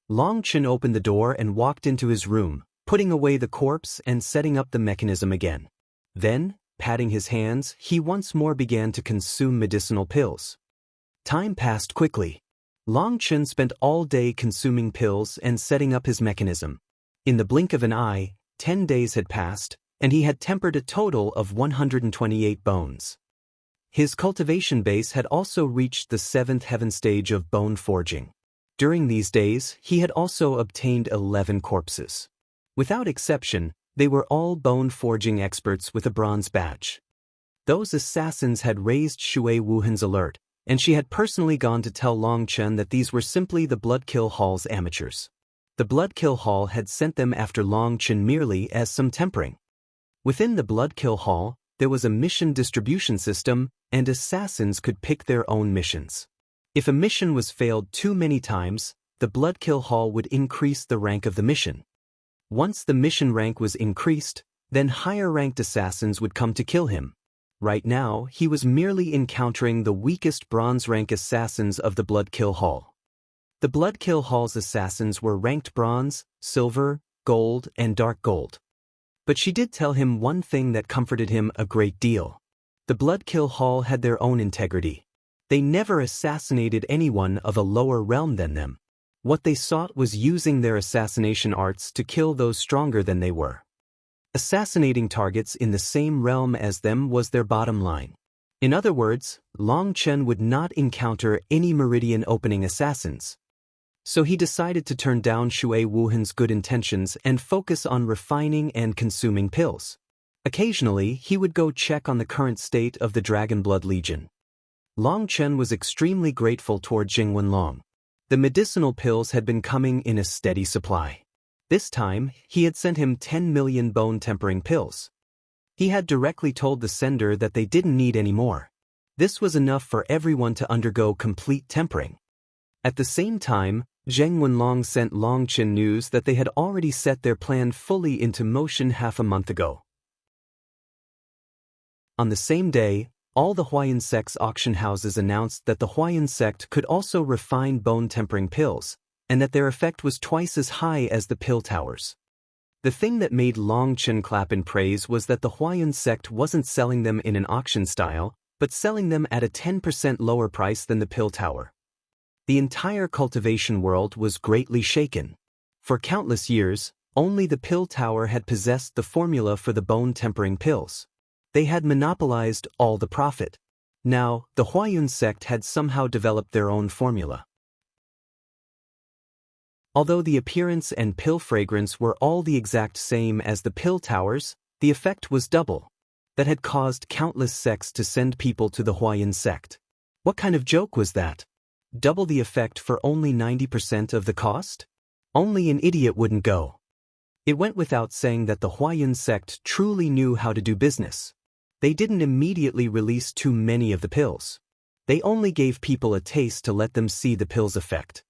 Long Chen opened the door and walked into his room, putting away the corpse and setting up the mechanism again. Then, patting his hands, he once more began to consume medicinal pills. Time passed quickly. Long Chen spent all day consuming pills and setting up his mechanism. In the blink of an eye, 10 days had passed, and he had tempered a total of 128 bones. His cultivation base had also reached the 7th heaven stage of bone forging. During these days, he had also obtained 11 corpses. Without exception, they were all bone forging experts with a bronze badge. Those assassins had raised Shui Wuhan's alert, and she had personally gone to tell Long Chen that these were simply the Bloodkill Hall's amateurs. The Bloodkill Hall had sent them after Long Chen merely as some tempering. Within the Bloodkill Hall, there was a mission distribution system, and assassins could pick their own missions. If a mission was failed too many times, the Bloodkill Hall would increase the rank of the mission. Once the mission rank was increased, then higher-ranked assassins would come to kill him. Right now, he was merely encountering the weakest bronze-rank assassins of the Bloodkill Hall. The Bloodkill Hall's assassins were ranked bronze, silver, gold, and dark gold. But she did tell him one thing that comforted him a great deal. The Bloodkill Hall had their own integrity. They never assassinated anyone of a lower realm than them. What they sought was using their assassination arts to kill those stronger than they were. Assassinating targets in the same realm as them was their bottom line. In other words, Long Chen would not encounter any meridian opening assassins. So he decided to turn down Shui Wuhan's good intentions and focus on refining and consuming pills. Occasionally, he would go check on the current state of the Dragon Blood Legion. Long Chen was extremely grateful toward Jingwen Long. The medicinal pills had been coming in a steady supply. This time, he had sent him 10 million bone-tempering pills. He had directly told the sender that they didn't need any more. This was enough for everyone to undergo complete tempering. At the same time, Zheng Wenlong sent Long Chen news that they had already set their plan fully into motion half a month ago. On the same day, all the Huayan sect's auction houses announced that the Huayan sect could also refine bone-tempering pills, and that their effect was twice as high as the pill towers. The thing that made Long Chen clap in praise was that the Huayan sect wasn't selling them in an auction style, but selling them at a 10% lower price than the pill tower. The entire cultivation world was greatly shaken. For countless years, only the pill tower had possessed the formula for the bone-tempering pills. They had monopolized all the profit. Now, the Huayan sect had somehow developed their own formula. Although the appearance and pill fragrance were all the exact same as the pill towers, the effect was double. That had caused countless sects to send people to the Huayan sect. What kind of joke was that? Double the effect for only 90% of the cost? Only an idiot wouldn't go. It went without saying that the Huayan sect truly knew how to do business. They didn't immediately release too many of the pills. They only gave people a taste to let them see the pill's effect.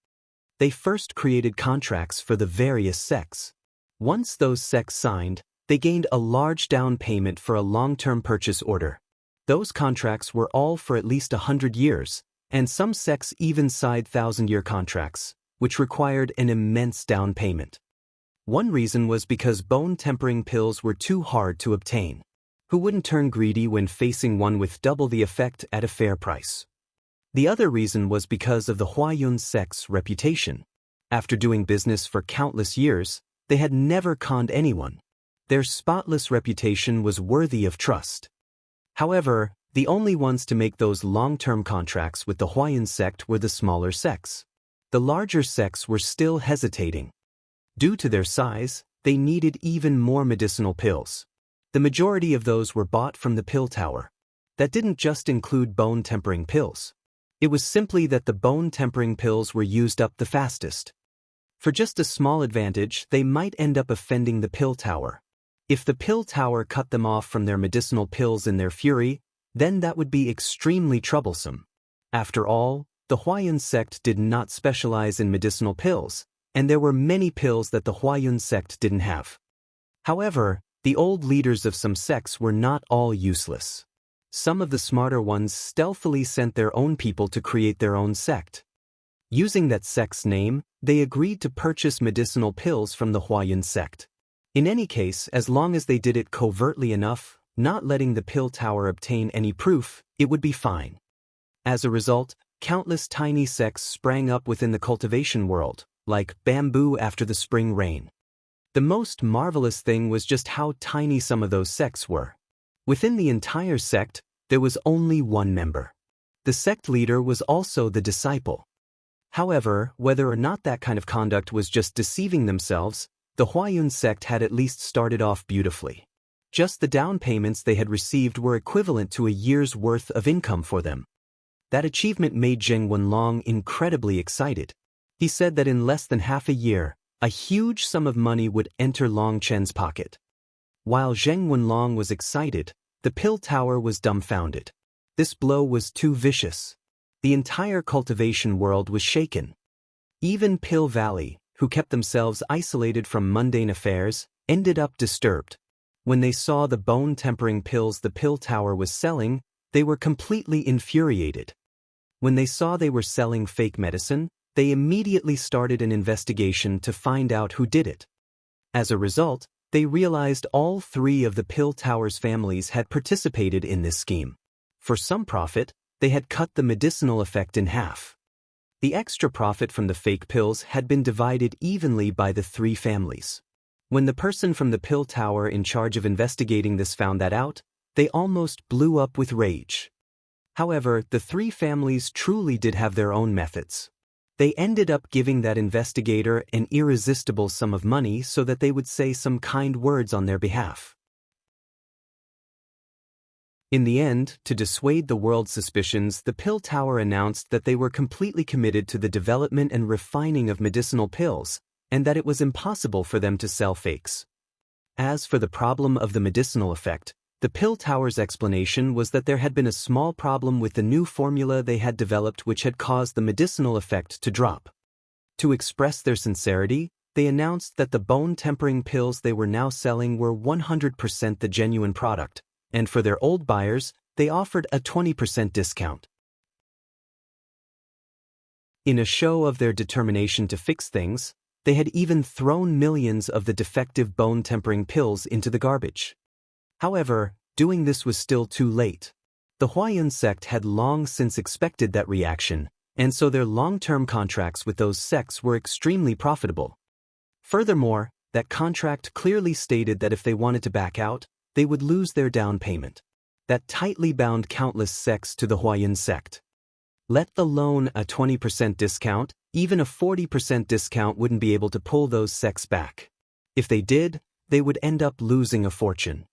They first created contracts for the various sects. Once those sects signed, they gained a large down payment for a long-term purchase order. Those contracts were all for at least 100 years, and some sects even signed 1,000-year contracts, which required an immense down payment. One reason was because bone-tempering pills were too hard to obtain. Who wouldn't turn greedy when facing one with double the effect at a fair price? The other reason was because of the Huayan sect's reputation. After doing business for countless years, they had never conned anyone. Their spotless reputation was worthy of trust. However, the only ones to make those long-term contracts with the Huayan sect were the smaller sects. The larger sects were still hesitating. Due to their size, they needed even more medicinal pills. The majority of those were bought from the pill tower. That didn't just include bone-tempering pills. It was simply that the bone-tempering pills were used up the fastest. For just a small advantage, they might end up offending the pill tower. If the pill tower cut them off from their medicinal pills in their fury, then that would be extremely troublesome. After all, the Huayan sect did not specialize in medicinal pills, and there were many pills that the Huayan sect didn't have. However, the old leaders of some sects were not all useless. Some of the smarter ones stealthily sent their own people to create their own sect. Using that sect's name, they agreed to purchase medicinal pills from the Huayan sect. In any case, as long as they did it covertly enough, not letting the pill tower obtain any proof, it would be fine. As a result, countless tiny sects sprang up within the cultivation world, like bamboo after the spring rain. The most marvelous thing was just how tiny some of those sects were. Within the entire sect, There was only one member. The sect leader was also the disciple. However, whether or not that kind of conduct was just deceiving themselves, the Huayun sect had at least started off beautifully. Just the down payments they had received were equivalent to a year's worth of income for them. That achievement made Zheng Wenlong incredibly excited. He said that in less than half a year, a huge sum of money would enter Long Chen's pocket. While Zheng Wenlong was excited, the pill tower was dumbfounded. This blow was too vicious. The entire cultivation world was shaken. Even Pill Valley, who kept themselves isolated from mundane affairs, ended up disturbed. When they saw the bone-tempering pills the pill tower was selling, they were completely infuriated. When they saw they were selling fake medicine, they immediately started an investigation to find out who did it. As a result, they realized all three of the pill tower's families had participated in this scheme. For some profit, they had cut the medicinal effect in half. The extra profit from the fake pills had been divided evenly by the three families. When the person from the pill tower in charge of investigating this found that out, they almost blew up with rage. However, the three families truly did have their own methods. They ended up giving that investigator an irresistible sum of money so that they would say some kind words on their behalf. In the end, to dissuade the world's suspicions, the pill tower announced that they were completely committed to the development and refining of medicinal pills, and that it was impossible for them to sell fakes. As for the problem of the medicinal effect, the pill tower's explanation was that there had been a small problem with the new formula they had developed which had caused the medicinal effect to drop. To express their sincerity, they announced that the bone-tempering pills they were now selling were 100% the genuine product, and for their old buyers, they offered a 20% discount. In a show of their determination to fix things, they had even thrown millions of the defective bone-tempering pills into the garbage. However, doing this was still too late. The Huayun sect had long since expected that reaction, and so their long-term contracts with those sects were extremely profitable. Furthermore, that contract clearly stated that if they wanted to back out, they would lose their down payment. That tightly bound countless sects to the Huayun sect. Let alone a 20% discount, even a 40% discount wouldn't be able to pull those sects back. If they did, they would end up losing a fortune.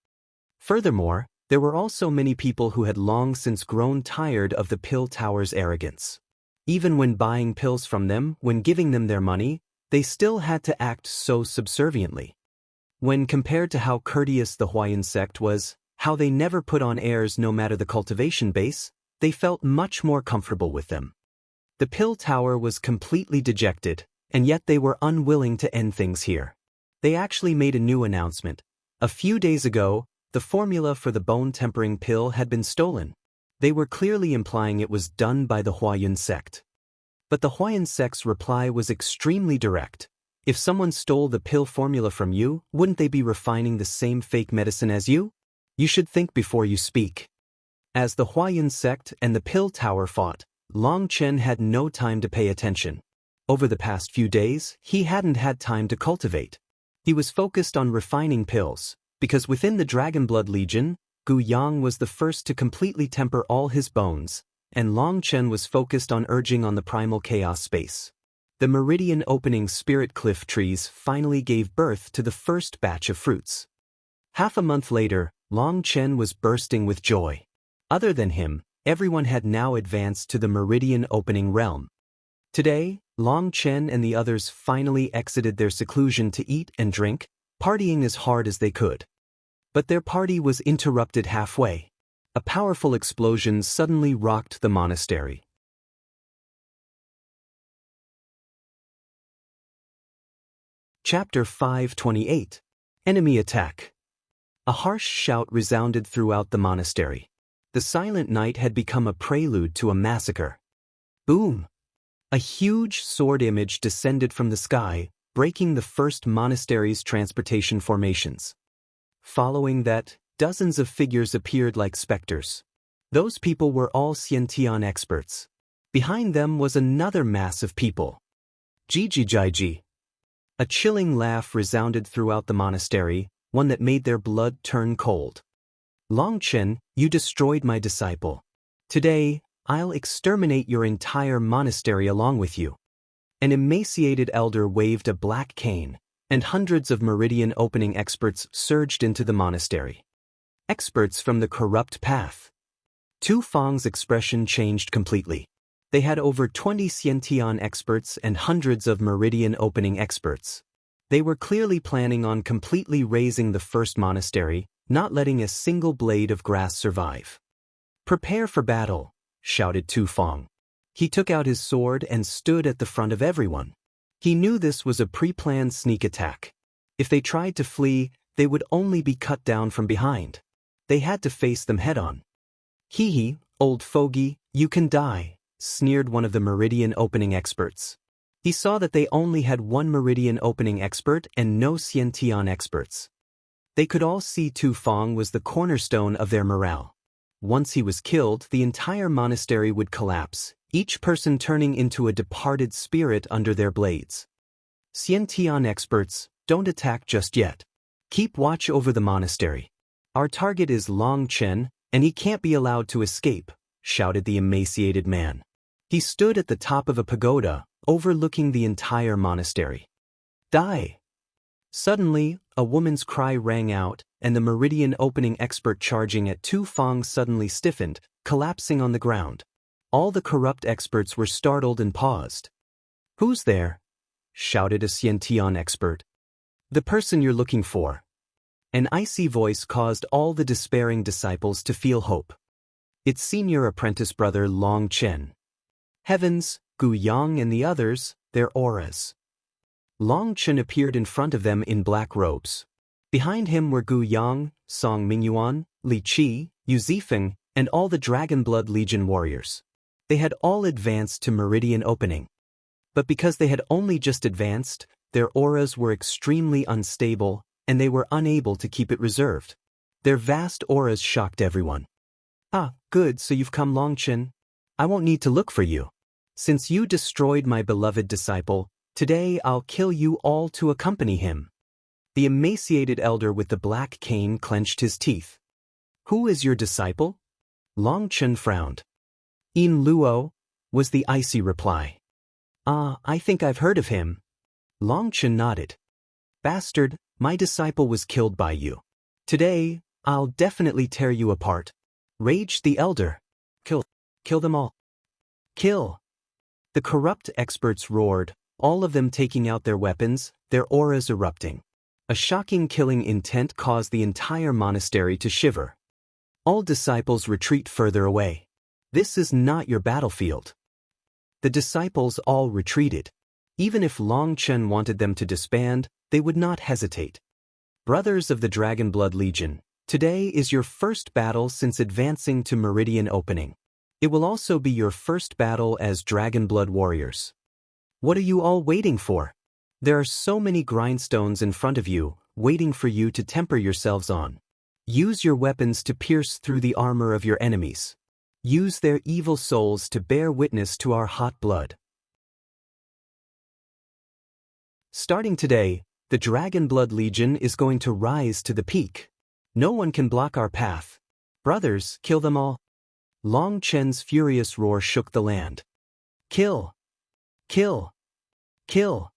Furthermore, there were also many people who had long since grown tired of the pill tower's arrogance. Even when buying pills from them, when giving them their money, they still had to act so subserviently. When compared to how courteous the Huayun sect was, how they never put on airs no matter the cultivation base, they felt much more comfortable with them. The pill tower was completely dejected, and yet they were unwilling to end things here. They actually made a new announcement. A few days ago, the formula for the bone-tempering pill had been stolen. They were clearly implying it was done by the Huayun sect. But the Huayun sect's reply was extremely direct. If someone stole the pill formula from you, wouldn't they be refining the same fake medicine as you? You should think before you speak. As the Huayun sect and the pill tower fought, Long Chen had no time to pay attention. Over the past few days, he hadn't had time to cultivate. He was focused on refining pills, because within the Dragon Blood Legion, Gu Yang was the first to completely temper all his bones, and Long Chen was focused on urging on the primal chaos space. The meridian opening spirit cliff trees finally gave birth to the first batch of fruits. Half a month later, Long Chen was bursting with joy. Other than him, everyone had now advanced to the meridian opening realm. Today, Long Chen and the others finally exited their seclusion to eat and drink, partying as hard as they could. But their party was interrupted halfway. A powerful explosion suddenly rocked the monastery. Chapter 528. Enemy Attack. A harsh shout resounded throughout the monastery. The silent night had become a prelude to a massacre. Boom! A huge sword image descended from the sky, breaking the first monastery's transportation formations. Following that, dozens of figures appeared like specters. Those people were all Xiantian experts. Behind them was another mass of people. Jiji. A chilling laugh resounded throughout the monastery, one that made their blood turn cold. Long Chen, you destroyed my disciple. Today, I'll exterminate your entire monastery along with you. An emaciated elder waved a black cane, and hundreds of meridian opening experts surged into the monastery. Experts from the corrupt path. Tu Fang's expression changed completely. They had over 20 Xiantian experts and hundreds of meridian opening experts. They were clearly planning on completely razing the first monastery, not letting a single blade of grass survive. Prepare for battle, shouted Tu Fang. He took out his sword and stood at the front of everyone. He knew this was a pre-planned sneak attack. If they tried to flee, they would only be cut down from behind. They had to face them head-on. Hee, old fogey, you can die, sneered one of the meridian opening experts. He saw that they only had one meridian opening expert and no Xiantian experts. They could all see Tu Fang was the cornerstone of their morale. Once he was killed, the entire monastery would collapse, each person turning into a departed spirit under their blades. Xiantian experts, don't attack just yet. Keep watch over the monastery. Our target is Long Chen, and he can't be allowed to escape, shouted the emaciated man. He stood at the top of a pagoda, overlooking the entire monastery. Die! Suddenly, a woman's cry rang out, and the meridian opening expert charging at Tu Fang suddenly stiffened, collapsing on the ground. All the corrupt experts were startled and paused. Who's there? Shouted a Xiantian expert. The person you're looking for. An icy voice caused all the despairing disciples to feel hope. It's senior apprentice brother Long Chen. Heavens, Gu Yang and the others, their auras. Long Chen appeared in front of them in black robes. Behind him were Gu Yang, Song Mingyuan, Li Qi, Yu Zifeng, and all the Dragon Blood Legion warriors. They had all advanced to meridian opening. But because they had only just advanced, their auras were extremely unstable, and they were unable to keep it reserved. Their vast auras shocked everyone. Ah, good, so you've come, Long Chen. I won't need to look for you. Since you destroyed my beloved disciple, today I'll kill you all to accompany him. The emaciated elder with the black cane clenched his teeth. Who is your disciple? Long Chen frowned. In Luo, was the icy reply. Ah, I think I've heard of him. Long Chen nodded. Bastard, my disciple was killed by you. Today, I'll definitely tear you apart. Raged the elder. Kill them all. Kill. The corrupt experts roared, all of them taking out their weapons, their auras erupting. A shocking killing intent caused the entire monastery to shiver. All disciples retreat further away. This is not your battlefield. The disciples all retreated. Even if Long Chen wanted them to disband, they would not hesitate. Brothers of the Dragon Blood Legion, today is your first battle since advancing to meridian opening. It will also be your first battle as Dragon Blood warriors. What are you all waiting for? There are so many grindstones in front of you, waiting for you to temper yourselves on. Use your weapons to pierce through the armor of your enemies. Use their evil souls to bear witness to our hot blood. Starting today, the Dragon Blood Legion is going to rise to the peak. No one can block our path. Brothers, kill them all. Long Chen's furious roar shook the land. Kill! Kill! Kill!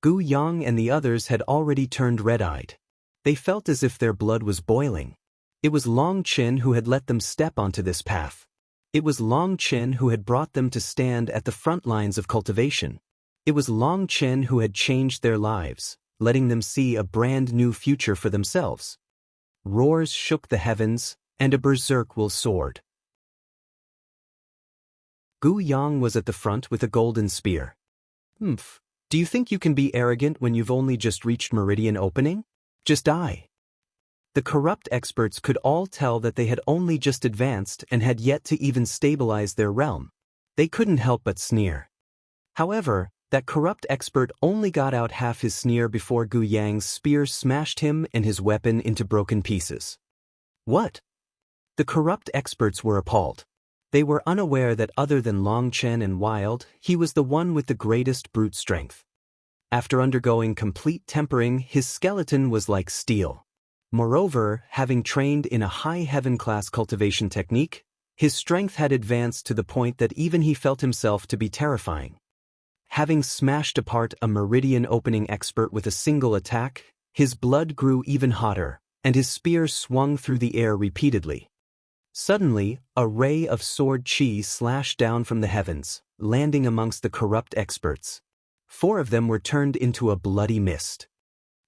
Gu Yang and the others had already turned red-eyed. They felt as if their blood was boiling. It was Long Chen who had let them step onto this path. It was Long Chen who had brought them to stand at the front lines of cultivation. It was Long Chen who had changed their lives, letting them see a brand new future for themselves. Roars shook the heavens, and a berserk will soared. Gu Yang was at the front with a golden spear. Do you think you can be arrogant when you've only just reached meridian opening? Just die. The corrupt experts could all tell that they had only just advanced and had yet to even stabilize their realm. They couldn't help but sneer. However, that corrupt expert only got out half his sneer before Gu Yang's spear smashed him and his weapon into broken pieces. What? The corrupt experts were appalled. They were unaware that other than Long Chen and Wild, he was the one with the greatest brute strength. After undergoing complete tempering, his skeleton was like steel. Moreover, having trained in a high heaven-class cultivation technique, his strength had advanced to the point that even he felt himself to be terrifying. Having smashed apart a meridian opening expert with a single attack, his blood grew even hotter, and his spear swung through the air repeatedly. Suddenly, a ray of sword chi slashed down from the heavens, landing amongst the corrupt experts. 4 of them were turned into a bloody mist.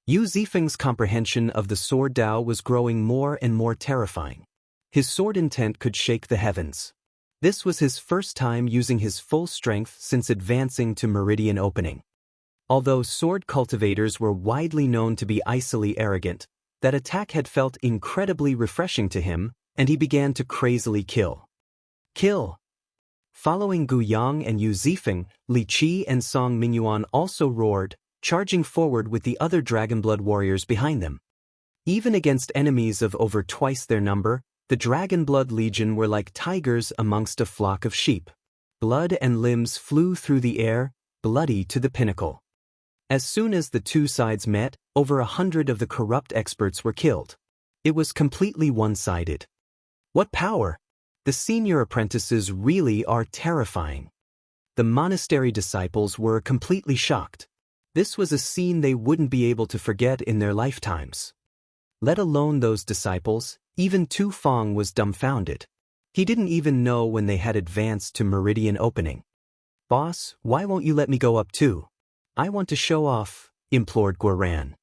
Yu Zifeng's comprehension of the sword Dao was growing more and more terrifying. His sword intent could shake the heavens. This was his first time using his full strength since advancing to meridian opening. Although sword cultivators were widely known to be icily arrogant, that attack had felt incredibly refreshing to him, and he began to crazily kill. Kill! Following Gu Yang and Yu Zifeng, Li Qi and Song Mingyuan also roared, charging forward with the other Dragonblood warriors behind them. Even against enemies of over twice their number, the Dragonblood Legion were like tigers amongst a flock of sheep. Blood and limbs flew through the air, bloody to the pinnacle. As soon as the two sides met, over 100 of the corrupt experts were killed. It was completely one-sided. What power! The senior apprentices really are terrifying. The monastery disciples were completely shocked. This was a scene they wouldn't be able to forget in their lifetimes. Let alone those disciples, even Tu Feng was dumbfounded. He didn't even know when they had advanced to meridian opening. "Boss, why won't you let me go up too? I want to show off," implored Guoran.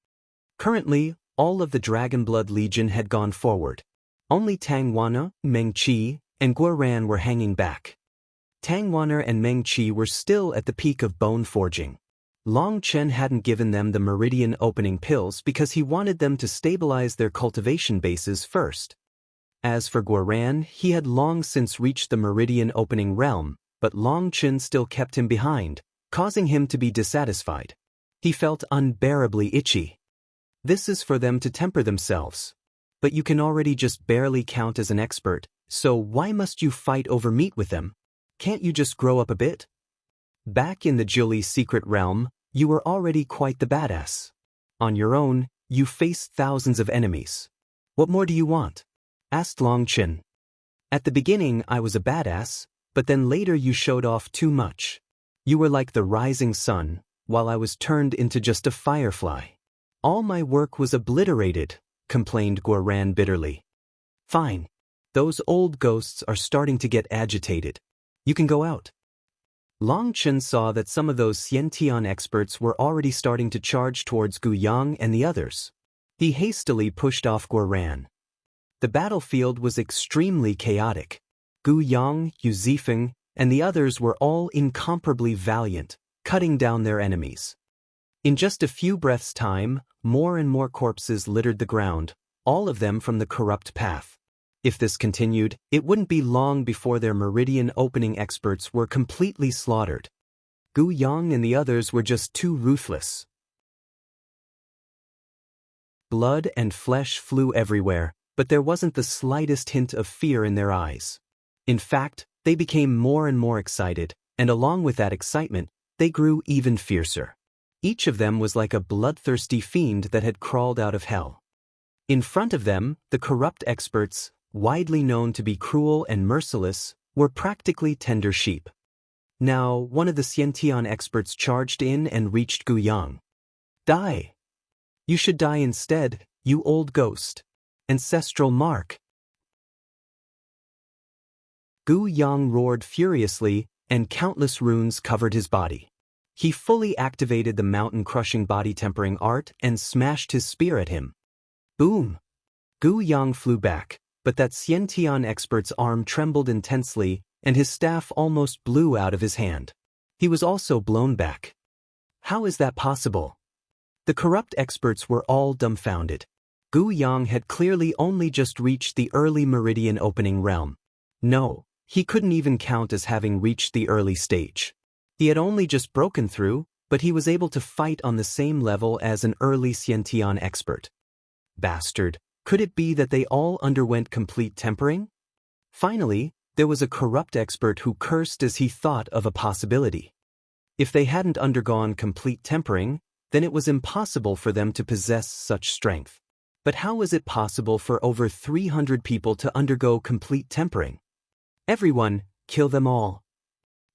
Currently, all of the Dragonblood Legion had gone forward. Only Tang Wana, Meng Qi, and Guoran were hanging back. Tang Wana and Meng Qi were still at the peak of bone forging. Long Chen hadn't given them the meridian opening pills because he wanted them to stabilize their cultivation bases first. As for Guoran, he had long since reached the meridian opening realm, but Long Chen still kept him behind, causing him to be dissatisfied. He felt unbearably itchy. This is for them to temper themselves. But you can already just barely count as an expert, so why must you fight over meat with them? Can't you just grow up a bit? Back in the Juli secret realm, you were already quite the badass. On your own, you faced thousands of enemies. What more do you want? Asked Long Chen. At the beginning I was a badass, but then later you showed off too much. You were like the rising sun, while I was turned into just a firefly. All my work was obliterated, complained Guoran bitterly. Fine. Those old ghosts are starting to get agitated. You can go out. Long Chen saw that some of those Xiantian experts were already starting to charge towards Gu Yang and the others. He hastily pushed off Guoran. The battlefield was extremely chaotic. Gu Yang, Yu Zifeng, and the others were all incomparably valiant, cutting down their enemies. In just a few breaths' time, more and more corpses littered the ground, all of them from the corrupt path. If this continued, it wouldn't be long before their meridian opening experts were completely slaughtered. Gu Yang and the others were just too ruthless. Blood and flesh flew everywhere, but there wasn't the slightest hint of fear in their eyes. In fact, they became more and more excited, and along with that excitement, they grew even fiercer. Each of them was like a bloodthirsty fiend that had crawled out of hell. In front of them, the corrupt experts, widely known to be cruel and merciless, were practically tender sheep. Now, one of the Xiantian experts charged in and reached Gu Yang. Die! You should die instead, you old ghost. Ancestral mark. Gu Yang roared furiously, and countless runes covered his body. He fully activated the mountain-crushing body-tempering art and smashed his spear at him. Boom! Gu Yang flew back, but that Xiantian expert's arm trembled intensely, and his staff almost blew out of his hand. He was also blown back. How is that possible? The corrupt experts were all dumbfounded. Gu Yang had clearly only just reached the early meridian opening realm. No, he couldn't even count as having reached the early stage. He had only just broken through, but he was able to fight on the same level as an early Xiantian expert. Bastard, could it be that they all underwent complete tempering? Finally, there was a corrupt expert who cursed as he thought of a possibility. If they hadn't undergone complete tempering, then it was impossible for them to possess such strength. But how was it possible for over 300 people to undergo complete tempering? Everyone, kill them all.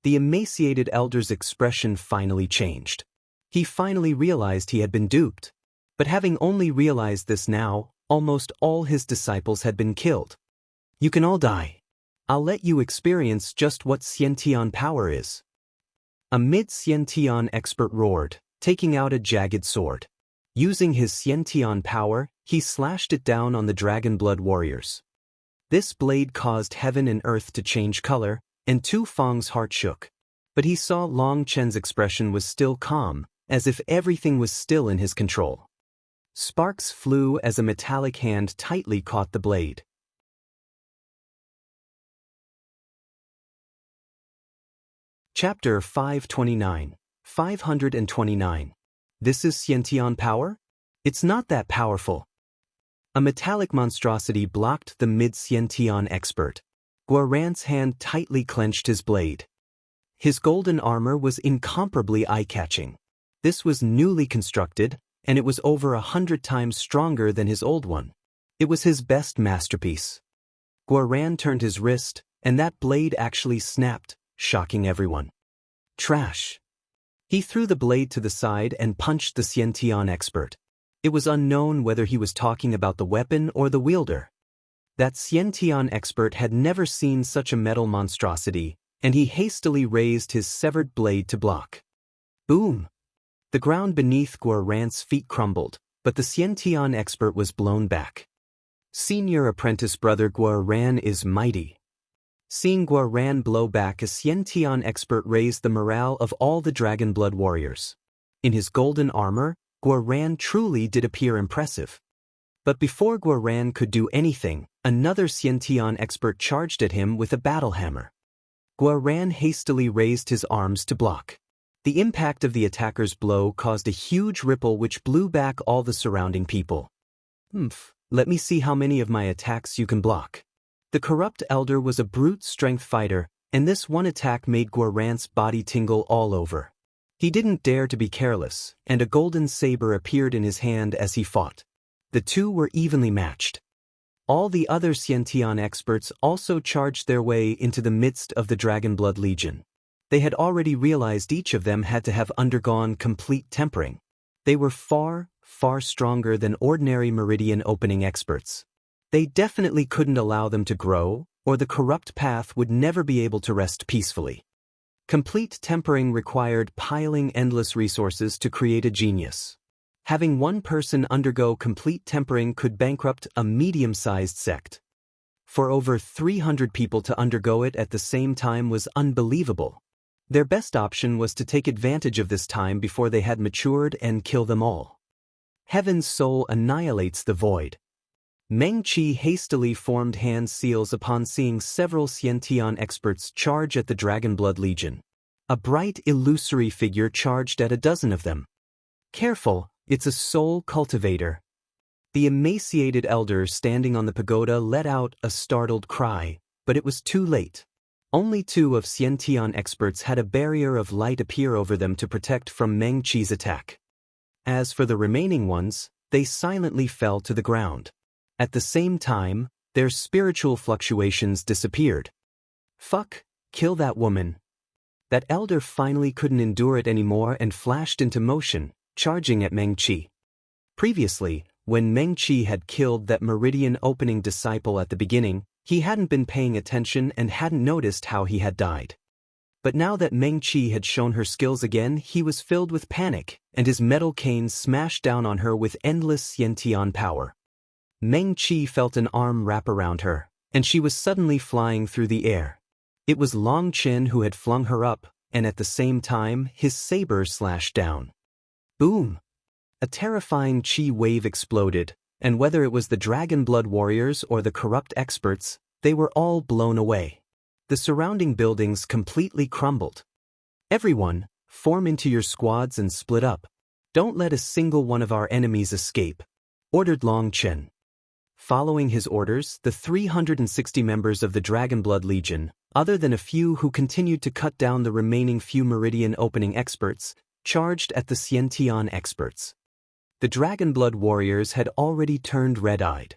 The emaciated elder's expression finally changed. He finally realized he had been duped. But having only realized this now, almost all his disciples had been killed. You can all die. I'll let you experience just what Xiantian power is. A mid-Xiantian expert roared, taking out a jagged sword. Using his Xiantian power, he slashed it down on the dragon blood warriors. This blade caused heaven and earth to change color, and Tu Feng's heart shook. But he saw Long Chen's expression was still calm, as if everything was still in his control. Sparks flew as a metallic hand tightly caught the blade. Chapter 529. 529. This is Xiantian power? It's not that powerful. A metallic monstrosity blocked the mid-Xiantian expert. Guoran's hand tightly clenched his blade. His golden armor was incomparably eye-catching. This was newly constructed, and it was over 100 times stronger than his old one. It was his best masterpiece. Guoran turned his wrist, and that blade actually snapped, shocking everyone. Trash. He threw the blade to the side and punched the Xiantian expert. It was unknown whether he was talking about the weapon or the wielder. That Xiantian expert had never seen such a metal monstrosity, and he hastily raised his severed blade to block. Boom! The ground beneath Guoran's feet crumbled, but the Xiantian expert was blown back. Senior apprentice brother Guoran is mighty. Seeing Guoran blow back, a Xiantian expert raised the morale of all the dragon blood warriors. In his golden armor, Guoran truly did appear impressive. But before Guoran could do anything, another Xiantian expert charged at him with a battle hammer. Guoran hastily raised his arms to block. The impact of the attacker's blow caused a huge ripple which blew back all the surrounding people. Let me see how many of my attacks you can block. The corrupt elder was a brute strength fighter, and this one attack made Guoran's body tingle all over. He didn't dare to be careless, and a golden saber appeared in his hand as he fought. The two were evenly matched. All the other Xiantian experts also charged their way into the midst of the Dragon Blood Legion. They had already realized each of them had to have undergone complete tempering. They were far, far stronger than ordinary meridian opening experts. They definitely couldn't allow them to grow, or the corrupt path would never be able to rest peacefully. Complete tempering required piling endless resources to create a genius. Having one person undergo complete tempering could bankrupt a medium-sized sect. For over 300 people to undergo it at the same time was unbelievable. Their best option was to take advantage of this time before they had matured and kill them all. Heaven's soul annihilates the void. Meng Qi hastily formed hand seals upon seeing several Xiantian experts charge at the Dragon Blood Legion. A bright, illusory figure charged at a dozen of them. Careful, it's a soul cultivator. The emaciated elder standing on the pagoda let out a startled cry, but it was too late. Only two of Xiantian experts had a barrier of light appear over them to protect from Meng Qi's attack. As for the remaining ones, they silently fell to the ground. At the same time, their spiritual fluctuations disappeared. Fuck, kill that woman. That elder finally couldn't endure it anymore and flashed into motion, charging at Meng Qi. Previously, when Meng Qi had killed that meridian opening disciple at the beginning, he hadn't been paying attention and hadn't noticed how he had died. But now that Meng Qi had shown her skills again, he was filled with panic, and his metal cane smashed down on her with endless Xiantian power. Meng Qi felt an arm wrap around her, and she was suddenly flying through the air. It was Long Chen who had flung her up, and at the same time, his saber slashed down. Boom! A terrifying Qi wave exploded, and whether it was the Dragon Blood warriors or the corrupt experts, they were all blown away. The surrounding buildings completely crumbled. Everyone, form into your squads and split up. Don't let a single one of our enemies escape, ordered Long Chen. Following his orders, the 360 members of the Dragon Blood Legion, other than a few who continued to cut down the remaining few meridian opening experts, charged at the Xiantian experts. the Dragonblood warriors had already turned red-eyed.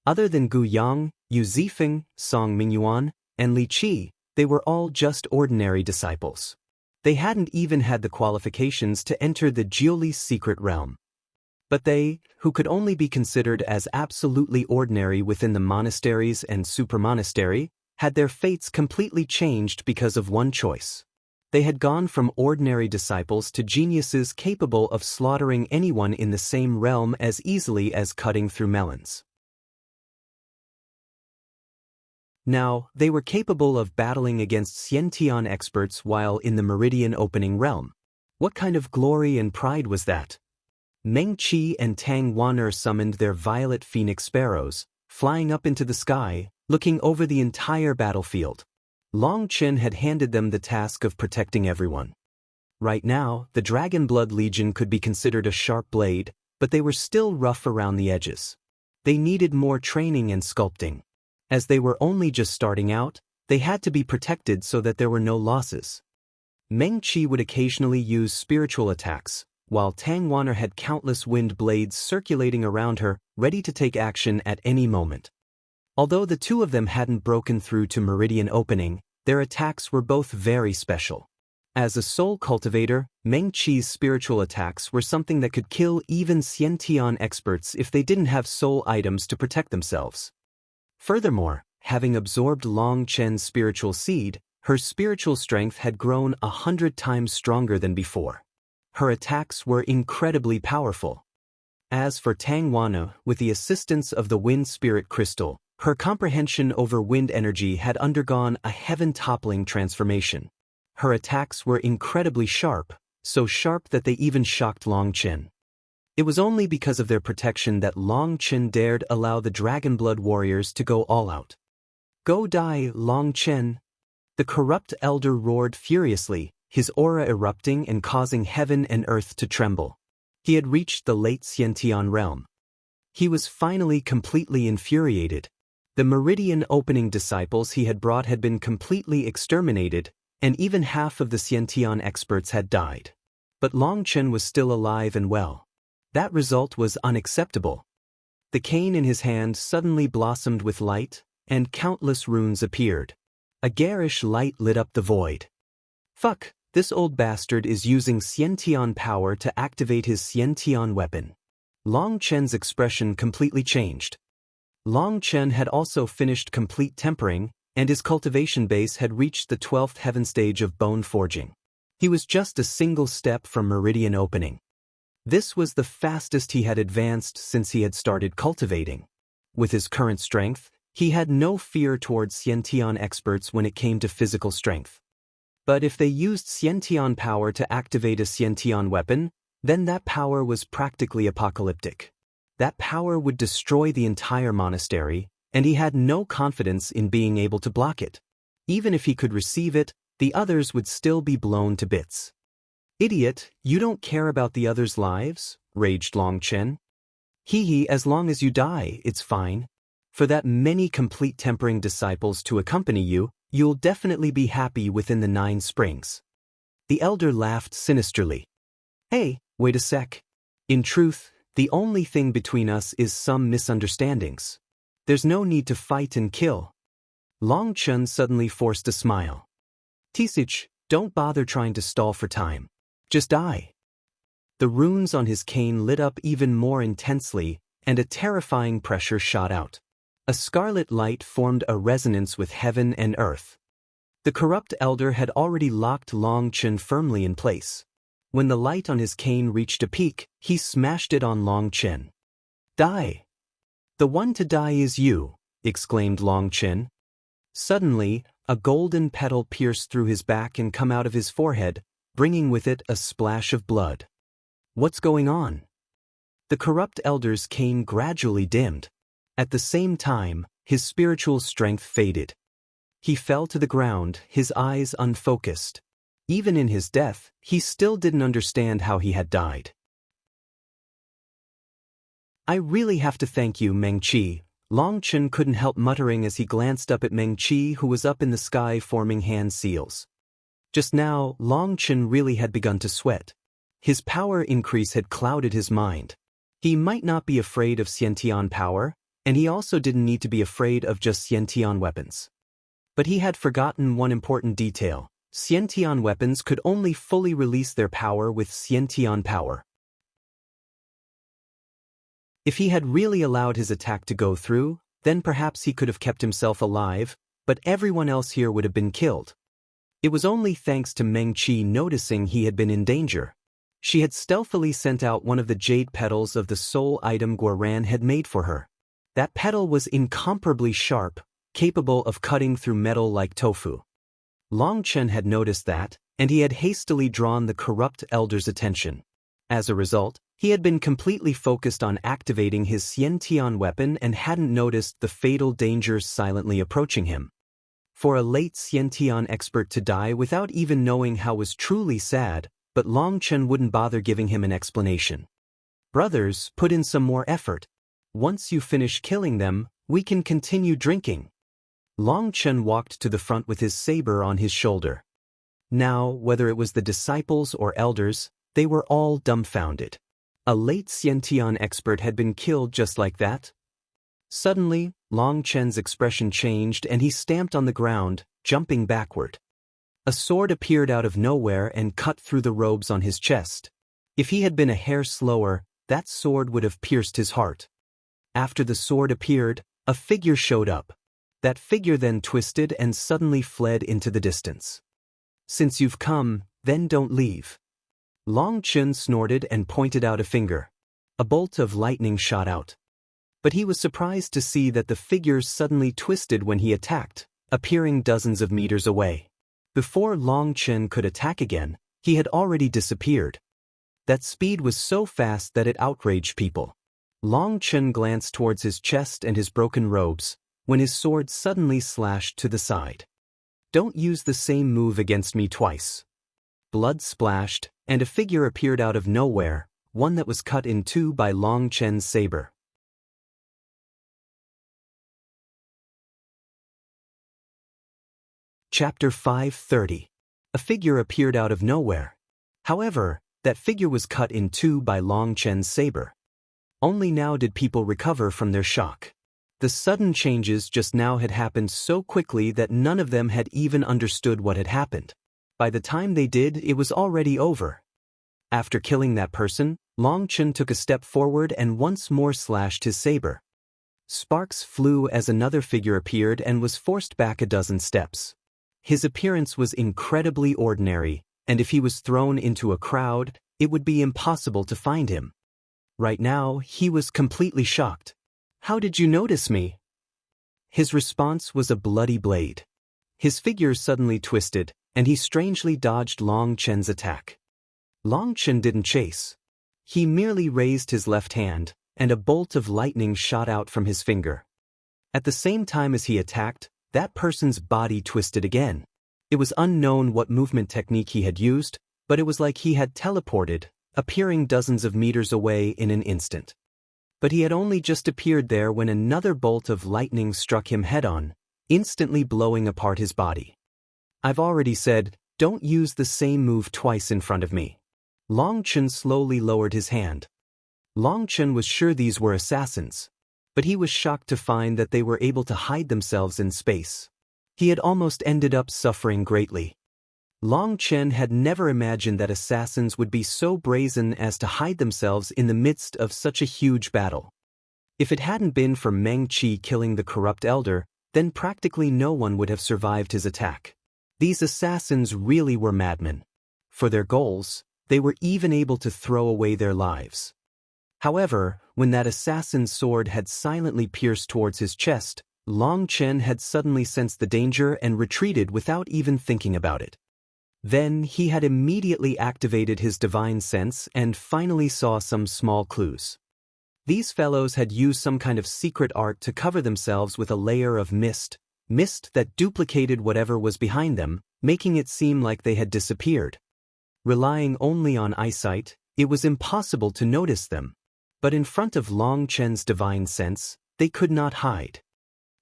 Other than Gu Yang, Yu Zifeng, Song Mingyuan, and Li Qi, they were all just ordinary disciples. They hadn't even had the qualifications to enter the Jiuli's secret realm. But they, who could only be considered as absolutely ordinary within the monasteries and supermonastery, had their fates completely changed because of one choice. They had gone from ordinary disciples to geniuses capable of slaughtering anyone in the same realm as easily as cutting through melons. Now, they were capable of battling against Xiantian experts while in the Meridian Opening realm. What kind of glory and pride was that? Meng Qi and Tang Wan'er summoned their violet phoenix sparrows, flying up into the sky, looking over the entire battlefield. Long Chen had handed them the task of protecting everyone. Right now, the Dragonblood Legion could be considered a sharp blade, but they were still rough around the edges. They needed more training and sculpting. As they were only just starting out, they had to be protected so that there were no losses. Meng Qi would occasionally use spiritual attacks, while Tang Wan'er had countless wind blades circulating around her, ready to take action at any moment. Although the two of them hadn't broken through to Meridian Opening, their attacks were both very special. As a soul cultivator, Meng Qi's spiritual attacks were something that could kill even Xiantian experts if they didn't have soul items to protect themselves. Furthermore, having absorbed Long Chen's spiritual seed, her spiritual strength had grown 100 times stronger than before. Her attacks were incredibly powerful. As for Tang Wan'er, with the assistance of the Wind Spirit Crystal, her comprehension over wind energy had undergone a heaven-toppling transformation. Her attacks were incredibly sharp, so sharp that they even shocked Long Chen. It was only because of their protection that Long Chen dared allow the Dragonblood warriors to go all out. "Go die, Long Chen!" The corrupt elder roared furiously, his aura erupting and causing heaven and earth to tremble. He had reached the late Xiantian realm. He was finally completely infuriated. The Meridian Opening disciples he had brought had been completely exterminated, and even half of the Xiantian experts had died. But Long Chen was still alive and well. That result was unacceptable. The cane in his hand suddenly blossomed with light, and countless runes appeared. A garish light lit up the void. "Fuck, this old bastard is using Xiantian power to activate his Xiantian weapon." Long Chen's expression completely changed. Long Chen had also finished complete tempering, and his cultivation base had reached the 12th heaven stage of bone forging. He was just a single step from Meridian Opening. This was the fastest he had advanced since he had started cultivating. With his current strength, he had no fear towards Xiantian experts when it came to physical strength. But if they used Xiantian power to activate a Xiantian weapon, then that power was practically apocalyptic. That power would destroy the entire monastery, and he had no confidence in being able to block it. Even if he could receive it, the others would still be blown to bits. "Idiot, you don't care about the others' lives?" raged Long Chen. "Hee, as long as you die, it's fine. For that many complete tempering disciples to accompany you, you'll definitely be happy within the 9 springs." The elder laughed sinisterly. "Hey, wait a sec. In truth, the only thing between us is some misunderstandings. There's no need to fight and kill." Long Chen suddenly forced a smile. "Tisich, don't bother trying to stall for time. Just die." The runes on his cane lit up even more intensely, and a terrifying pressure shot out. A scarlet light formed a resonance with heaven and earth. The corrupt elder had already locked Long Chen firmly in place. When the light on his cane reached a peak, he smashed it on Long Chen. "Die! The one to die is you," exclaimed Long Chen. Suddenly, a golden petal pierced through his back and come out of his forehead, bringing with it a splash of blood. "What's going on?" The corrupt elder's cane gradually dimmed. At the same time, his spiritual strength faded. He fell to the ground, his eyes unfocused. Even in his death, he still didn't understand how he had died. "I really have to thank you, Meng Qi," Long Chen couldn't help muttering as he glanced up at Meng Qi, who was up in the sky forming hand seals. Just now, Long Chen really had begun to sweat. His power increase had clouded his mind. He might not be afraid of Xiantian power, and he also didn't need to be afraid of just Xiantian weapons. But he had forgotten one important detail. Xiantian weapons could only fully release their power with Xiantian power. If he had really allowed his attack to go through, then perhaps he could have kept himself alive, but everyone else here would have been killed. It was only thanks to Meng Qi noticing he had been in danger. She had stealthily sent out one of the jade petals of the soul item Guoran had made for her. That petal was incomparably sharp, capable of cutting through metal like tofu. Long Chen had noticed that, and he had hastily drawn the corrupt elder's attention. As a result, he had been completely focused on activating his Xiantian weapon and hadn't noticed the fatal dangers silently approaching him. For a late Xiantian expert to die without even knowing how was truly sad, but Long Chen wouldn't bother giving him an explanation. Brothers, put in some more effort. Once you finish killing them, we can continue drinking. Long Chen walked to the front with his saber on his shoulder. Now, whether it was the disciples or elders, they were all dumbfounded. A late Xiantian expert had been killed just like that? Suddenly, Long Chen's expression changed and he stamped on the ground, jumping backward. A sword appeared out of nowhere and cut through the robes on his chest. If he had been a hair slower, that sword would have pierced his heart. After the sword appeared, a figure showed up. That figure then twisted and suddenly fled into the distance. Since you've come, then don't leave. Long Chen snorted and pointed out a finger. A bolt of lightning shot out. But he was surprised to see that the figure suddenly twisted when he attacked, appearing dozens of meters away. Before Long Chen could attack again, he had already disappeared. That speed was so fast that it outraged people. Long Chen glanced towards his chest and his broken robes, when his sword suddenly slashed to the side. Don't use the same move against me twice. Blood splashed, and a figure appeared out of nowhere, one that was cut in two by Long Chen's saber. Chapter 530. A figure appeared out of nowhere. However, that figure was cut in two by Long Chen's saber. Only now did people recover from their shock. The sudden changes just now had happened so quickly that none of them had even understood what had happened. By the time they did, it was already over. After killing that person, Long Chen took a step forward and once more slashed his saber. Sparks flew as another figure appeared and was forced back a dozen steps. His appearance was incredibly ordinary, and if he was thrown into a crowd, it would be impossible to find him. Right now, he was completely shocked. How did you notice me? His response was a bloody blade. His figure suddenly twisted, and he strangely dodged Long Chen's attack. Long Chen didn't chase. He merely raised his left hand, and a bolt of lightning shot out from his finger. At the same time as he attacked, that person's body twisted again. It was unknown what movement technique he had used, but it was like he had teleported, appearing dozens of meters away in an instant. But he had only just appeared there when another bolt of lightning struck him head-on, instantly blowing apart his body. I've already said, don't use the same move twice in front of me. Long Chen slowly lowered his hand. Long Chen was sure these were assassins, but he was shocked to find that they were able to hide themselves in space. He had almost ended up suffering greatly. Long Chen had never imagined that assassins would be so brazen as to hide themselves in the midst of such a huge battle. If it hadn't been for Meng Qi killing the corrupt elder, then practically no one would have survived his attack. These assassins really were madmen. For their goals, they were even able to throw away their lives. However, when that assassin's sword had silently pierced towards his chest, Long Chen had suddenly sensed the danger and retreated without even thinking about it. Then he had immediately activated his divine sense and finally saw some small clues. These fellows had used some kind of secret art to cover themselves with a layer of mist that duplicated whatever was behind them, making it seem like they had disappeared. Relying only on eyesight, it was impossible to notice them. But in front of Long Chen's divine sense, they could not hide.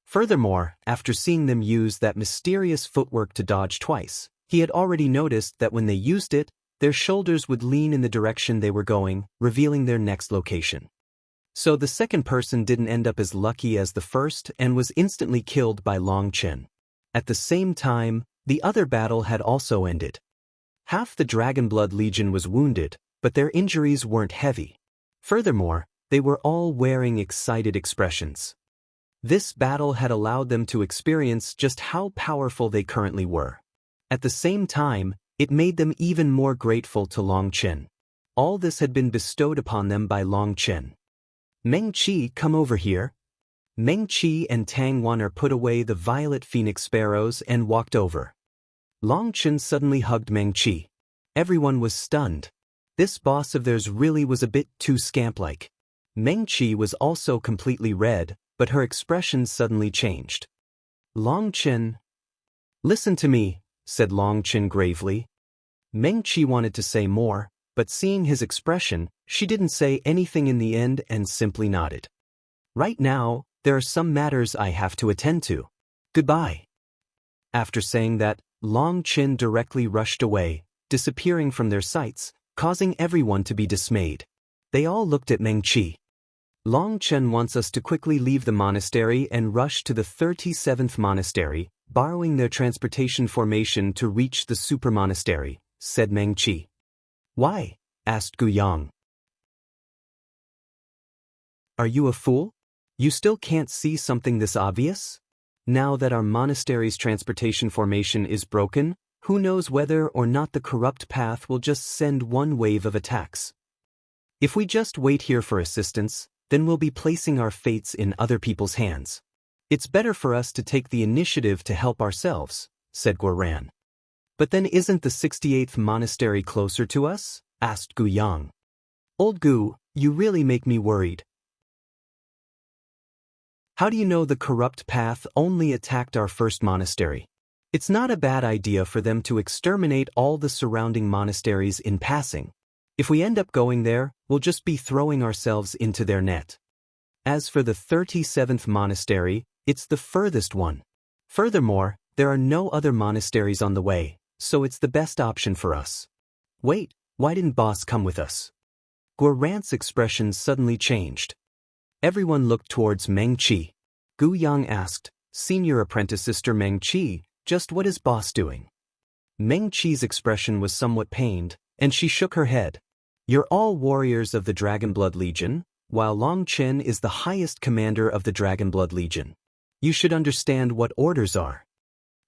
Furthermore, after seeing them use that mysterious footwork to dodge twice, he had already noticed that when they used it, their shoulders would lean in the direction they were going, revealing their next location. So the second person didn't end up as lucky as the first and was instantly killed by Long Chen. At the same time, the other battle had also ended. Half the Dragonblood Legion was wounded, but their injuries weren't heavy. Furthermore, they were all wearing excited expressions. This battle had allowed them to experience just how powerful they currently were. At the same time, it made them even more grateful to Long Chen. All this had been bestowed upon them by Long Chen. Meng Qi, come over here. Meng Qi and Tang Wan'er put away the violet phoenix sparrows and walked over. Long Chen suddenly hugged Meng Qi. Everyone was stunned. This boss of theirs really was a bit too scamp-like. Meng Qi was also completely red, but her expression suddenly changed. Long Chen. Listen to me, said Long Chen gravely. Meng Qi wanted to say more, but seeing his expression, she didn't say anything in the end and simply nodded. Right now, there are some matters I have to attend to. Goodbye. After saying that, Long Chen directly rushed away, disappearing from their sights, causing everyone to be dismayed. They all looked at Meng Qi. Long Chen wants us to quickly leave the monastery and rush to the 37th monastery, borrowing their transportation formation to reach the super monastery, said Meng Qi. Why? Asked Gu Yang. Are you a fool? You still can't see something this obvious? Now that our monastery's transportation formation is broken, who knows whether or not the corrupt path will just send one wave of attacks. If we just wait here for assistance, then we'll be placing our fates in other people's hands. It's better for us to take the initiative to help ourselves, said Guoran. But then isn't the 68th monastery closer to us? Asked Gu Yang. Old Gu, you really make me worried. How do you know the corrupt path only attacked our first monastery? It's not a bad idea for them to exterminate all the surrounding monasteries in passing. If we end up going there, we'll just be throwing ourselves into their net. As for the 37th monastery, it's the furthest one. Furthermore, there are no other monasteries on the way, so it's the best option for us. Wait, why didn't Boss come with us? Guoran's expression suddenly changed. Everyone looked towards Meng Qi. Gu Yang asked, Senior Apprentice Sister Meng Qi, just what is Boss doing? Meng Qi's expression was somewhat pained, and she shook her head. You're all warriors of the Dragonblood Legion, while Long Chen is the highest commander of the Dragonblood Legion. You should understand what orders are.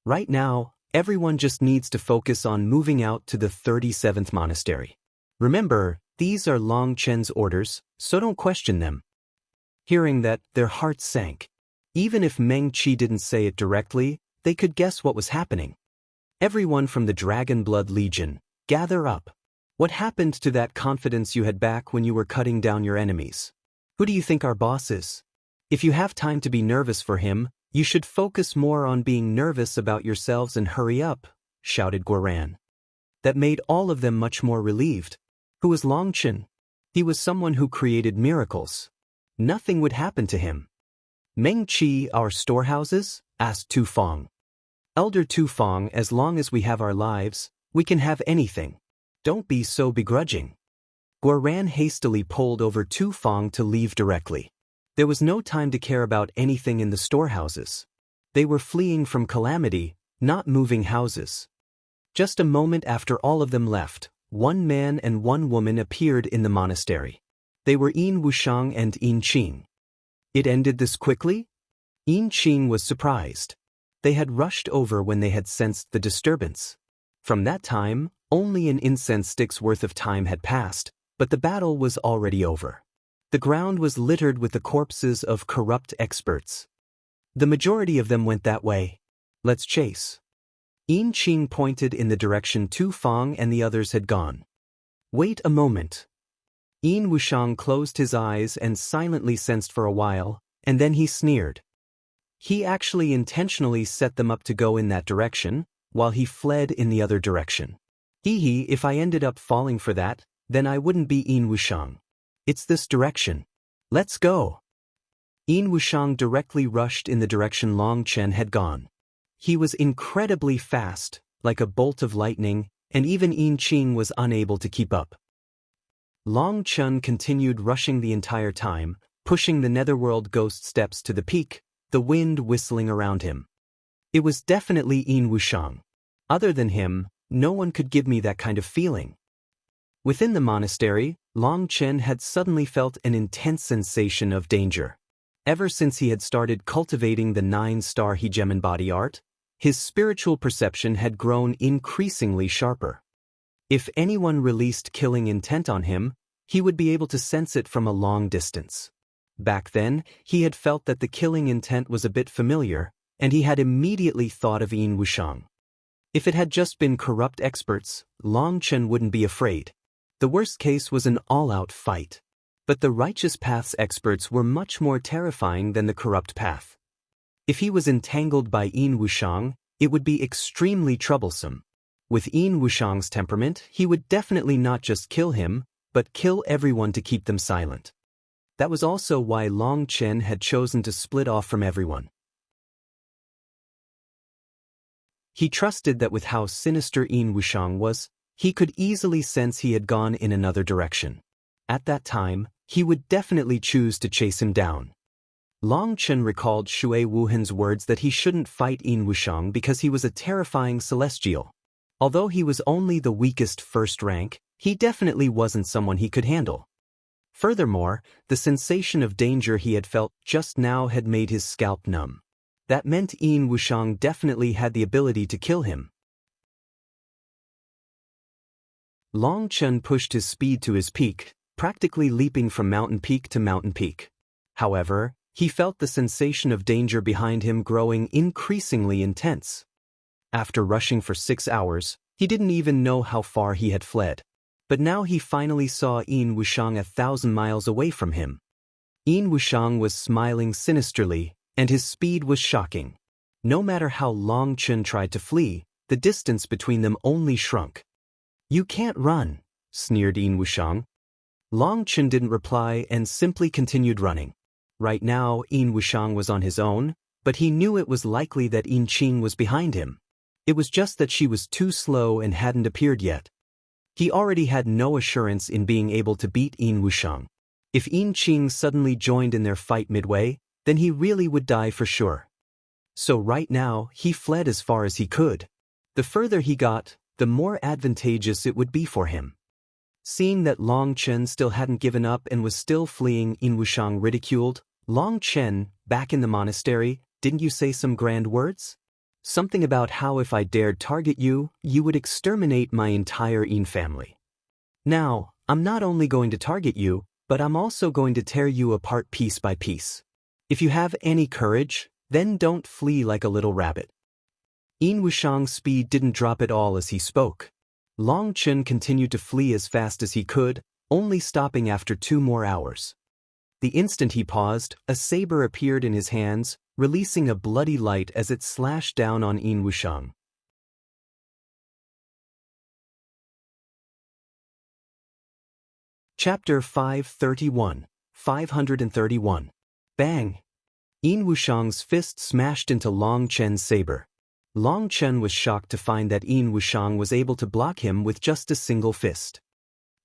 Right now, everyone just needs to focus on moving out to the 37th monastery. Remember, these are Long Chen's orders, so don't question them. Hearing that, their hearts sank. Even if Meng Qi didn't say it directly, they could guess what was happening. Everyone from the Dragonblood Legion, gather up. What happened to that confidence you had back when you were cutting down your enemies? Who do you think our boss is? If you have time to be nervous for him, you should focus more on being nervous about yourselves and hurry up, shouted Guoran. That made all of them much more relieved. Who was Long Chen? He was someone who created miracles. Nothing would happen to him. Meng Qi, our storehouses? Asked Tu Feng. Elder Tu Feng, as long as we have our lives, we can have anything. Don't be so begrudging. Guoran hastily pulled over Tu Feng to leave directly. There was no time to care about anything in the storehouses. They were fleeing from calamity, not moving houses. Just a moment after all of them left, one man and one woman appeared in the monastery. They were Yin Wushang and Yin Qing. It ended this quickly? Yin Qing was surprised. They had rushed over when they had sensed the disturbance. From that time, only an incense stick's worth of time had passed, but the battle was already over. The ground was littered with the corpses of corrupt experts. The majority of them went that way. Let's chase. Yin Qing pointed in the direction Tu Feng and the others had gone. Wait a moment. Yin Wushang closed his eyes and silently sensed for a while, and then he sneered. He actually intentionally set them up to go in that direction, while he fled in the other direction. If I ended up falling for that, then I wouldn't be Yin Wushang. It's this direction. Let's go. Yin Wushang directly rushed in the direction Long Chen had gone. He was incredibly fast, like a bolt of lightning, and even Yin Qing was unable to keep up. Long Chen continued rushing the entire time, pushing the netherworld ghost steps to the peak, the wind whistling around him. It was definitely Yin Wushang. Other than him, no one could give me that kind of feeling. Within the monastery, Long Chen had suddenly felt an intense sensation of danger. Ever since he had started cultivating the 9-star Hegemon body art, his spiritual perception had grown increasingly sharper. If anyone released killing intent on him, he would be able to sense it from a long distance. Back then, he had felt that the killing intent was a bit familiar, and he had immediately thought of Yin Wushang. If it had just been corrupt experts, Long Chen wouldn't be afraid. The worst case was an all-out fight. But the righteous path's experts were much more terrifying than the corrupt path. If he was entangled by Yin Wushang, it would be extremely troublesome. With Yin Wushang's temperament, he would definitely not just kill him, but kill everyone to keep them silent. That was also why Long Chen had chosen to split off from everyone. He trusted that with how sinister Yin Wushang was, he could easily sense he had gone in another direction. At that time, he would definitely choose to chase him down. Long Chen recalled Shui Wuhan's words that he shouldn't fight Yin Wushang because he was a terrifying celestial. Although he was only the weakest first rank, he definitely wasn't someone he could handle. Furthermore, the sensation of danger he had felt just now had made his scalp numb. That meant Yin Wushang definitely had the ability to kill him. Long Chen pushed his speed to his peak, practically leaping from mountain peak to mountain peak. However, he felt the sensation of danger behind him growing increasingly intense. After rushing for 6 hours, he didn't even know how far he had fled. But now he finally saw Yin Wushang 1,000 miles away from him. Yin Wushang was smiling sinisterly, and his speed was shocking. No matter how Long Chen tried to flee, the distance between them only shrunk. "You can't run," sneered Yin Wushang. Long Chen didn't reply and simply continued running. Right now, Yin Wushang was on his own, but he knew it was likely that Yin Qing was behind him. It was just that she was too slow and hadn't appeared yet. He already had no assurance in being able to beat Yin Wushang. If Yin Qing suddenly joined in their fight midway, then he really would die for sure. So right now, he fled as far as he could. The further he got, the more advantageous it would be for him. Seeing that Long Chen still hadn't given up and was still fleeing, Yin Wushang ridiculed, "Long Chen, back in the monastery, didn't you say some grand words? Something about how if I dared target you, you would exterminate my entire Yin family. Now, I'm not only going to target you, but I'm also going to tear you apart piece by piece. If you have any courage, then don't flee like a little rabbit." Yin Wushang's speed didn't drop at all as he spoke. Long Chen continued to flee as fast as he could, only stopping after 2 more hours. The instant he paused, a saber appeared in his hands, releasing a bloody light as it slashed down on Yin Wushang. Chapter 531, 531. Bang! Yin Wushang's fist smashed into Long Chen's saber. Long Chen was shocked to find that Yin Wushang was able to block him with just a single fist.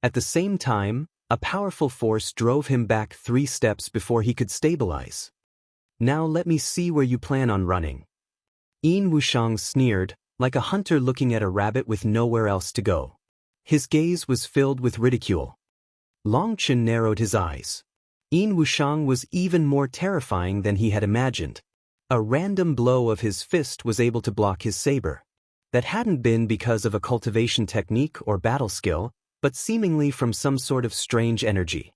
At the same time, a powerful force drove him back 3 steps before he could stabilize. "Now let me see where you plan on running." Yin Wushang sneered, like a hunter looking at a rabbit with nowhere else to go. His gaze was filled with ridicule. Long Chen narrowed his eyes. Yin Wushang was even more terrifying than he had imagined. A random blow of his fist was able to block his saber. That hadn't been because of a cultivation technique or battle skill, but seemingly from some sort of strange energy.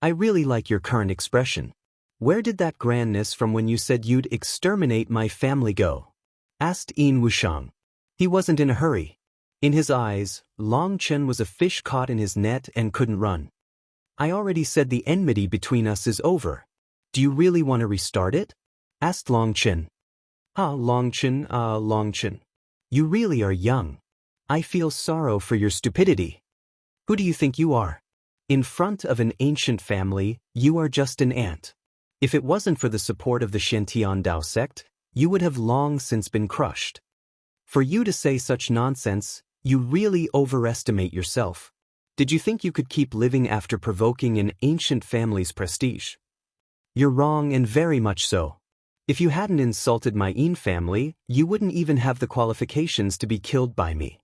"I really like your current expression. Where did that grandness from when you said you'd exterminate my family go?" asked Yin Wushang. He wasn't in a hurry. In his eyes, Long Chen was a fish caught in his net and couldn't run. "I already said the enmity between us is over. Do you really want to restart it?" asked Long Chen. Long Chen. You really are young. I feel sorrow for your stupidity. Who do you think you are? In front of an ancient family, you are just an ant. If it wasn't for the support of the Shantian Dao sect, you would have long since been crushed. For you to say such nonsense, you really overestimate yourself. Did you think you could keep living after provoking an ancient family's prestige? You're wrong, and very much so. If you hadn't insulted my Yin family, you wouldn't even have the qualifications to be killed by me.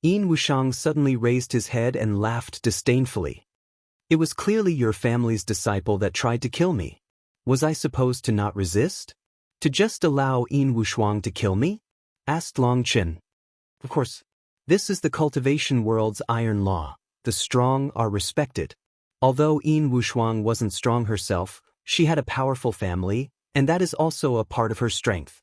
Yin Wushang suddenly raised his head and laughed disdainfully. It was clearly your family's disciple that tried to kill me. Was I supposed to not resist? To just allow Yin Wushang to kill me? Asked Long Chen. Of course, this is the cultivation world's iron law. The strong are respected. Although Yin Wushang wasn't strong herself, she had a powerful family, and that is also a part of her strength.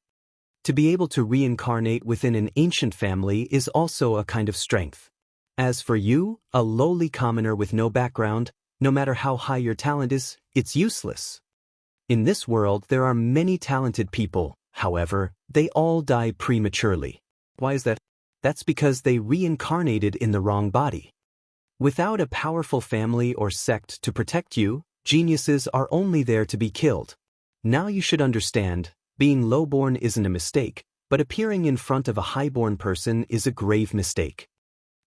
To be able to reincarnate within an ancient family is also a kind of strength. As for you, a lowly commoner with no background, no matter how high your talent is, it's useless. In this world there are many talented people, however, they all die prematurely. Why is that? That's because they reincarnated in the wrong body. Without a powerful family or sect to protect you, geniuses are only there to be killed. Now you should understand, being lowborn isn't a mistake, but appearing in front of a highborn person is a grave mistake.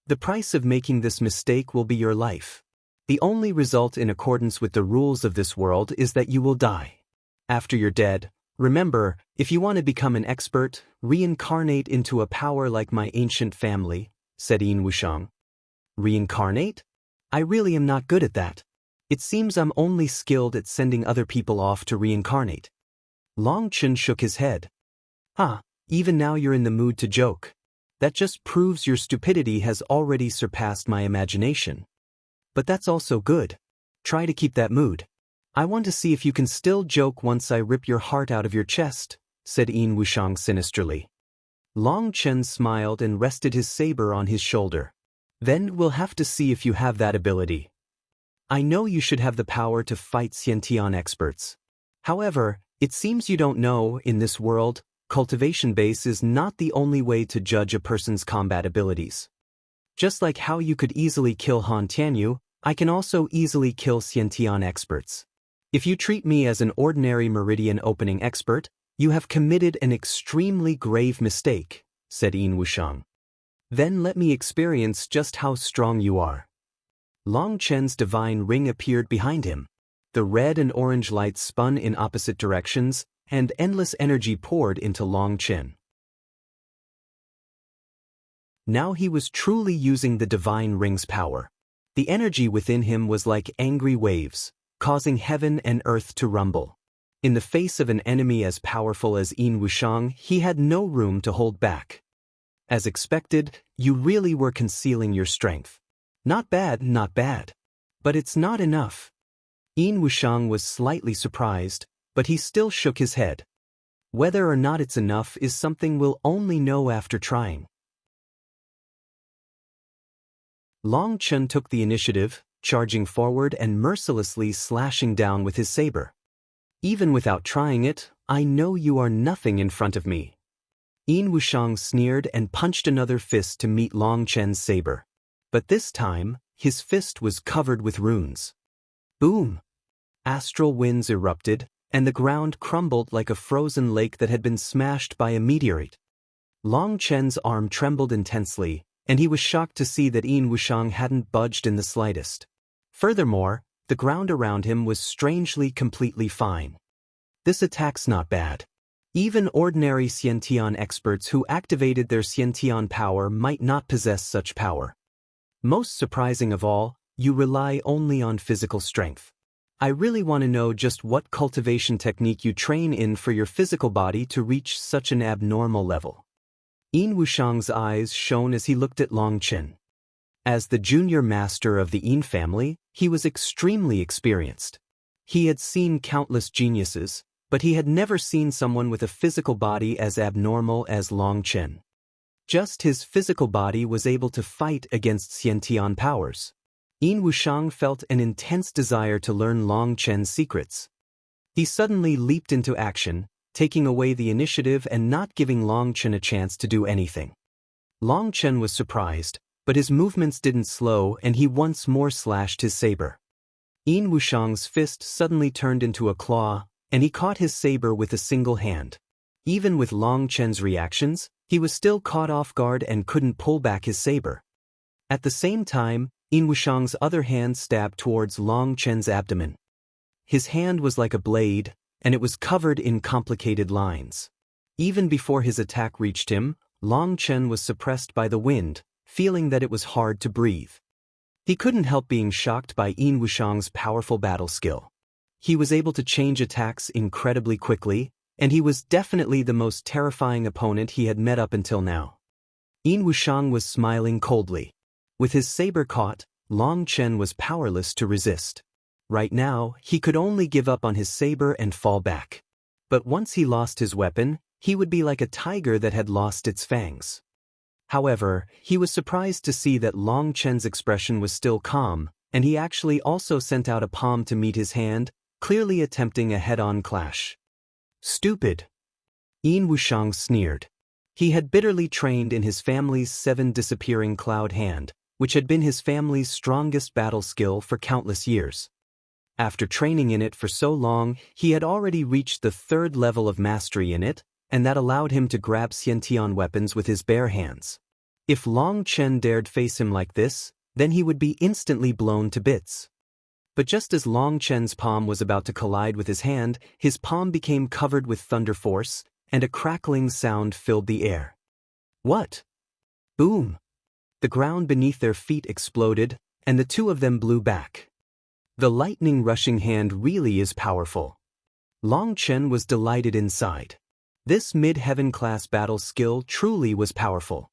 The price of making this mistake will be your life. The only result in accordance with the rules of this world is that you will die. After you're dead, remember, if you want to become an expert, reincarnate into a power like my ancient family, said Yin Wushang. Reincarnate? I really am not good at that. It seems I'm only skilled at sending other people off to reincarnate. Long Chen shook his head. Even now you're in the mood to joke. That just proves your stupidity has already surpassed my imagination. But that's also good. Try to keep that mood. I want to see if you can still joke once I rip your heart out of your chest, said Yin Wushang sinisterly. Long Chen smiled and rested his saber on his shoulder. Then we'll have to see if you have that ability. I know you should have the power to fight Xiantian experts. However, it seems you don't know, in this world, cultivation base is not the only way to judge a person's combat abilities. Just like how you could easily kill Han Tianyu, I can also easily kill Xiantian experts. If you treat me as an ordinary meridian opening expert, you have committed an extremely grave mistake, said Yin Wushang. Then let me experience just how strong you are. Long Chen's divine ring appeared behind him. The red and orange lights spun in opposite directions, and endless energy poured into Long Chen. Now he was truly using the divine ring's power. The energy within him was like angry waves, causing heaven and earth to rumble. In the face of an enemy as powerful as Yin Wushang, he had no room to hold back. As expected, you really were concealing your strength. Not bad, not bad. But it's not enough. Yin Wushang was slightly surprised, but he still shook his head. Whether or not it's enough is something we'll only know after trying. Long Chen took the initiative, charging forward and mercilessly slashing down with his saber. Even without trying it, I know you are nothing in front of me. Yin Wushang sneered and punched another fist to meet Long Chen's saber. But this time, his fist was covered with runes. Boom! Astral winds erupted, and the ground crumbled like a frozen lake that had been smashed by a meteorite. Long Chen's arm trembled intensely, and he was shocked to see that Yin Wushang hadn't budged in the slightest. Furthermore, the ground around him was strangely completely fine. This attack's not bad. Even ordinary Xiantian experts who activated their Xiantian power might not possess such power. Most surprising of all, you rely only on physical strength. I really want to know just what cultivation technique you train in for your physical body to reach such an abnormal level. Yin Wushang's eyes shone as he looked at Long Chen. As the junior master of the Yin family, he was extremely experienced. He had seen countless geniuses, but he had never seen someone with a physical body as abnormal as Long Chen. Just his physical body was able to fight against Xiantian powers. Yin Wushang felt an intense desire to learn Long Chen's secrets. He suddenly leaped into action, taking away the initiative and not giving Long Chen a chance to do anything. Long Chen was surprised, but his movements didn't slow and he once more slashed his saber. Yin Wushang's fist suddenly turned into a claw, and he caught his saber with a single hand. Even with Long Chen's reactions, He was still caught off guard and couldn't pull back his saber. At the same time, Yin Wushang's other hand stabbed towards Long Chen's abdomen. His hand was like a blade, and it was covered in complicated lines. Even before his attack reached him, Long Chen was suppressed by the wind, feeling that it was hard to breathe. He couldn't help being shocked by Yin Wushang's powerful battle skill. He was able to change attacks incredibly quickly, and he was definitely the most terrifying opponent he had met up until now. Yin Wushang was smiling coldly. With his saber caught, Long Chen was powerless to resist. Right now, he could only give up on his saber and fall back. But once he lost his weapon, he would be like a tiger that had lost its fangs. However, he was surprised to see that Long Chen's expression was still calm, and he actually also sent out a palm to meet his hand, clearly attempting a head-on clash. Stupid! Yin Wushang sneered. He had bitterly trained in his family's 7 disappearing cloud hand, which had been his family's strongest battle skill for countless years. After training in it for so long, he had already reached the 3rd level of mastery in it, and that allowed him to grab Xiantian weapons with his bare hands. If Long Chen dared face him like this, then he would be instantly blown to bits. But just as Long Chen's palm was about to collide with his hand, his palm became covered with thunder force, and a crackling sound filled the air. What? Boom! The ground beneath their feet exploded, and the two of them blew back. The lightning rushing hand really is powerful. Long Chen was delighted inside. This mid-heaven class battle skill truly was powerful.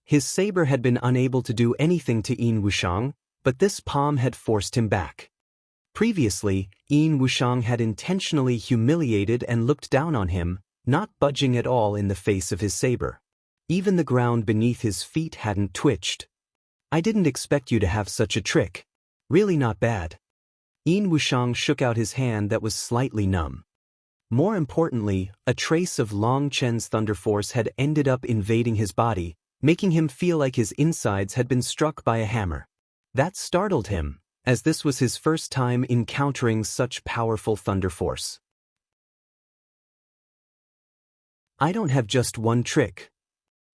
His saber had been unable to do anything to Yin Wushang, but this palm had forced him back. Previously, Yin Wushang had intentionally humiliated and looked down on him, not budging at all in the face of his saber. Even the ground beneath his feet hadn't twitched. I didn't expect you to have such a trick. Really not bad. Yin Wushang shook out his hand that was slightly numb. More importantly, a trace of Long Chen's thunder force had ended up invading his body, making him feel like his insides had been struck by a hammer. That startled him, as this was his first time encountering such powerful thunder force. I don't have just one trick.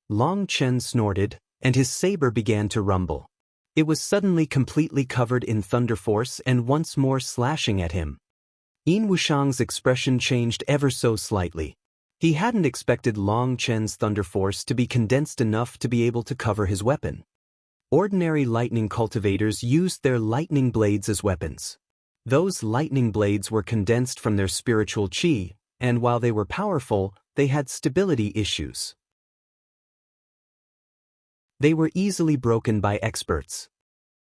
Long Chen snorted, and his saber began to rumble. It was suddenly completely covered in thunder force and once more slashing at him. Yin Wushang's expression changed ever so slightly. He hadn't expected Long Chen's thunder force to be condensed enough to be able to cover his weapon. Ordinary lightning cultivators used their lightning blades as weapons. Those lightning blades were condensed from their spiritual qi, and while they were powerful, they had stability issues. They were easily broken by experts.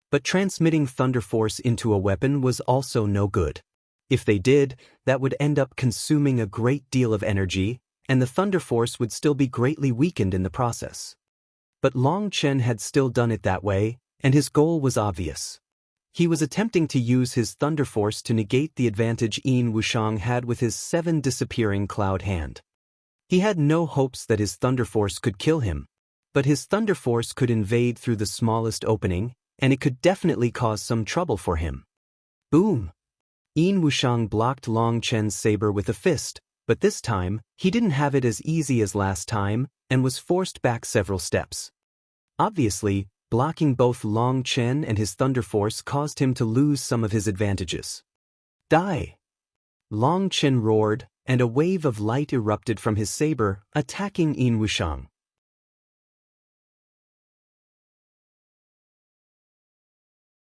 But transmitting thunder force into a weapon was also no good. If they did, that would end up consuming a great deal of energy, and the thunder force would still be greatly weakened in the process. But Long Chen had still done it that way, and his goal was obvious. He was attempting to use his thunder force to negate the advantage Yin Wushang had with his 7 disappearing cloud hand. He had no hopes that his thunder force could kill him, but his thunder force could invade through the smallest opening, and it could definitely cause some trouble for him. Boom! Yin Wushang blocked Long Chen's saber with a fist, but this time, he didn't have it as easy as last time, and was forced back several steps. Obviously, blocking both Long Chen and his thunder force caused him to lose some of his advantages. Die! Long Chen roared, and a wave of light erupted from his saber, attacking Yin Wushang.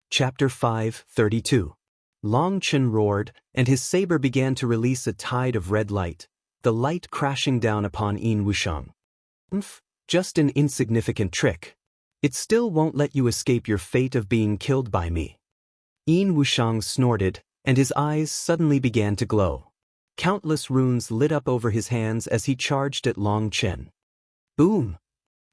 Chapter 5:32. Long Chen roared, and his saber began to release a tide of red light, the light crashing down upon Yin Wushang. Just an insignificant trick. It still won't let you escape your fate of being killed by me. Yin Wushang snorted, and his eyes suddenly began to glow. Countless runes lit up over his hands as he charged at Long Chen. Boom!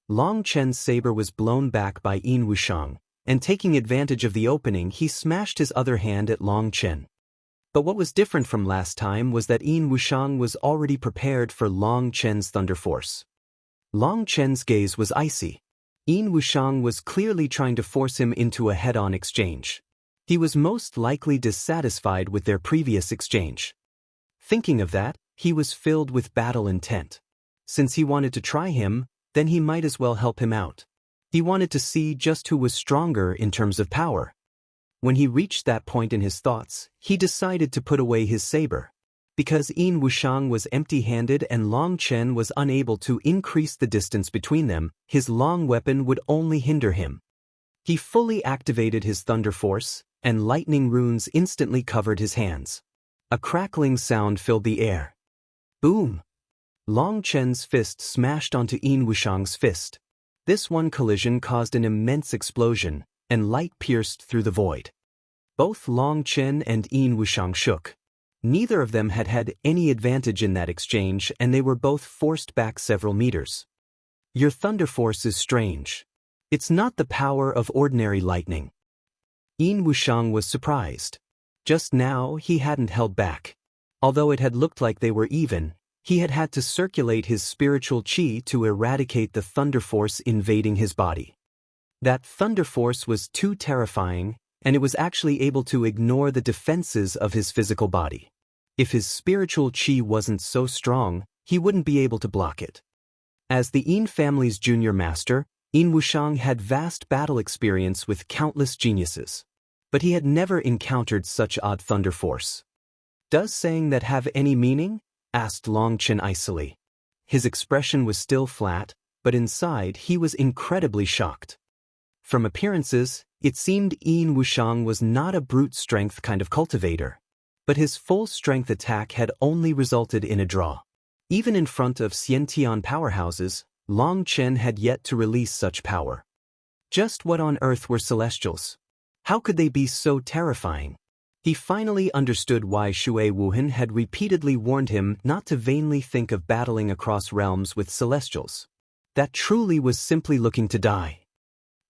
Long Chen's saber was blown back by Yin Wushang, and taking advantage of the opening he smashed his other hand at Long Chen. But what was different from last time was that Yin Wushang was already prepared for Long Chen's thunder force. Long Chen's gaze was icy. Yin Wushang was clearly trying to force him into a head-on exchange. He was most likely dissatisfied with their previous exchange. Thinking of that, he was filled with battle intent. Since he wanted to try him, then he might as well help him out. He wanted to see just who was stronger in terms of power. When he reached that point in his thoughts, he decided to put away his saber. Because Yin Wushang was empty-handed and Long Chen was unable to increase the distance between them, his long weapon would only hinder him. He fully activated his thunder force, and lightning runes instantly covered his hands. A crackling sound filled the air. Boom! Long Chen's fist smashed onto Yin Wushang's fist. This one collision caused an immense explosion, and light pierced through the void. Both Long Chen and Yin Wushang shook. Neither of them had had any advantage in that exchange, and they were both forced back several meters. Your thunder force is strange. It's not the power of ordinary lightning. Yin Wushang was surprised. Just now he hadn't held back. Although it had looked like they were even, he had had to circulate his spiritual qi to eradicate the thunder force invading his body. That thunder force was too terrifying, and it was actually able to ignore the defenses of his physical body. If his spiritual qi wasn't so strong, he wouldn't be able to block it. As the Yin family's junior master, Yin Wushang had vast battle experience with countless geniuses. But he had never encountered such odd thunder force. Does saying that have any meaning? Asked Long Chen icily. His expression was still flat, but inside he was incredibly shocked. From appearances, it seemed Yin Wushang was not a brute strength kind of cultivator. But his full strength attack had only resulted in a draw. Even in front of Xiantian powerhouses, Long Chen had yet to release such power. Just what on earth were celestials? How could they be so terrifying? He finally understood why Shui Wuhan had repeatedly warned him not to vainly think of battling across realms with celestials. That truly was simply looking to die.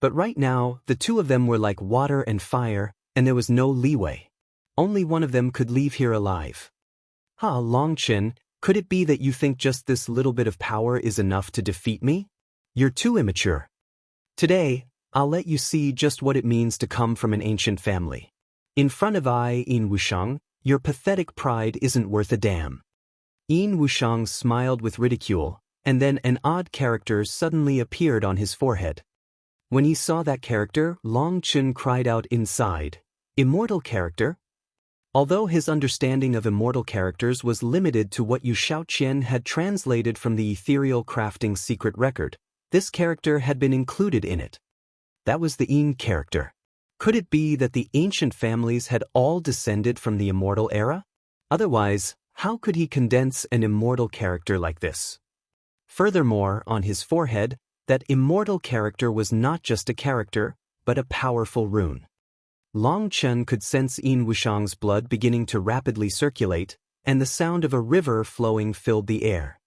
But right now, the two of them were like water and fire, and there was no leeway. Only one of them could leave here alive. Long Chen, could it be that you think just this little bit of power is enough to defeat me? You're too immature. Today, I'll let you see just what it means to come from an ancient family. In front of Yin Wushang, your pathetic pride isn't worth a damn. Yin Wushang smiled with ridicule, and then an odd character suddenly appeared on his forehead. When he saw that character, Long Chen cried out inside, "Immortal character?" Although his understanding of immortal characters was limited to what Yu Shaoqian had translated from the ethereal crafting secret record, this character had been included in it. That was the Yin character. Could it be that the ancient families had all descended from the immortal era? Otherwise, how could he condense an immortal character like this? Furthermore, on his forehead, that immortal character was not just a character, but a powerful rune. Long Chen could sense Yin Wushang's blood beginning to rapidly circulate, and the sound of a river flowing filled the air.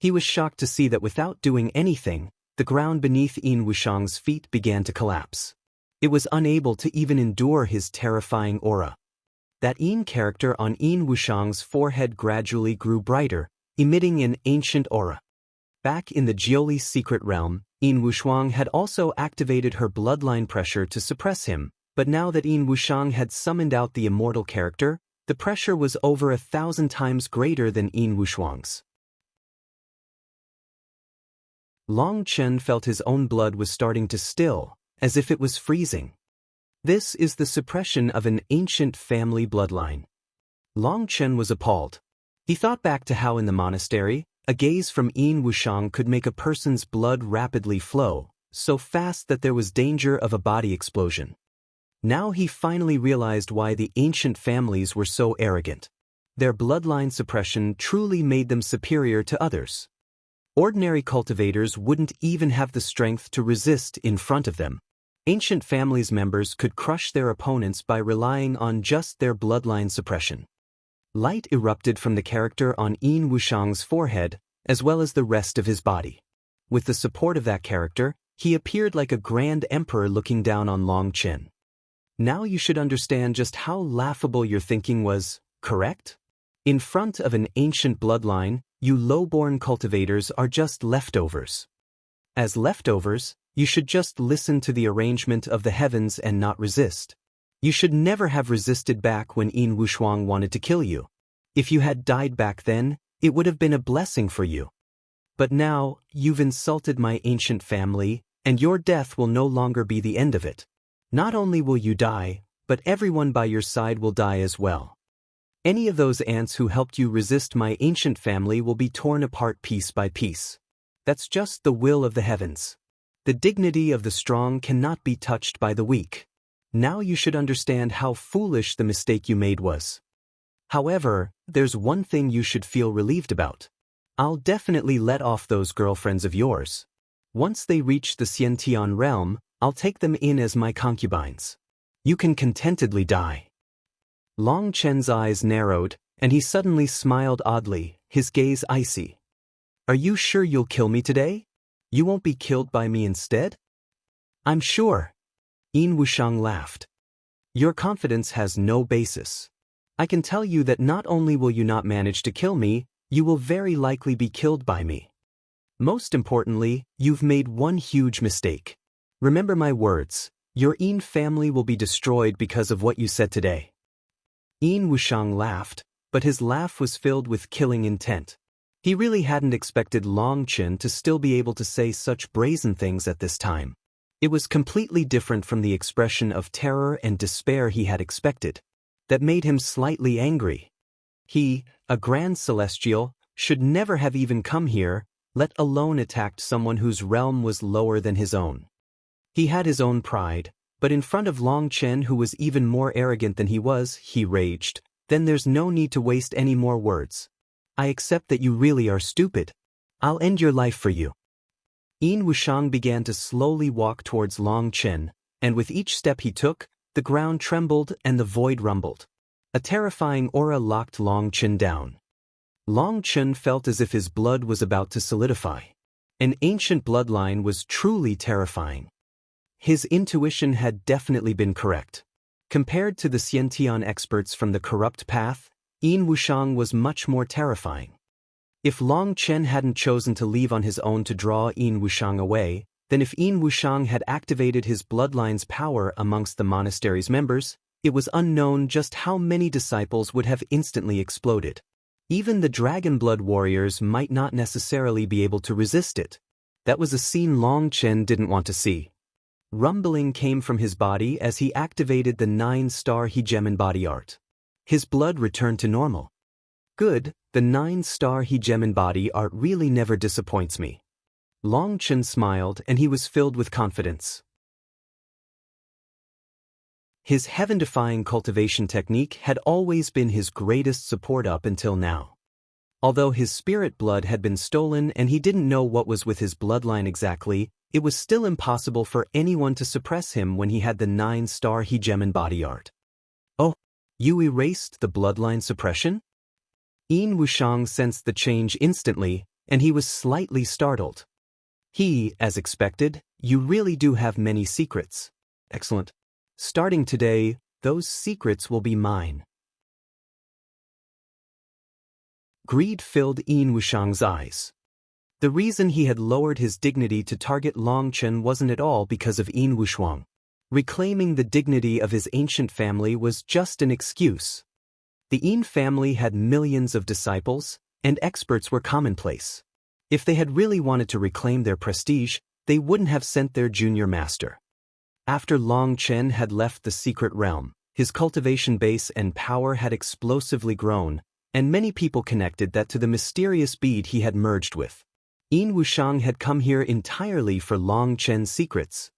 He was shocked to see that without doing anything, the ground beneath Yin Wushang's feet began to collapse. It was unable to even endure his terrifying aura. That Yin character on Yin Wushang's forehead gradually grew brighter, emitting an ancient aura. Back in the Jioli's secret realm, Yin Wushang had also activated her bloodline pressure to suppress him, but now that Yin Wushang had summoned out the immortal character, the pressure was over 1,000 times greater than Yin Wushang's. Long Chen felt his own blood was starting to still, as if it was freezing. This is the suppression of an ancient family bloodline. Long Chen was appalled. He thought back to how in the monastery, a gaze from Yin Wushang could make a person's blood rapidly flow, so fast that there was danger of a body explosion. Now he finally realized why the ancient families were so arrogant. Their bloodline suppression truly made them superior to others. Ordinary cultivators wouldn't even have the strength to resist in front of them. Ancient families' members could crush their opponents by relying on just their bloodline suppression. Light erupted from the character on Yin Wushang's forehead, as well as the rest of his body. With the support of that character, he appeared like a grand emperor looking down on Long Chen. Now you should understand just how laughable your thinking was, correct? In front of an ancient bloodline, you low-born cultivators are just leftovers. As leftovers, you should just listen to the arrangement of the heavens and not resist. You should never have resisted back when Yin Wushang wanted to kill you. If you had died back then, it would have been a blessing for you. But now, you've insulted my ancient family, and your death will no longer be the end of it. Not only will you die, but everyone by your side will die as well. Any of those ants who helped you resist my ancient family will be torn apart piece by piece. That's just the will of the heavens. The dignity of the strong cannot be touched by the weak. Now you should understand how foolish the mistake you made was. However, there's one thing you should feel relieved about. I'll definitely let off those girlfriends of yours. Once they reach the Xiantian realm, I'll take them in as my concubines. You can contentedly die. Long Chen's eyes narrowed, and he suddenly smiled oddly, his gaze icy. Are you sure you'll kill me today? You won't be killed by me instead? I'm sure. Yin Wushang laughed. Your confidence has no basis. I can tell you that not only will you not manage to kill me, you will very likely be killed by me. Most importantly, you've made one huge mistake. Remember my words, your Yin family will be destroyed because of what you said today. Yin Wushang laughed, but his laugh was filled with killing intent. He really hadn't expected Long Chen to still be able to say such brazen things at this time. It was completely different from the expression of terror and despair he had expected. That made him slightly angry. He, a grand celestial, should never have even come here, let alone attacked someone whose realm was lower than his own. He had his own pride, but in front of Long Chen, who was even more arrogant than he was, he raged. Then there's no need to waste any more words. I accept that you really are stupid. I'll end your life for you. Yin Wushang began to slowly walk towards Long Chen, and with each step he took, the ground trembled and the void rumbled. A terrifying aura locked Long Chen down. Long Chen felt as if his blood was about to solidify. An ancient bloodline was truly terrifying. His intuition had definitely been correct. Compared to the Xiantian experts from the corrupt path, Yin Wushang was much more terrifying. If Long Chen hadn't chosen to leave on his own to draw Yin Wushang away, then if Yin Wushang had activated his bloodline's power amongst the monastery's members, it was unknown just how many disciples would have instantly exploded. Even the Dragon Blood warriors might not necessarily be able to resist it. That was a scene Long Chen didn't want to see. Rumbling came from his body as he activated the 9-star Hegemon body art. His blood returned to normal. Good, the 9-star Hegemon body art really never disappoints me. Long Chen smiled and he was filled with confidence. His heaven-defying cultivation technique had always been his greatest support up until now. Although his spirit blood had been stolen and he didn't know what was with his bloodline exactly, it was still impossible for anyone to suppress him when he had the 9-star Hegemon body art. Oh, you erased the bloodline suppression? Yin Wushang sensed the change instantly, and he was slightly startled. As expected, you really do have many secrets. Excellent. Starting today, those secrets will be mine. Greed filled Yin Wushang's eyes. The reason he had lowered his dignity to target Long Chen wasn't at all because of Yin Wushang. Reclaiming the dignity of his ancient family was just an excuse. The Yin family had millions of disciples, and experts were commonplace. If they had really wanted to reclaim their prestige, they wouldn't have sent their junior master. After Long Chen had left the secret realm, his cultivation base and power had explosively grown, and many people connected that to the mysterious bead he had merged with. Yin Wushang had come here entirely for Long Chen's secrets.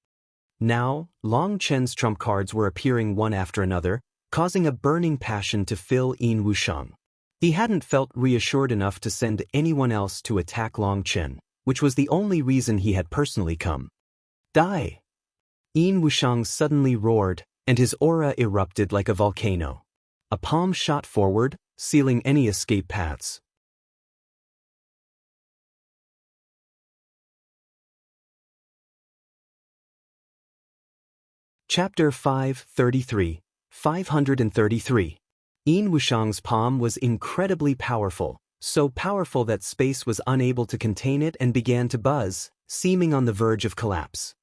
Now, Long Chen's trump cards were appearing one after another, causing a burning passion to fill Yin Wushang. He hadn't felt reassured enough to send anyone else to attack Long Chen, which was the only reason he had personally come. Die! Yin Wushang suddenly roared, and his aura erupted like a volcano. A palm shot forward, sealing any escape paths. Chapter 533, 533. Yin Wushang's palm was incredibly powerful, so powerful that space was unable to contain it and began to buzz, seeming on the verge of collapse.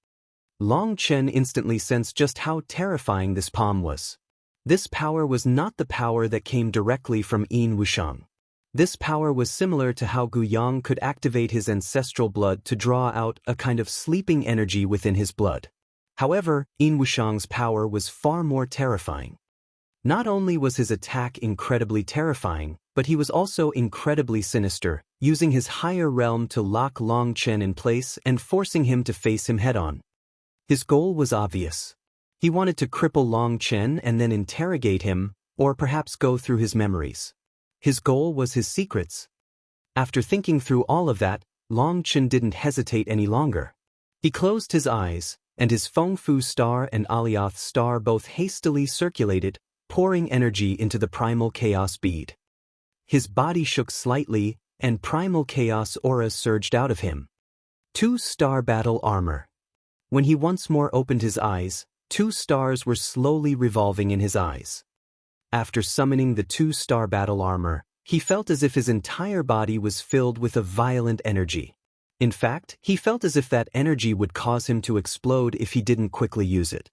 Long Chen instantly sensed just how terrifying this palm was. This power was not the power that came directly from Yin Wushang. This power was similar to how Guyang could activate his ancestral blood to draw out a kind of sleeping energy within his blood. However, Yin Wushang's power was far more terrifying. Not only was his attack incredibly terrifying, but he was also incredibly sinister, using his higher realm to lock Long Chen in place and forcing him to face him head-on. His goal was obvious. He wanted to cripple Long Chen and then interrogate him, or perhaps go through his memories. His goal was his secrets. After thinking through all of that, Long Chen didn't hesitate any longer. He closed his eyes, and his Feng Fu star and Alioth star both hastily circulated, pouring energy into the primal chaos bead. His body shook slightly, and primal chaos auras surged out of him. 2-star battle armor. When he once more opened his eyes, 2 stars were slowly revolving in his eyes. After summoning the 2-star battle armor, he felt as if his entire body was filled with a violent energy. In fact, he felt as if that energy would cause him to explode if he didn't quickly use it.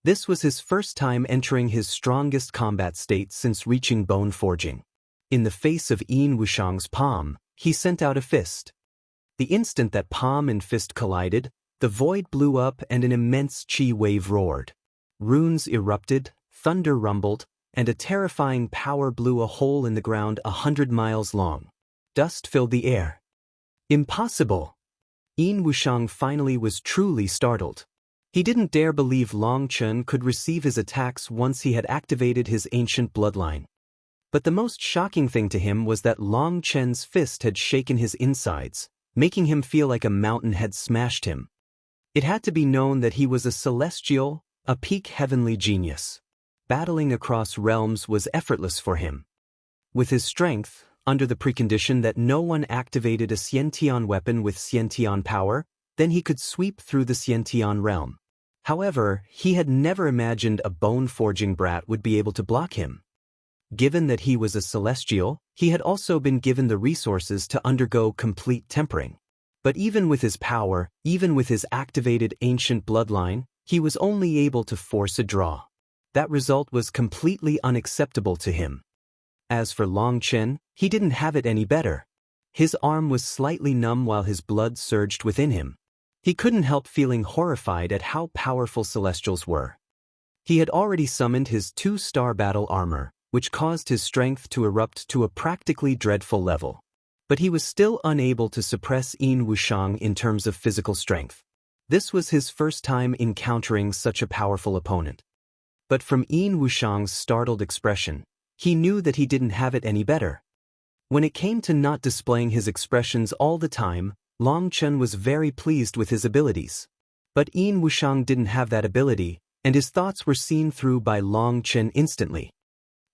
This was his first time entering his strongest combat state since reaching bone forging. In the face of Yin Wushang's palm, he sent out a fist. The instant that palm and fist collided, the void blew up and an immense chi wave roared. Runes erupted, thunder rumbled, and a terrifying power blew a hole in the ground 100 miles long. Dust filled the air. Impossible! Yin Wushang finally was truly startled. He didn't dare believe Long Chen could receive his attacks once he had activated his ancient bloodline. But the most shocking thing to him was that Long Chen's fist had shaken his insides, making him feel like a mountain had smashed him. It had to be known that he was a celestial, a peak heavenly genius. Battling across realms was effortless for him. With his strength, under the precondition that no one activated a Xiantian weapon with Xiantian power, then he could sweep through the Xiantian realm. However, he had never imagined a bone-forging brat would be able to block him. Given that he was a celestial, he had also been given the resources to undergo complete tempering. But even with his power, even with his activated ancient bloodline, he was only able to force a draw. That result was completely unacceptable to him. As for Long Chen, he didn't have it any better. His arm was slightly numb while his blood surged within him. He couldn't help feeling horrified at how powerful Celestials were. He had already summoned his 2-star battle armor, which caused his strength to erupt to a practically dreadful level. But he was still unable to suppress Yin Wushang in terms of physical strength. This was his first time encountering such a powerful opponent. But from Yin Wushang's startled expression, he knew that he didn't have it any better. When it came to not displaying his expressions all the time, Long Chen was very pleased with his abilities. But Yin Wushang didn't have that ability, and his thoughts were seen through by Long Chen instantly.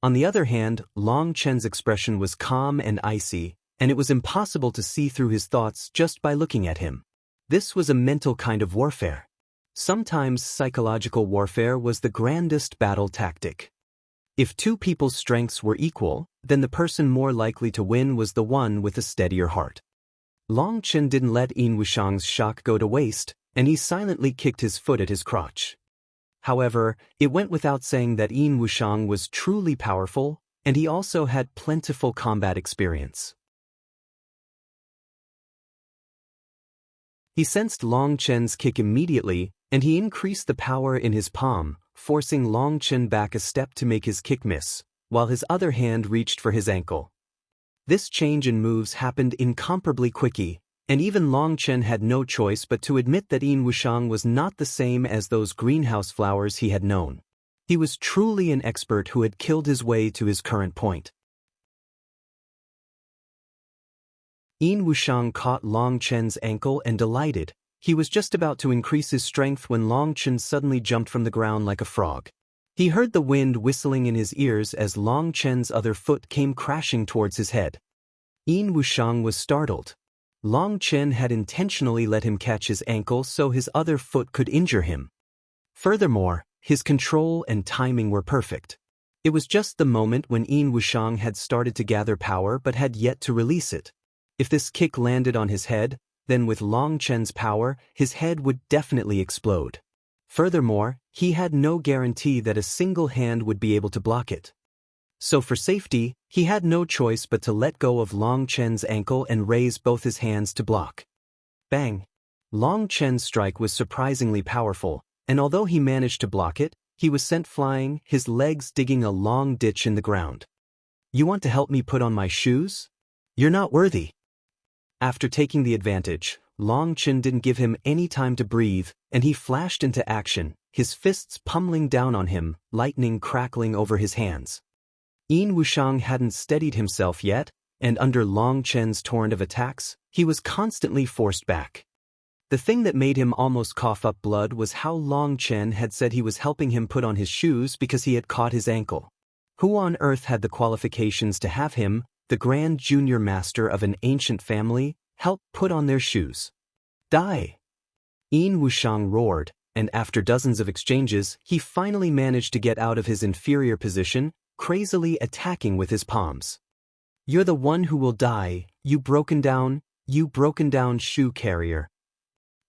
On the other hand, Long Chen's expression was calm and icy, and it was impossible to see through his thoughts just by looking at him. This was a mental kind of warfare. Sometimes psychological warfare was the grandest battle tactic. If 2 people's strengths were equal, then the person more likely to win was the one with a steadier heart. Long Chen didn't let Yin Wushang's shock go to waste, and he silently kicked his foot at his crotch. However, it went without saying that Yin Wushang was truly powerful, and he also had plentiful combat experience. He sensed Long Chen's kick immediately, and he increased the power in his palm, forcing Long Chen back a step to make his kick miss, while his other hand reached for his ankle. This change in moves happened incomparably quickly, and even Long Chen had no choice but to admit that Yin Wushang was not the same as those greenhouse flowers he had known. He was truly an expert who had killed his way to his current point. Yin Wushang caught Long Chen's ankle and delighted. He was just about to increase his strength when Long Chen suddenly jumped from the ground like a frog. He heard the wind whistling in his ears as Long Chen's other foot came crashing towards his head. Yin Wushang was startled. Long Chen had intentionally let him catch his ankle so his other foot could injure him. Furthermore, his control and timing were perfect. It was just the moment when Yin Wushang had started to gather power but had yet to release it. If this kick landed on his head, then with Long Chen's power, his head would definitely explode. Furthermore, he had no guarantee that a single hand would be able to block it. So for safety, he had no choice but to let go of Long Chen's ankle and raise both his hands to block. Bang! Long Chen's strike was surprisingly powerful, and although he managed to block it, he was sent flying, his legs digging a long ditch in the ground. You want to help me put on my shoes? You're not worthy. After taking the advantage, Long Chen didn't give him any time to breathe, and he flashed into action, his fists pummeling down on him, lightning crackling over his hands. Yin Wushang hadn't steadied himself yet, and under Long Chen's torrent of attacks, he was constantly forced back. The thing that made him almost cough up blood was how Long Chen had said he was helping him put on his shoes because he had caught his ankle. Who on earth had the qualifications to have him, the Grand Junior Master of an ancient family, help put on their shoes? Die! Yin Wushang roared, and after dozens of exchanges, he finally managed to get out of his inferior position, crazily attacking with his palms. You're the one who will die, you broken down shoe carrier.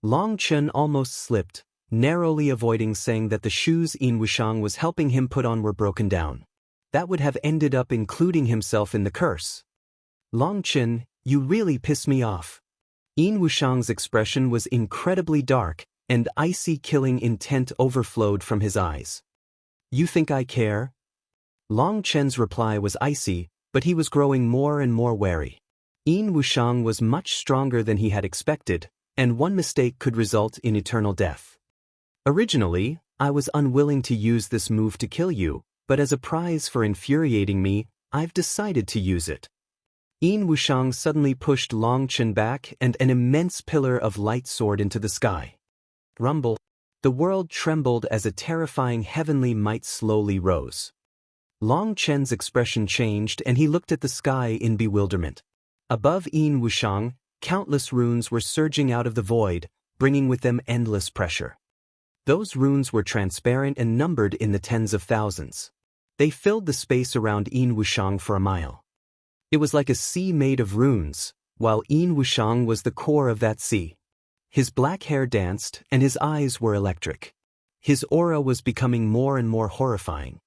Long Chen almost slipped, narrowly avoiding saying that the shoes Yin Wushang was helping him put on were broken down. That would have ended up including himself in the curse. Long Chen, you really piss me off. Yin Wushang's expression was incredibly dark, and icy killing intent overflowed from his eyes. You think I care? Long Chen's reply was icy, but he was growing more and more wary. Yin Wushang was much stronger than he had expected, and one mistake could result in eternal death. Originally, I was unwilling to use this move to kill you, but as a prize for infuriating me, I've decided to use it. Yin Wushang suddenly pushed Long Chen back and an immense pillar of light soared into the sky. Rumble. The world trembled as a terrifying heavenly might slowly rose. Long Chen's expression changed and he looked at the sky in bewilderment. Above Yin Wushang, countless runes were surging out of the void, bringing with them endless pressure. Those runes were transparent and numbered in the tens of thousands. They filled the space around Yin Wushang for a mile. It was like a sea made of runes, while Yin Wushang was the core of that sea. His black hair danced, and his eyes were electric. His aura was becoming more and more horrifying.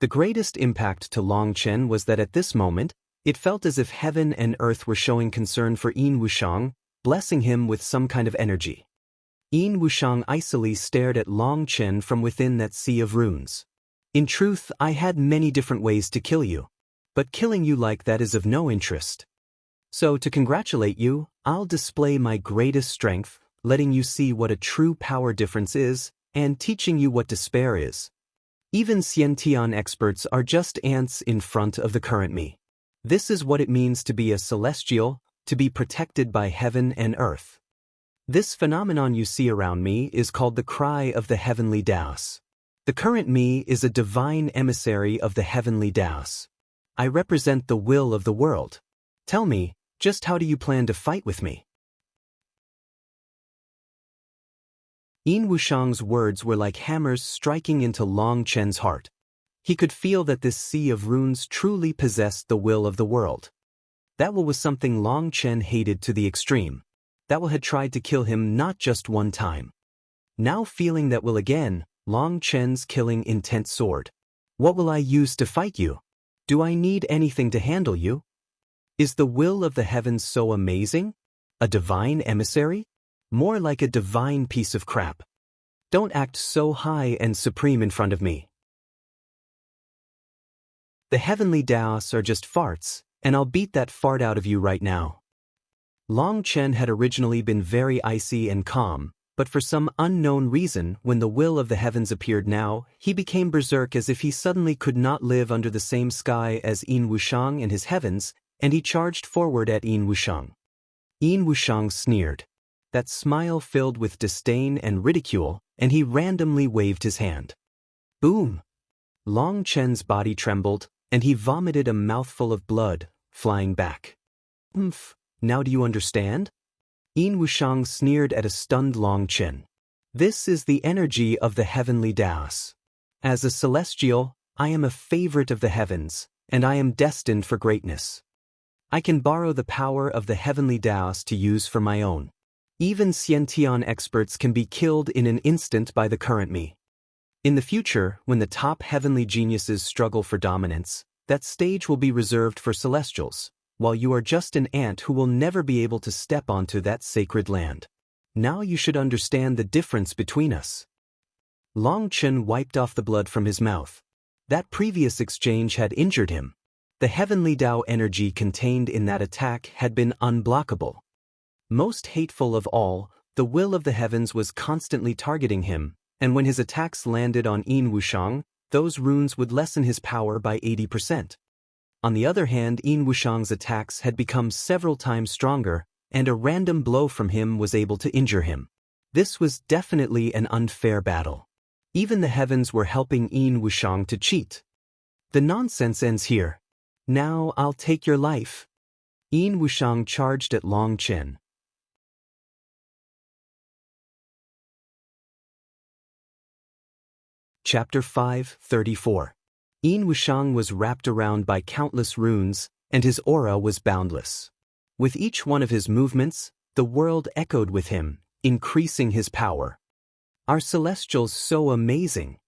The greatest impact to Long Chen was that at this moment, it felt as if heaven and earth were showing concern for Yin Wushang, blessing him with some kind of energy. Yin Wushang icily stared at Long Chen from within that sea of runes. In truth, I had many different ways to kill you. But killing you like that is of no interest. So to congratulate you, I'll display my greatest strength, letting you see what a true power difference is, and teaching you what despair is. Even Xiantian experts are just ants in front of the current me. This is what it means to be a celestial, to be protected by heaven and earth. This phenomenon you see around me is called the cry of the heavenly Daos. The current me is a divine emissary of the heavenly Daos. I represent the will of the world. Tell me, just how do you plan to fight with me? Yin Wushang's words were like hammers striking into Long Chen's heart. He could feel that this sea of runes truly possessed the will of the world. That will was something Long Chen hated to the extreme. That will had tried to kill him not just one time. Now feeling that will again, Long Chen's killing intent soared. What will I use to fight you? Do I need anything to handle you? Is the will of the heavens so amazing? A divine emissary? More like a divine piece of crap. Don't act so high and supreme in front of me. The heavenly Daos are just farts, and I'll beat that fart out of you right now. Long Chen had originally been very icy and calm, but for some unknown reason, when the will of the heavens appeared now, he became berserk as if he suddenly could not live under the same sky as Yin Wushang and his heavens, and he charged forward at Yin Wushang. Yin Wushang sneered. That smile filled with disdain and ridicule, and he randomly waved his hand. Boom! Long Chen's body trembled, and he vomited a mouthful of blood, flying back. Now do you understand? Yin Wushang sneered at a stunned Long Chen. This is the energy of the heavenly Daos. As a celestial, I am a favorite of the heavens, and I am destined for greatness. I can borrow the power of the heavenly Daos to use for my own. Even Xiantian experts can be killed in an instant by the current me. In the future, when the top heavenly geniuses struggle for dominance, that stage will be reserved for celestials, while you are just an ant who will never be able to step onto that sacred land. Now you should understand the difference between us." Long Chen wiped off the blood from his mouth. That previous exchange had injured him. The heavenly Tao energy contained in that attack had been unblockable. Most hateful of all, the will of the heavens was constantly targeting him, and when his attacks landed on Yin Wushang, those runes would lessen his power by 80%. On the other hand, Yin Wushang's attacks had become several times stronger, and a random blow from him was able to injure him. This was definitely an unfair battle. Even the heavens were helping Yin Wushang to cheat. The nonsense ends here. Now I'll take your life. Yin Wushang charged at Long Chen. Chapter 5:34. Yin Wushang was wrapped around by countless runes, and his aura was boundless. With each one of his movements, the world echoed with him, increasing his power. "Are celestials so amazing?"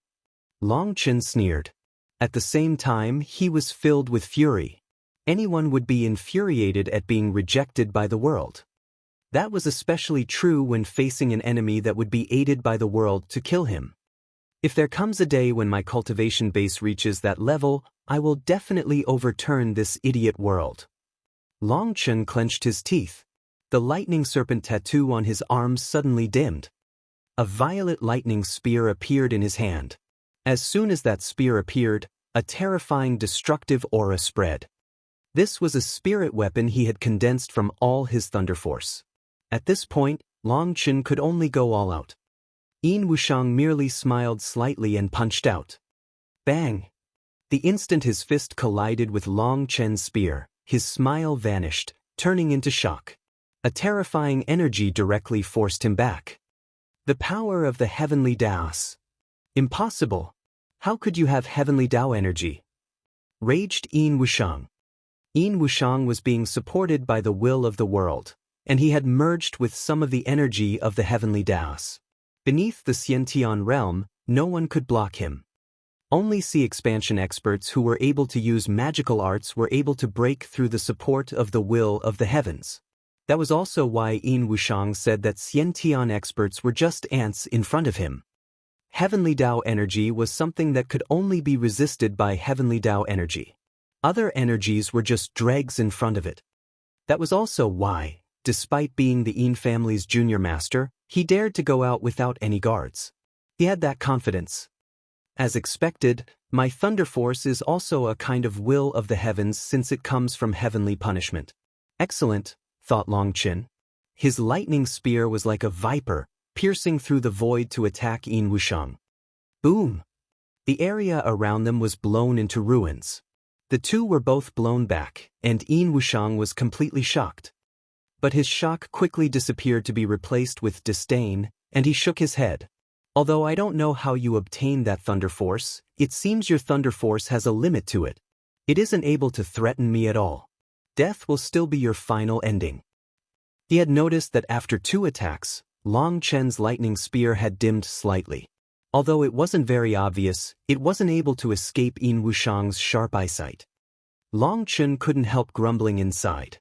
Long Chen sneered. At the same time, he was filled with fury. Anyone would be infuriated at being rejected by the world. That was especially true when facing an enemy that would be aided by the world to kill him. "If there comes a day when my cultivation base reaches that level, I will definitely overturn this idiot world." Long Chen clenched his teeth. The lightning serpent tattoo on his arm suddenly dimmed. A violet lightning spear appeared in his hand. As soon as that spear appeared, a terrifying destructive aura spread. This was a spirit weapon he had condensed from all his thunder force. At this point, Long Chen could only go all out. Yin Wushang merely smiled slightly and punched out. Bang! The instant his fist collided with Long Chen's spear, his smile vanished, turning into shock. A terrifying energy directly forced him back. The power of the heavenly Taos. Impossible! How could you have heavenly Tao energy? Raged Yin Wushang. Yin Wushang was being supported by the will of the world, and he had merged with some of the energy of the heavenly Taos. Beneath the Xiantian realm, no one could block him. Only sea expansion experts who were able to use magical arts were able to break through the support of the will of the heavens. That was also why Yin Wushang said that Xiantian experts were just ants in front of him. Heavenly Tao energy was something that could only be resisted by heavenly Tao energy. Other energies were just dregs in front of it. That was also why, despite being the Yin family's junior master, he dared to go out without any guards. He had that confidence. As expected, my thunder force is also a kind of will of the heavens since it comes from heavenly punishment. Excellent, thought Long Chen. His lightning spear was like a viper, piercing through the void to attack Yin Wushang. Boom! The area around them was blown into ruins. The two were both blown back, and Yin Wushang was completely shocked. But his shock quickly disappeared to be replaced with disdain, and he shook his head. "Although I don't know how you obtained that thunder force, it seems your thunder force has a limit to it. It isn't able to threaten me at all. Death will still be your final ending." He had noticed that after 2 attacks, Long Chen's lightning spear had dimmed slightly. Although it wasn't very obvious, it wasn't able to escape Yin Wushang's sharp eyesight. Long Chen couldn't help grumbling inside.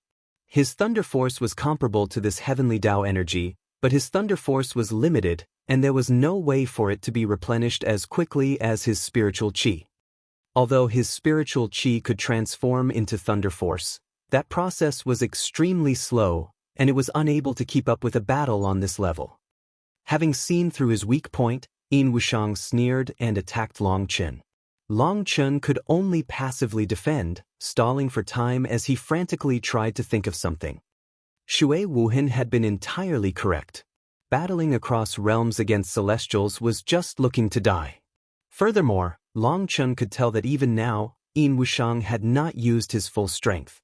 His thunder force was comparable to this heavenly Tao energy, but his thunder force was limited, and there was no way for it to be replenished as quickly as his spiritual qi. Although his spiritual qi could transform into thunder force, that process was extremely slow, and it was unable to keep up with a battle on this level. Having seen through his weak point, Yin Wushang sneered and attacked Long Chen. Long Chen could only passively defend, stalling for time as he frantically tried to think of something. Shui Wuhan had been entirely correct. Battling across realms against celestials was just looking to die. Furthermore, Long Chen could tell that even now, Yin Wushang had not used his full strength.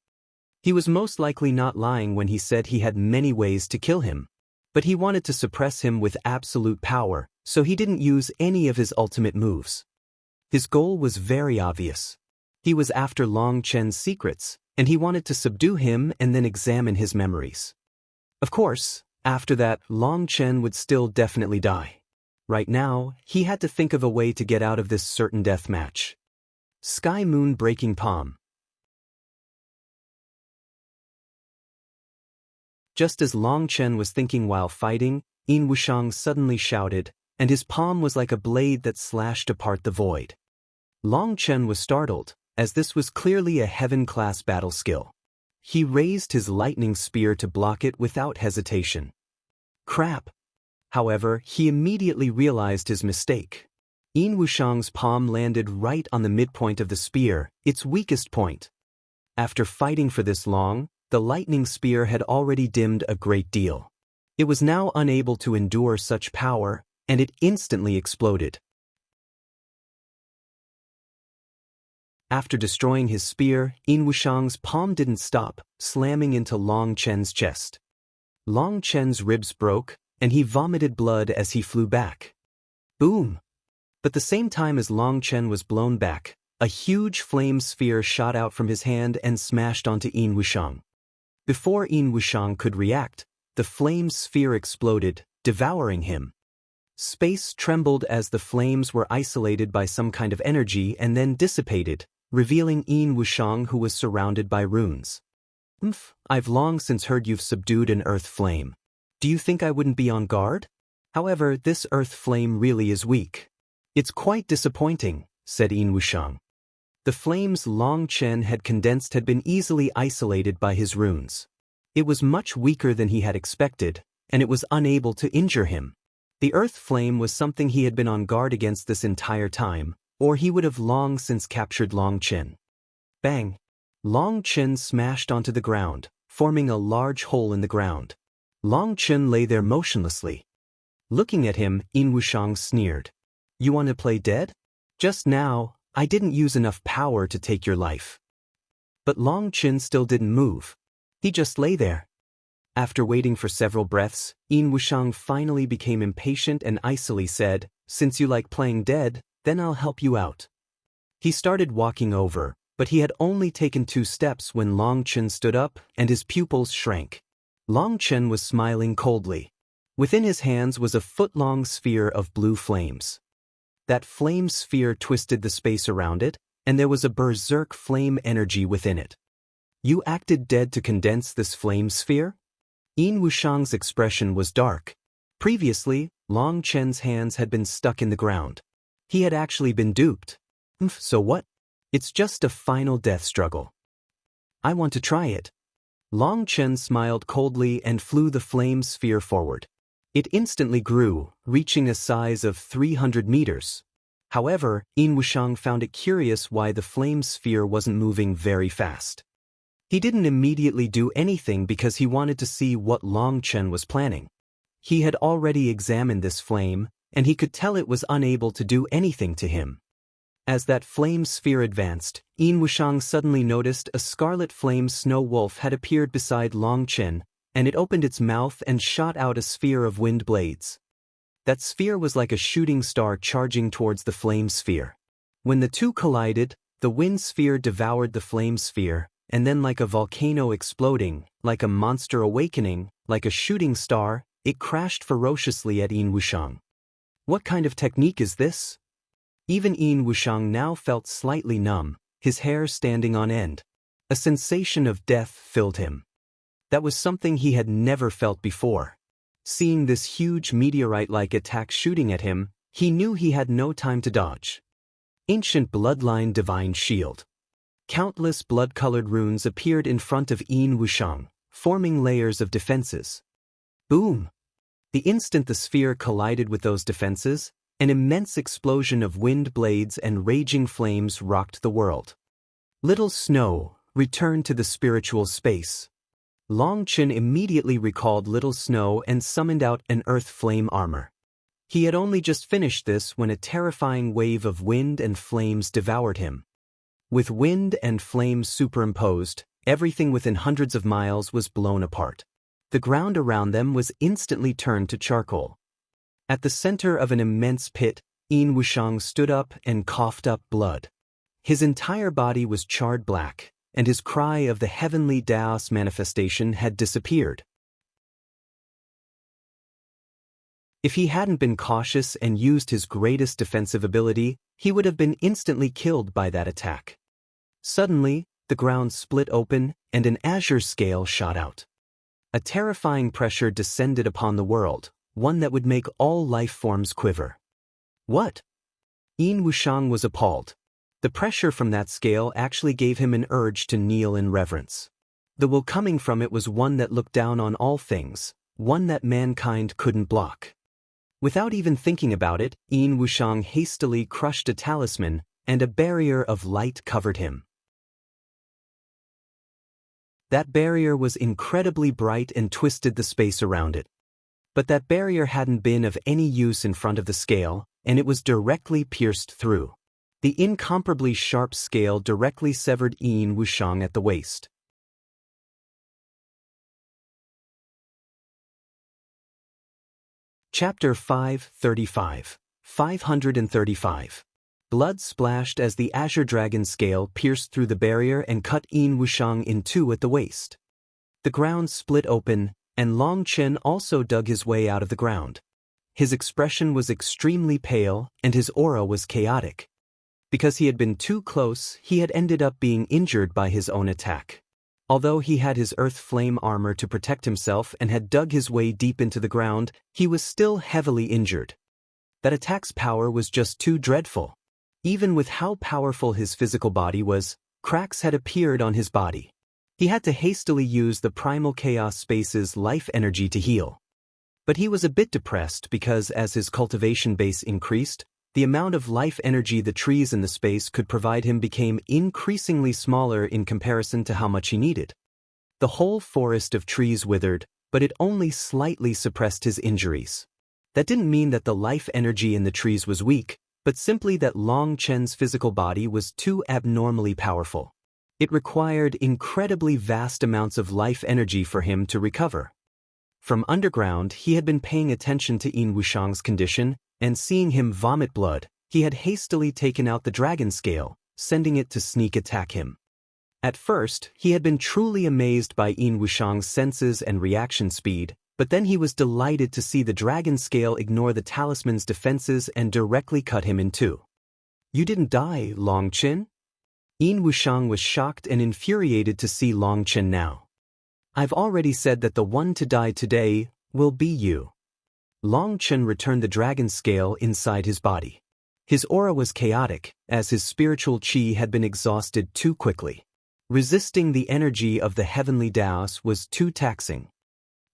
He was most likely not lying when he said he had many ways to kill him. But he wanted to suppress him with absolute power, so he didn't use any of his ultimate moves. His goal was very obvious. He was after Long Chen's secrets, and he wanted to subdue him and then examine his memories. Of course, after that, Long Chen would still definitely die. Right now, he had to think of a way to get out of this certain death match. Sky Moon Breaking Palm. Just as Long Chen was thinking while fighting, Yin Wushang suddenly shouted, and his palm was like a blade that slashed apart the void. Long Chen was startled, as this was clearly a heaven-class battle skill. He raised his lightning spear to block it without hesitation. Crap! However, he immediately realized his mistake. Yin Wushang's palm landed right on the midpoint of the spear, its weakest point. After fighting for this long, the lightning spear had already dimmed a great deal. It was now unable to endure such power, and it instantly exploded. After destroying his spear, Yin Wushang's palm didn't stop, slamming into Long Chen's chest. Long Chen's ribs broke, and he vomited blood as he flew back. Boom! But the same time as Long Chen was blown back, a huge flame sphere shot out from his hand and smashed onto Yin Wushang. Before Yin Wushang could react, the flame sphere exploded, devouring him. Space trembled as the flames were isolated by some kind of energy and then dissipated, revealing Yin Wushang, who was surrounded by runes. I've long since heard you've subdued an earth flame. Do you think I wouldn't be on guard? However, this earth flame really is weak. It's quite disappointing, said Yin Wushang. The flames Long Chen had condensed had been easily isolated by his runes. It was much weaker than he had expected, and it was unable to injure him. The earth flame was something he had been on guard against this entire time, or he would have long since captured Long Chen. Bang! Long Chen smashed onto the ground, forming a large hole in the ground. Long Chen lay there motionlessly. Looking at him, Yin Wushang sneered. You want to play dead? Just now, I didn't use enough power to take your life. But Long Chen still didn't move. He just lay there. After waiting for several breaths, Yin Wushang finally became impatient and icily said, Since you like playing dead, then I'll help you out. He started walking over, but he had only taken 2 steps when Long Chen stood up and his pupils shrank. Long Chen was smiling coldly. Within his hands was a foot-long sphere of blue flames. That flame sphere twisted the space around it, and there was a berserk flame energy within it. You acted dead to condense this flame sphere? Yin Wushang's expression was dark. Previously, Long Chen's hands had been stuck in the ground. He had actually been duped. So what? It's just a final death struggle. I want to try it. Long Chen smiled coldly and flew the flame sphere forward. It instantly grew, reaching a size of 300 meters. However, Yin Wushang found it curious why the flame sphere wasn't moving very fast. He didn't immediately do anything because he wanted to see what Long Chen was planning. He had already examined this flame, and he could tell it was unable to do anything to him. As that flame sphere advanced, Yin Wushang suddenly noticed a scarlet flame snow wolf had appeared beside Long Chen, and it opened its mouth and shot out a sphere of wind blades. That sphere was like a shooting star charging towards the flame sphere. When the two collided, the wind sphere devoured the flame sphere, and then like a volcano exploding, like a monster awakening, like a shooting star, it crashed ferociously at Yin Wushang. What kind of technique is this? Even Yin Wushang now felt slightly numb, his hair standing on end. A sensation of death filled him. That was something he had never felt before. Seeing this huge meteorite-like attack shooting at him, he knew he had no time to dodge. Ancient Bloodline Divine Shield. Countless blood-colored runes appeared in front of Yin Wushang, forming layers of defenses. Boom! The instant the sphere collided with those defenses, an immense explosion of wind blades and raging flames rocked the world. Little Snow returned to the spiritual space. Long Chen immediately recalled Little Snow and summoned out an earth flame armor. He had only just finished this when a terrifying wave of wind and flames devoured him. With wind and flames superimposed, everything within hundreds of miles was blown apart. The ground around them was instantly turned to charcoal. At the center of an immense pit, Yin Wushang stood up and coughed up blood. His entire body was charred black, and his cry of the heavenly Daos manifestation had disappeared. If he hadn't been cautious and used his greatest defensive ability, he would have been instantly killed by that attack. Suddenly, the ground split open and an azure scale shot out. A terrifying pressure descended upon the world, one that would make all life forms quiver. What? Yin Wushang was appalled. The pressure from that scale actually gave him an urge to kneel in reverence. The will coming from it was one that looked down on all things, one that mankind couldn't block. Without even thinking about it, Yin Wushang hastily crushed a talisman, and a barrier of light covered him. That barrier was incredibly bright and twisted the space around it. But that barrier hadn't been of any use in front of the scale, and it was directly pierced through. The incomparably sharp scale directly severed Yin Wushang at the waist. Chapter 535. 535. Blood splashed as the azure dragon scale pierced through the barrier and cut Yin Wushang in two at the waist. The ground split open, and Long Chen also dug his way out of the ground. His expression was extremely pale, and his aura was chaotic. Because he had been too close, he had ended up being injured by his own attack. Although he had his earth flame armor to protect himself and had dug his way deep into the ground, he was still heavily injured. That attack's power was just too dreadful. Even with how powerful his physical body was, cracks had appeared on his body. He had to hastily use the primal chaos space's life energy to heal. But he was a bit depressed because as his cultivation base increased, the amount of life energy the trees in the space could provide him became increasingly smaller in comparison to how much he needed. The whole forest of trees withered, but it only slightly suppressed his injuries. That didn't mean that the life energy in the trees was weak, but simply that Long Chen's physical body was too abnormally powerful. It required incredibly vast amounts of life energy for him to recover. From underground, he had been paying attention to Yin Wushang's condition, and seeing him vomit blood, he had hastily taken out the dragon scale, sending it to sneak attack him. At first, he had been truly amazed by Yin Wushang's senses and reaction speed, but then he was delighted to see the dragon scale ignore the talisman's defenses and directly cut him in two. "You didn't die, Long Chen?" Yin Wushang was shocked and infuriated to see Long Chen now. "I've already said that the one to die today will be you." Long Chen returned the dragon scale inside his body. His aura was chaotic, as his spiritual qi had been exhausted too quickly. Resisting the energy of the heavenly Taos was too taxing.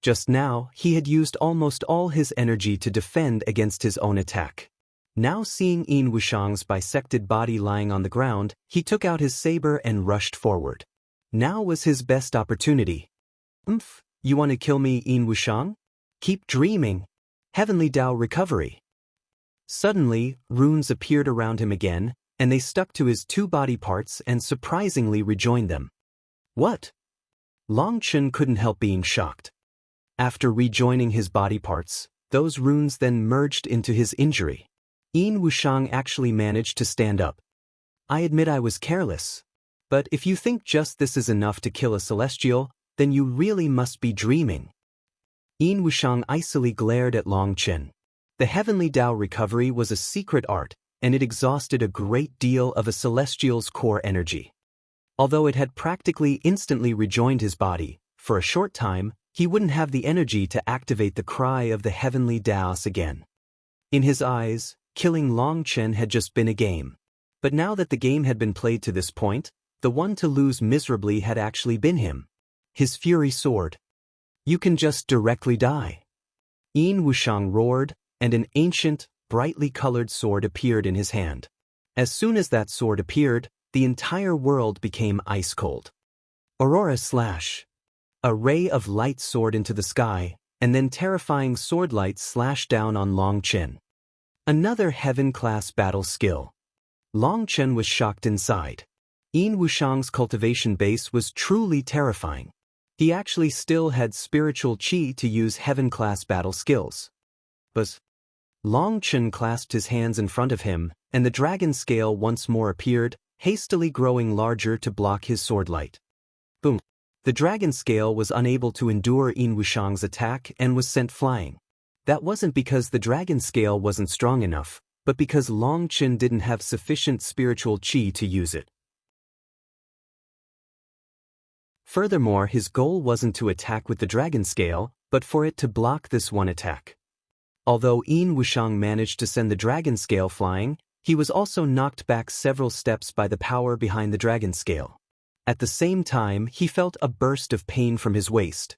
Just now, he had used almost all his energy to defend against his own attack. Now seeing Yin Wushang's bisected body lying on the ground, he took out his saber and rushed forward. Now was his best opportunity. You want to kill me, Yin Wushang? Keep dreaming. Heavenly Tao recovery." Suddenly, runes appeared around him again, and they stuck to his two body parts and surprisingly rejoined them. "What?" Long Chen couldn't help being shocked. After rejoining his body parts, those runes then merged into his injury. Yin Wushang actually managed to stand up. "I admit I was careless. But if you think just this is enough to kill a celestial, then you really must be dreaming." Yin Wushang icily glared at Long Chen. The heavenly Tao recovery was a secret art, and it exhausted a great deal of a celestial's core energy. Although it had practically instantly rejoined his body, for a short time, he wouldn't have the energy to activate the cry of the heavenly Taos again. In his eyes, killing Long Chen had just been a game. But now that the game had been played to this point, the one to lose miserably had actually been him. His fury soared. "You can just directly die." Yin Wushang roared, and an ancient, brightly colored sword appeared in his hand. As soon as that sword appeared, the entire world became ice cold. Aurora slash. A ray of light soared into the sky, and then terrifying sword light slashed down on Long Chen. Another heaven-class battle skill. Long Chen was shocked inside. Yin Wushang's cultivation base was truly terrifying. He actually still had spiritual qi to use heaven-class battle skills. But Long Chen clasped his hands in front of him, and the dragon scale once more appeared, hastily growing larger to block his sword light. Boom! The dragon scale was unable to endure Yin Wushang's attack and was sent flying. That wasn't because the dragon scale wasn't strong enough, but because Long Chen didn't have sufficient spiritual qi to use it. Furthermore, his goal wasn't to attack with the dragon scale, but for it to block this one attack. Although Yin Wushang managed to send the dragon scale flying, he was also knocked back several steps by the power behind the dragon scale. At the same time, he felt a burst of pain from his waist.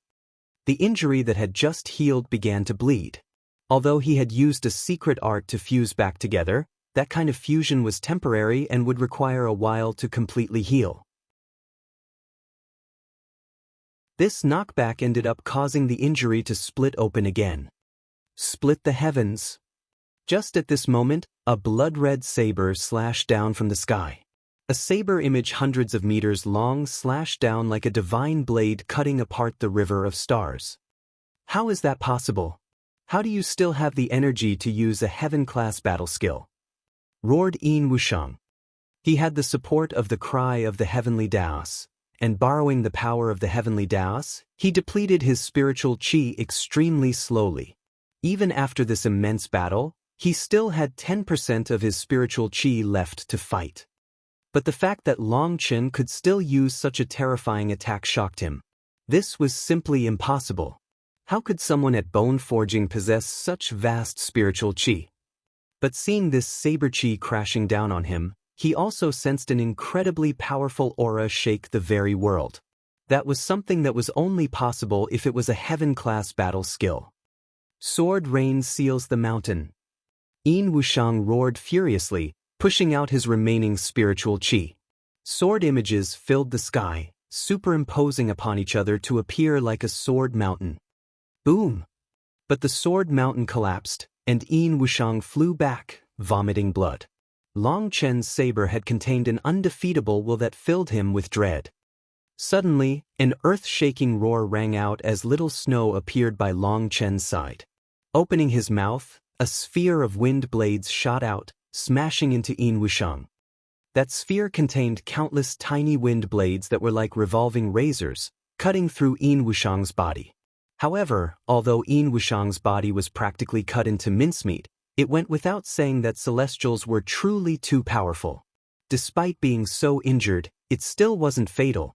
The injury that had just healed began to bleed. Although he had used a secret art to fuse back together, that kind of fusion was temporary and would require a while to completely heal. This knockback ended up causing the injury to split open again. Split the heavens. Just at this moment, a blood-red saber slashed down from the sky. A saber image hundreds of meters long slashed down like a divine blade cutting apart the river of stars. How is that possible? How do you still have the energy to use a heaven-class battle skill? Roared Yin Wushang. He had the support of the cry of the heavenly Daos, and borrowing the power of the heavenly Daos, he depleted his spiritual qi extremely slowly. Even after this immense battle, he still had 10% of his spiritual qi left to fight. But the fact that Long Chen could still use such a terrifying attack shocked him. This was simply impossible. How could someone at bone forging possess such vast spiritual qi? But seeing this saber qi crashing down on him, he also sensed an incredibly powerful aura shake the very world. That was something that was only possible if it was a heaven-class battle skill. Sword rain seals the mountain. Yin Wushang roared furiously, pushing out his remaining spiritual qi. Sword images filled the sky, superimposing upon each other to appear like a sword mountain. Boom! But the sword mountain collapsed, and Yin Wushang flew back, vomiting blood. Long Chen's saber had contained an undefeatable will that filled him with dread. Suddenly, an earth-shaking roar rang out as little snow appeared by Long Chen's side. Opening his mouth, a sphere of wind blades shot out, smashing into Yin Wushang. That sphere contained countless tiny wind blades that were like revolving razors, cutting through Yin Wushang's body. However, although Yin Wushang's body was practically cut into mincemeat, it went without saying that Celestials were truly too powerful. Despite being so injured, it still wasn't fatal.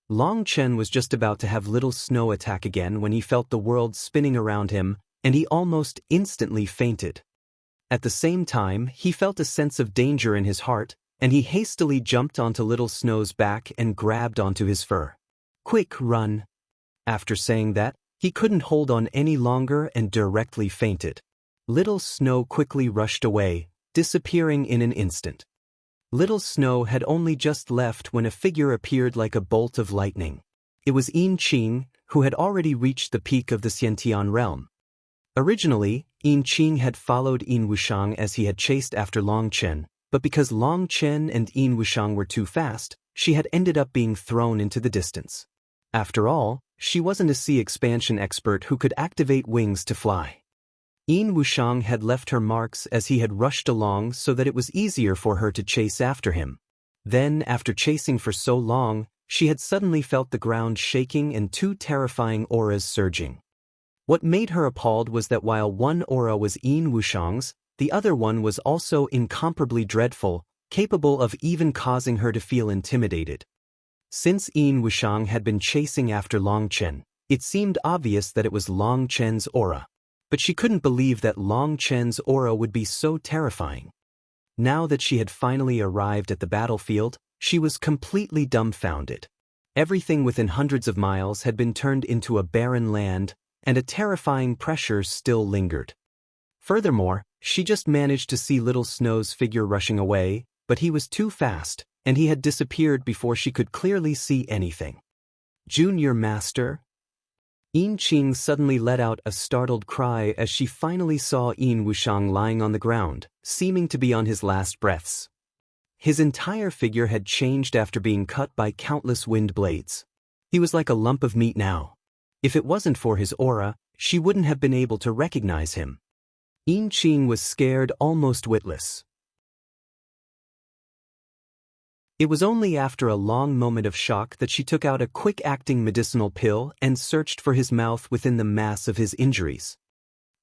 Long Chen was just about to have Little Snow attack again when he felt the world spinning around him, and he almost instantly fainted. At the same time, he felt a sense of danger in his heart, and he hastily jumped onto Little Snow's back and grabbed onto his fur. "Quick, run!" After saying that, he couldn't hold on any longer and directly fainted. Little Snow quickly rushed away, disappearing in an instant. Little Snow had only just left when a figure appeared like a bolt of lightning. It was Yin Qing, who had already reached the peak of the Xiantian realm. Originally, Yin Qing had followed Yin Wushang as he had chased after Long Chen, but because Long Chen and Yin Wushang were too fast, she had ended up being thrown into the distance. After all, she wasn't a sea expansion expert who could activate wings to fly. Yin Wushang had left her marks as he had rushed along so that it was easier for her to chase after him. Then, after chasing for so long, she had suddenly felt the ground shaking and two terrifying auras surging. What made her appalled was that while one aura was Yin Wushang's, the other one was also incomparably dreadful, capable of even causing her to feel intimidated. Since Yin Wushang had been chasing after Long Chen, it seemed obvious that it was Long Chen's aura. But she couldn't believe that Long Chen's aura would be so terrifying. Now that she had finally arrived at the battlefield, she was completely dumbfounded. Everything within hundreds of miles had been turned into a barren land, and a terrifying pressure still lingered. Furthermore, she just managed to see Little Snow's figure rushing away, but he was too fast, and he had disappeared before she could clearly see anything. "Junior Master?" Yin Qing suddenly let out a startled cry as she finally saw Yin Wushang lying on the ground, seeming to be on his last breaths. His entire figure had changed after being cut by countless wind blades. He was like a lump of meat now. If it wasn't for his aura, she wouldn't have been able to recognize him. Yin Qing was scared almost witless. It was only after a long moment of shock that she took out a quick-acting medicinal pill and searched for his mouth within the mass of his injuries.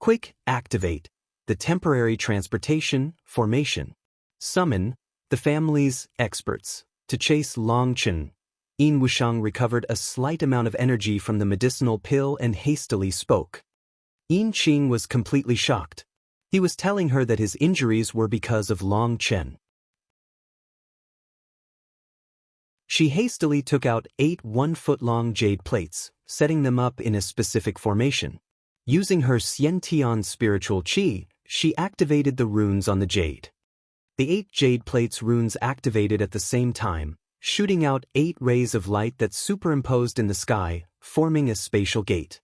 Quick, activate the temporary transportation formation. Summon the family's experts to chase Longchen. Yin Wushang recovered a slight amount of energy from the medicinal pill and hastily spoke. Yin Qing was completely shocked. He was telling her that his injuries were because of Long Chen. She hastily took out 8 1-foot-long jade plates, setting them up in a specific formation. Using her Xiantian spiritual qi, she activated the runes on the jade. The 8 jade plates runes activated at the same time, shooting out 8 rays of light that superimposed in the sky, forming a spatial gate.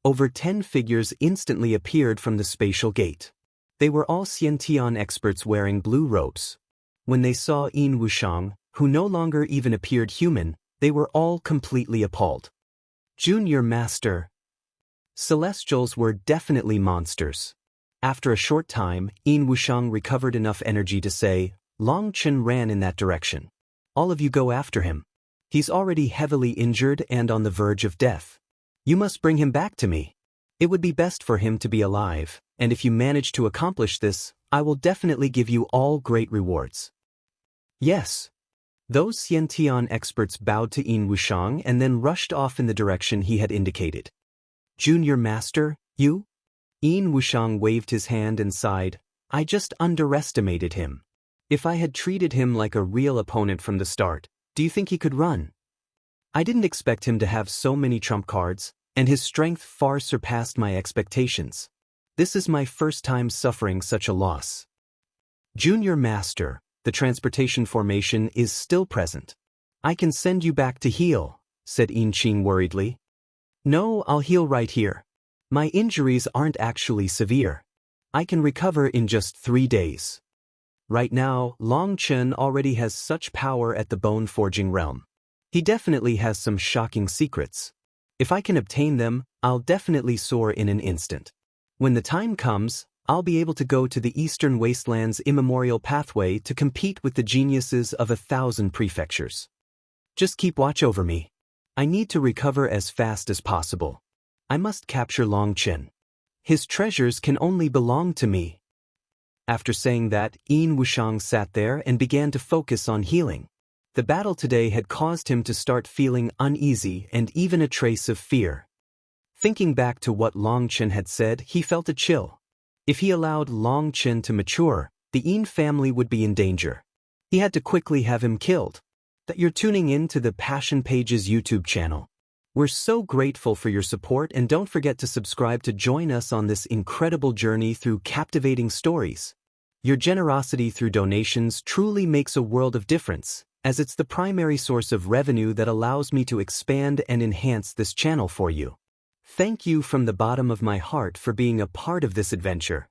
Over 10 figures instantly appeared from the spatial gate. They were all Xiantian experts wearing blue robes. When they saw Yin Wushang, who no longer even appeared human, they were all completely appalled. Junior Master. Celestials were definitely monsters. After a short time, Yin Wushang recovered enough energy to say, Long Chen ran in that direction. All of you go after him. He's already heavily injured and on the verge of death. You must bring him back to me. It would be best for him to be alive, and if you manage to accomplish this, I will definitely give you all great rewards. Yes. Those Xiantian experts bowed to Yin Wushang and then rushed off in the direction he had indicated. Junior Master, you? Yin Wushang waved his hand and sighed, I just underestimated him. If I had treated him like a real opponent from the start, do you think he could run? I didn't expect him to have so many trump cards, and his strength far surpassed my expectations. This is my first time suffering such a loss. Junior Master, the transportation formation is still present. I can send you back to heal, said Yin Qing worriedly. No, I'll heal right here. My injuries aren't actually severe. I can recover in just 3 days. Right now, Long Chen already has such power at the bone forging realm. He definitely has some shocking secrets. If I can obtain them, I'll definitely soar in an instant. When the time comes, I'll be able to go to the Eastern Wasteland's immemorial pathway to compete with the geniuses of 1,000 prefectures. Just keep watch over me. I need to recover as fast as possible. I must capture Long Chen. His treasures can only belong to me. After saying that, Yin Wushang sat there and began to focus on healing. The battle today had caused him to start feeling uneasy and even a trace of fear. Thinking back to what Long Chen had said, he felt a chill. If he allowed Long Chen to mature, the Yin family would be in danger. He had to quickly have him killed. That you're tuning in to the Passion Pages YouTube channel. We're so grateful for your support, and don't forget to subscribe to join us on this incredible journey through captivating stories. Your generosity through donations truly makes a world of difference, as it's the primary source of revenue that allows me to expand and enhance this channel for you. Thank you from the bottom of my heart for being a part of this adventure.